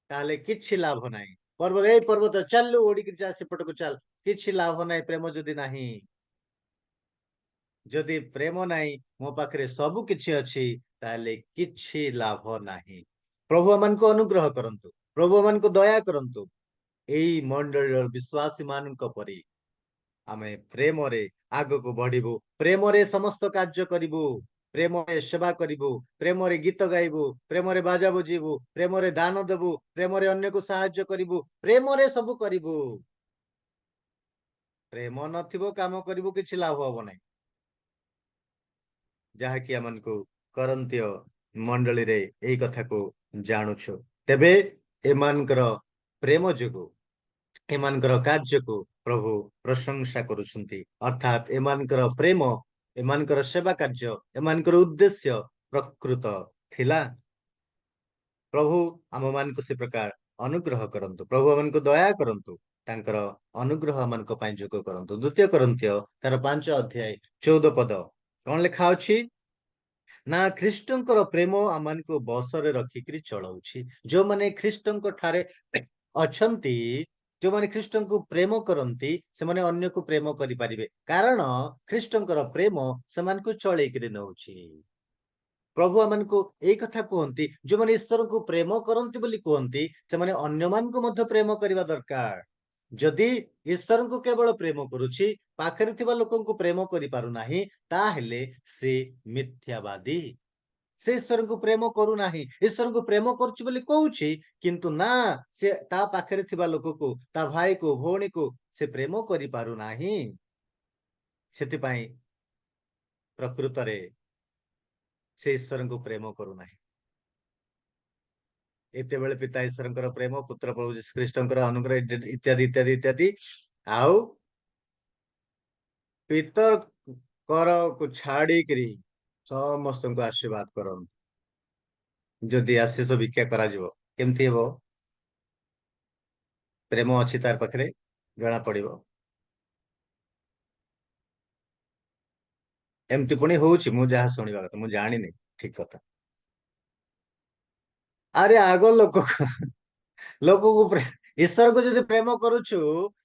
ତାହେଲେ କିଛି ଲାଭ ନାହିଁ। ପର୍ବତ ଚାଲୁ ଓଡିକି ଯା ସେପଟକୁ ଚାଲ, କିଛି ଲାଭ ନାହିଁ ପ୍ରେମ ଯଦି ନାହିଁ। ଯଦି ପ୍ରେମ ନାହିଁ, ମୋ ପାଖରେ ସବୁ କିଛି ଅଛି, ତାହେଲେ କିଛି ଲାଭ ନାହିଁ। ପ୍ରଭୁ ମାନଙ୍କୁ ଅନୁଗ୍ରହ କରନ୍ତୁ, ପ୍ରଭୁ ମାନଙ୍କୁ ଦୟା କରନ୍ତୁ। ଏଇ ମଣ୍ଡଳୀର ବିଶ୍ୱାସୀ ମାନଙ୍କ ପରି ଆମେ ପ୍ରେମରେ ଆଗକୁ ବଢିବୁ, ପ୍ରେମରେ ସମସ୍ତ କାର୍ଯ୍ୟ କରିବୁ, ପ୍ରେମରେ ସେବା କରିବୁ, ପ୍ରେମରେ ଗୀତ ଗାଇବୁ, ପ୍ରେମରେ ବାଜା ବଜେଇବୁ, ପ୍ରେମରେ ଦାନ ଦେବୁ, ପ୍ରେମରେ ଅନ୍ୟକୁ ସାହାଯ୍ୟ କରିବୁ, ପ୍ରେମରେ ସବୁ କରିବୁ। ପ୍ରେମ ନଥିବ କାମ କରିବୁ କିଛି ଲାଭ ହବ ନାହିଁ, ଯାହାକି ଆମକୁ କରନ୍ତୀୟ ମଣ୍ଡଳୀରେ ଏଇ କଥାକୁ ଜାଣୁଛୁ। ତେବେ ଏମାନଙ୍କର ପ୍ରେମ ଯୋଗୁ ଏମାନଙ୍କର କାର୍ଯ୍ୟକୁ ପ୍ରଭୁ ପ୍ରଶଂସା କରୁଛନ୍ତି। ଅର୍ଥାତ୍ ଏମାନଙ୍କର ପ୍ରେମ, ଏମାନଙ୍କର ସେବା କାର୍ଯ୍ୟ, ଏମାନଙ୍କର ଉଦ୍ଦେଶ୍ୟ ପ୍ରକୃତ ଥିଲା। ପ୍ରଭୁ ଆମ ମାନଙ୍କୁ ସେ ପ୍ରକାର ଅନୁଗ୍ରହ କରନ୍ତୁ, ପ୍ରଭୁ ଆମମାନଙ୍କୁ ଦୟା କରନ୍ତୁ, ତାଙ୍କର ଅନୁଗ୍ରହ ମାନଙ୍କ ପାଇଁ ଯୋଗ କରନ୍ତୁ। 2 କରନ୍ତୀୟ ତାର 5 ଅଧ୍ୟାୟ 14 ପଦ କଣ ଲେଖା ଅଛି ନା, ଖ୍ରୀଷ୍ଟଙ୍କର ପ୍ରେମ ଆମମାନଙ୍କୁ ବସରେ ରଖିକିରି ଚଳାଉଛି। ଯୋଉମାନେ ଖ୍ରୀଷ୍ଟଙ୍କ ଠାରେ ଅଛନ୍ତି, ଯୋଉମାନେ ଖ୍ରୀଷ୍ଟଙ୍କୁ ପ୍ରେମ କରନ୍ତି, ସେମାନେ ଅନ୍ୟକୁ ପ୍ରେମ କରିପାରିବେ, କାରଣ ଖ୍ରୀଷ୍ଟଙ୍କର ପ୍ରେମ ସେମାନଙ୍କୁ ଚଳେଇକିରି ନଉଛି। ପ୍ରଭୁ ଆମମାନଙ୍କୁ ଏଇ କଥା କୁହନ୍ତି, ଯୋଉମାନେ ଈଶ୍ୱରଙ୍କୁ ପ୍ରେମ କରନ୍ତି ବୋଲି କୁହନ୍ତି, ସେମାନେ ଅନ୍ୟମାନଙ୍କୁ ମଧ୍ୟ ପ୍ରେମ କରିବା ଦରକାର। ଯଦି ଈଶ୍ୱରଙ୍କୁ କେବଳ ପ୍ରେମ କରୁଛି, ପାଖରେ ଥିବା ଲୋକଙ୍କୁ ପ୍ରେମ କରିପାରୁନାହିଁ, ତାହେଲେ ସେ ମିଥ୍ୟାବାଦୀ। ସେ ଈଶ୍ୱରଙ୍କୁ ପ୍ରେମ କରୁନାହିଁ, ଈଶ୍ୱରଙ୍କୁ ପ୍ରେମ କରୁଛି ବୋଲି କହୁଛି, କିନ୍ତୁ ନା ସେ ତା ପାଖରେ ଥିବା ଲୋକକୁ, ତା ଭାଇକୁ, ଭଉଣୀକୁ ସେ ପ୍ରେମ କରିପାରୁନାହିଁ। ସେଥିପାଇଁ ପ୍ରକୃତରେ ସେ ଈଶ୍ୱରଙ୍କୁ ପ୍ରେମ କରୁନାହିଁ। ଏତେବେଳେ ପିତା ଈଶ୍ୱରଙ୍କର ପ୍ରେମ, ପୁତ୍ର ପ୍ରଭୁ ଯୀଶୁ ଖ୍ରୀଷ୍ଟଙ୍କର ଅନୁଗ୍ରହ ଇତ୍ୟାଦି ଇତ୍ୟାଦି ଇତ୍ୟାଦି। ଆଉ ପିତର କରକୁ ଛାଡିକିରି ସମସ୍ତଙ୍କୁ ଆଶୀର୍ବାଦ କରନ୍ତୁ। ଯଦି ଆଶିଷ ଭିକ୍ଷା କରାଯିବ, କେମିତି ହେବ? ପ୍ରେମ ଅଛି ତାର ପାଖରେ, ଜଣା ପଡିବ। ଏମିତି ପୁଣି ହଉଛି, ମୁଁ ଯାହା ଶୁଣିବା କଥା, ମୁଁ ଜାଣିନି ଠିକ କଥା। ଆରେ ଆଗ ଲୋକକୁ ଈଶ୍ୱରକୁ ଯଦି ପ୍ରେମ କରୁଛୁ,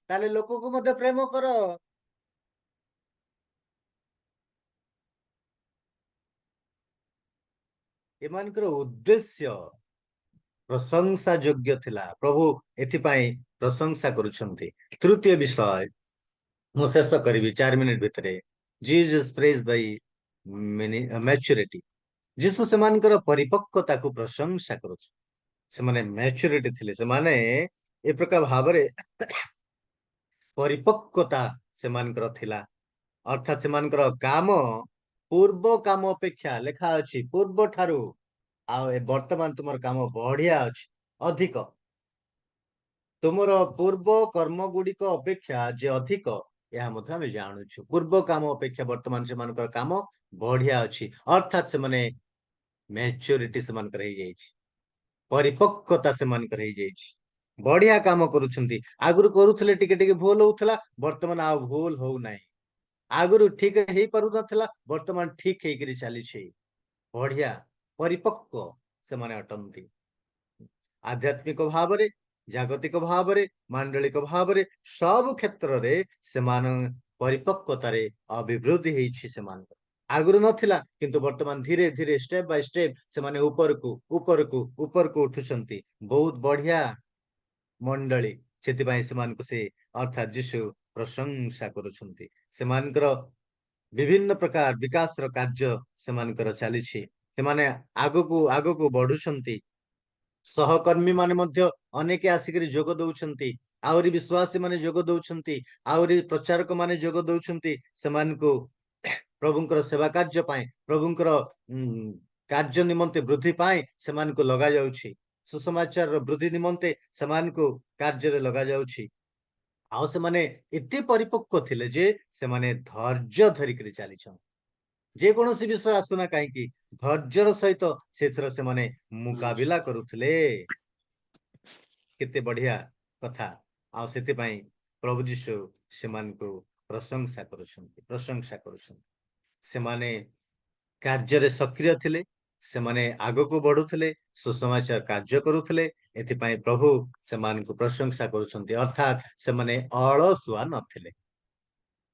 ତାହେଲେ ଲୋକକୁ ମଧ୍ୟ ପ୍ରେମ କର। ଏମାନଙ୍କର ଉଦ୍ଦେଶ୍ୟ ପ୍ରଶଂସା ଯୋଗ୍ୟ ଥିଲା। ପ୍ରଭୁ ଏଥିପାଇଁ ପ୍ରଶଂସା କରୁଛନ୍ତି। ତୃତୀୟ ବିଷୟ ମୁଁ ଶେଷ କରିବି 4 ମିନିଟ ଭିତରେ। ଜିସସ୍ ପ୍ରେଜ୍ ଦ ମ୍ୟାଚୁରିଟି। ଯୀଶୁ ସେମାନଙ୍କର ପରିପକ୍ୱତାକୁ ପ୍ରଶଂସା କରୁଛି। ସେମାନେ ମ୍ୟାଚୁରିଟି ଥିଲେ, ସେମାନେ ଏ ପ୍ରକାର ଭାବରେ ପରିପକ୍ୱତା ସେମାନଙ୍କର ଥିଲା। ଅର୍ଥାତ୍ ସେମାନଙ୍କର କାମ ପୂର୍ବ କାମ ଅପେକ୍ଷା, ଲେଖା ଅଛି ପୂର୍ବ ଠାରୁ ଆଉ ବର୍ତ୍ତମାନ ତୁମର କାମ ବଢିଆ ଅଛି, ଅଧିକ। ତୁମର ପୂର୍ବ କର୍ମ ଗୁଡିକ ଅପେକ୍ଷା ଯେ ଅଧିକ, ଏହା ମଧ୍ୟ ଆମେ ଜାଣୁଛୁ। ପୂର୍ବ କାମ ଅପେକ୍ଷା ବର୍ତ୍ତମାନ ସେମାନଙ୍କର କାମ ବଢିଆ ଅଛି। ଅର୍ଥାତ୍ ସେମାନେ ମ୍ୟାଚୁରିଟି ସେମାନଙ୍କର ହେଇଯାଇଛି, ପରିପକ୍ୱତା ସେମାନଙ୍କର ହେଇଯାଇଛି, ବଢିଆ କାମ କରୁଛନ୍ତି। ଆଗରୁ କରୁଥିଲେ ଟିକେ ଟିକେ ଭୁଲ ହଉଥିଲା, ବର୍ତ୍ତମାନ ଆଉ ଭୁଲ ହଉନାହିଁ। ଆଗରୁ ଠିକ ହେଇପାରୁନଥିଲା, ବର୍ତ୍ତମାନ ଠିକ ହେଇକିରି ଚାଲିଛି। ବଢିଆ ପରିପକ୍ୱ ସେମାନେ ଅଟନ୍ତି। ଆଧ୍ୟାତ୍ମିକ ଭାବରେ, ଜାଗତିକ ଭାବରେ, ମାଣ୍ଡଳିକ ଭାବରେ, ସବୁ କ୍ଷେତ୍ରରେ ସେମାନେ ପରିପକ୍ୱତାରେ ଅଭିବୃଦ୍ଧି ହେଇଛି ସେମାନଙ୍କର। ଆଗରୁ ନଥିଲା, କିନ୍ତୁ ବର୍ତ୍ତମାନ ଧୀରେ ଧୀରେ ଷ୍ଟେପ ବାଇ ଷ୍ଟେପ ସେମାନେ ଉପରକୁ ଉପରକୁ ଉପରକୁ ଉଠୁଛନ୍ତି। ବହୁତ ବଢିଆ ମଣ୍ଡଳୀ। ସେଥିପାଇଁ ସେମାନଙ୍କୁ ସେ ଅର୍ଥାତ୍ ଯୀଶୁ ପ୍ରଶଂସା କରୁଛନ୍ତି। ସେମାନଙ୍କର ବିଭିନ୍ନ ପ୍ରକାର ବିକାଶର କାର୍ଯ୍ୟ ସେମାନଙ୍କର ଚାଲିଛି। ସେମାନେ ଆଗକୁ ଆଗକୁ ବଢୁଛନ୍ତି। ସହକର୍ମୀ ମାନେ ମଧ୍ୟ ଅନେକ ଆସିକରି ଯୋଗ ଦଉଛନ୍ତି। ଆହୁରି ବିଶ୍ୱାସୀ ମାନେ ଯୋଗ ଦଉଛନ୍ତି। ଆହୁରି ପ୍ରଚାରକ ମାନେ ଯୋଗ ଦଉଛନ୍ତି। ସେମାନଙ୍କୁ ପ୍ରଭୁଙ୍କର ସେବା କାର୍ଯ୍ୟ ପାଇଁ, ପ୍ରଭୁଙ୍କର କାର୍ଯ୍ୟ ନିମନ୍ତେ ବୃଦ୍ଧି ପାଇଁ ସେମାନଙ୍କୁ ଲଗାଯାଉଛି। ସୁସମାଚାରର ବୃଦ୍ଧି ନିମନ୍ତେ ସେମାନଙ୍କୁ କାର୍ଯ୍ୟରେ ଲଗାଯାଉଛି। ଆଉ ସେମାନେ ଏତେ ପରିପକ୍ୱ ଥିଲେ ଯେ ସେମାନେ ଧୈର୍ଯ୍ୟ ଧରିକରି ଚାଲିଛନ୍ତି। ଯେକୌଣସି ବିଷୟ ଆସୁନା କାହିଁକି ଧୈର୍ଯ୍ୟର ସହିତ ସେଥିର ସେମାନେ ମୁକାବିଲା କରୁଥିଲେ। କେତେ ବଢିଆ କଥା। ଆଉ ସେଥିପାଇଁ ପ୍ରଭୁ ଯୀଶୁ ସେମାନଙ୍କୁ ପ୍ରଶଂସା କରୁଛନ୍ତି। ସେମାନେ କାର୍ଯ୍ୟରେ ସକ୍ରିୟ ଥିଲେ। ସେମାନେ ଆଗକୁ ବଢୁଥିଲେ, ସୁସମାଚାର କାର୍ଯ୍ୟ କରୁଥିଲେ। ଏଥିପାଇଁ ପ୍ରଭୁ ସେମାନଙ୍କୁ ପ୍ରଶଂସା କରୁଛନ୍ତି। ଅର୍ଥାତ୍ ସେମାନେ ଅଳସୁଆ ନଥିଲେ।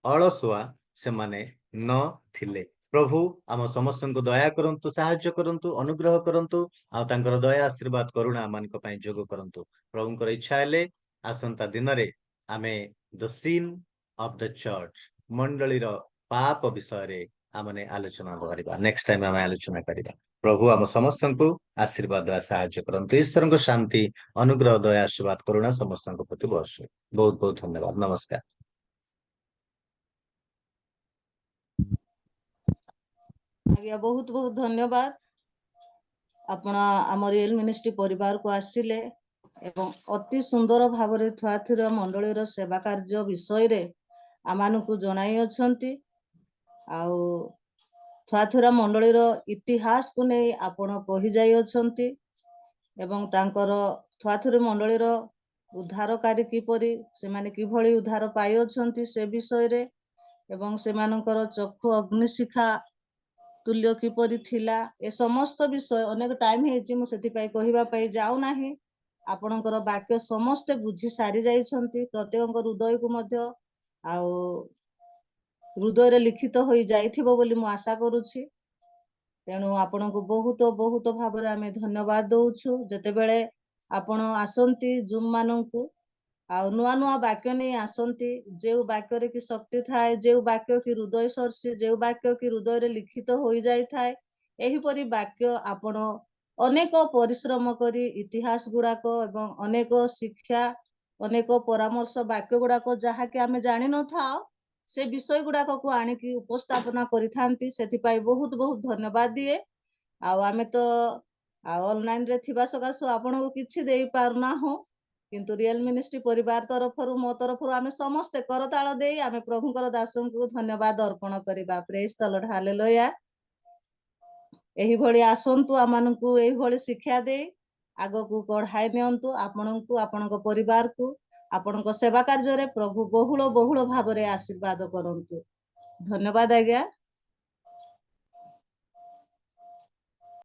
ଅଳସୁଆ ସେମାନେ ନଥିଲେ। ପ୍ରଭୁ ଆମ ସମସ୍ତଙ୍କୁ ଦୟା କରନ୍ତୁ, ସାହାଯ୍ୟ କରନ୍ତୁ, ଅନୁଗ୍ରହ କରନ୍ତୁ। ଆଉ ତାଙ୍କର ଦୟା ଆଶୀର୍ବାଦ କରୁଣା ଆମମାନଙ୍କ ପାଇଁ ଯୋଗ କରନ୍ତୁ। ପ୍ରଭୁଙ୍କର ଇଚ୍ଛା ହେଲେ ଆସନ୍ତା ଦିନରେ ଆମେ ଦ ସିନ୍ ଅଫ୍ ଦ ଚର୍ଚ୍ଚ, ମଣ୍ଡଳୀର ପାପ ବିଷୟରେ ଆମେ ଆଲୋଚନା କରିବା। ନେକ୍ସଟ ଟାଇମ ଆମେ ଆଲୋଚନା କରିବା। ପ୍ରଭୁ ଆମ ସମସ୍ତଙ୍କୁ ଆଶୀର୍ବାଦ ସାହାଯ୍ୟ କରନ୍ତୁ। ଈଶ୍ୱରଙ୍କ ଶାନ୍ତି, ଅନୁଗ୍ରହ, ଦୟା, ଆଶୀର୍ବାଦ, କରୁଣା ସମସ୍ତଙ୍କ ପ୍ରତି ବର୍ଷୁ। ବହୁତ ବହୁତ ଧନ୍ୟବାଦ। ନମସ୍କାର। ଆଜ୍ଞା, ବହୁତ ବହୁତ ଧନ୍ୟବାଦ। ଆପଣ ଆମ ରିଏଲ ମିନିଷ୍ଟ୍ରି ପରିବାରକୁ ଆସିଲେ ଏବଂ ଅତି ସୁନ୍ଦର ଭାବରେ ଥୁଆଥୁରା ମଣ୍ଡଳୀର ସେବା କାର୍ଯ୍ୟ ବିଷୟରେ ଆମମାନଙ୍କୁ ଜଣାଇ ଅଛନ୍ତି। ଆଉ ଥୁଆଥୁରା ମଣ୍ଡଳୀର ଇତିହାସକୁ ନେଇ ଆପଣ କହିଯାଇଅଛନ୍ତି ଏବଂ ତାଙ୍କର ଥୁଆଥୁରି ମଣ୍ଡଳୀର ଉଦ୍ଧାରକାରୀ କିପରି, ସେମାନେ କିଭଳି ଉଦ୍ଧାର ପାଇଅଛନ୍ତି ସେ ବିଷୟରେ, ଏବଂ ସେମାନଙ୍କର ଚକ୍ଷୁ ଅଗ୍ନିଶିଖା ତୁଲ୍ୟ କିପରି ଥିଲା, ଏ ସମସ୍ତ ବିଷୟ ଅନେକ ଟାଇମ ହେଇଛି, ମୁଁ ସେଥିପାଇଁ କହିବା ପାଇଁ ଯାଉନାହିଁ। ଆପଣଙ୍କର ବାକ୍ୟ ସମସ୍ତେ ବୁଝି ସାରି ଯାଇଛନ୍ତି। ପ୍ରତ୍ୟେକଙ୍କ ହୃଦୟକୁ ମଧ୍ୟ ଆଉ ହୃଦୟରେ ଲିଖିତ ହୋଇ ଯାଇଥିବ ବୋଲି ମୁଁ ଆଶା କରୁଛି। ତେଣୁ ଆପଣଙ୍କୁ ବହୁତ ବହୁତ ଭାବରେ ଆମେ ଧନ୍ୟବାଦ ଦଉଛୁ। ଯେତେବେଳେ ଆପଣ ଆସନ୍ତି ଜୁମ୍ ମାନଙ୍କୁ ଆଉ ନୂଆ ନୂଆ ବାକ୍ୟ ନେଇ ଆସନ୍ତି, ଯେଉଁ ବାକ୍ୟରେ କି ଶକ୍ତି ଥାଏ, ଯେଉଁ ବାକ୍ୟ କି ହୃଦୟ ସ୍ପର୍ଶୀ, ଯେଉଁ ବାକ୍ୟ କି ହୃଦୟରେ ଲିଖିତ ହୋଇଯାଇଥାଏ, ଏହିପରି ବାକ୍ୟ ଆପଣ ଅନେକ ପରିଶ୍ରମ କରି ଇତିହାସ ଗୁଡାକ ଏବଂ ଅନେକ ଶିକ୍ଷା, ଅନେକ ପରାମର୍ଶ ବାକ୍ୟ ଗୁଡାକ ଯାହାକି ଆମେ ଜାଣିନଥାଉ ସେ ବିଷୟ ଗୁଡାକକୁ ଆଣିକି ଉପସ୍ଥାପନା କରିଥାନ୍ତି। ସେଥିପାଇଁ ବହୁତ ବହୁତ ଧନ୍ୟବାଦ ଦିଏ। ଆଉ ଆମେ ତ ଅନଲାଇନରେ ଥିବା ସକାଶୁ ଆପଣଙ୍କୁ କିଛି ଦେଇପାରୁନାହୁଁ, କିନ୍ତୁ ରିଏଲ ମିନିଷ୍ଟ୍ରି ପରିବାର ତରଫରୁ, ମୋ ତରଫରୁ ଆମେ ସମସ୍ତେ କରତାଳ ଦେଇ ଆମେ ପ୍ରଭୁଙ୍କର ଦାସଙ୍କୁ ଧନ୍ୟବାଦ ଅର୍ପଣ କରିବା। ପ୍ରେଜ୍ ଦ ଲର୍ଡ, ହାଲେଲୁୟା। ଏହିଭଳି ଆସନ୍ତୁ, ଆମମାନଙ୍କୁ ଏହିଭଳି ଶିକ୍ଷା ଦେଇ ଆଗକୁ ବଢାଇ ନିଅନ୍ତୁ। ଆପଣଙ୍କୁ, ଆପଣଙ୍କ ପରିବାରକୁ, ଆପଣଙ୍କ ସେବା କାର୍ଯ୍ୟରେ ପ୍ରଭୁ ବହୁଳ ବହୁଳ ଭାବରେ ଆଶୀର୍ବାଦ କରନ୍ତୁ। ଧନ୍ୟବାଦ ଆଜ୍ଞା।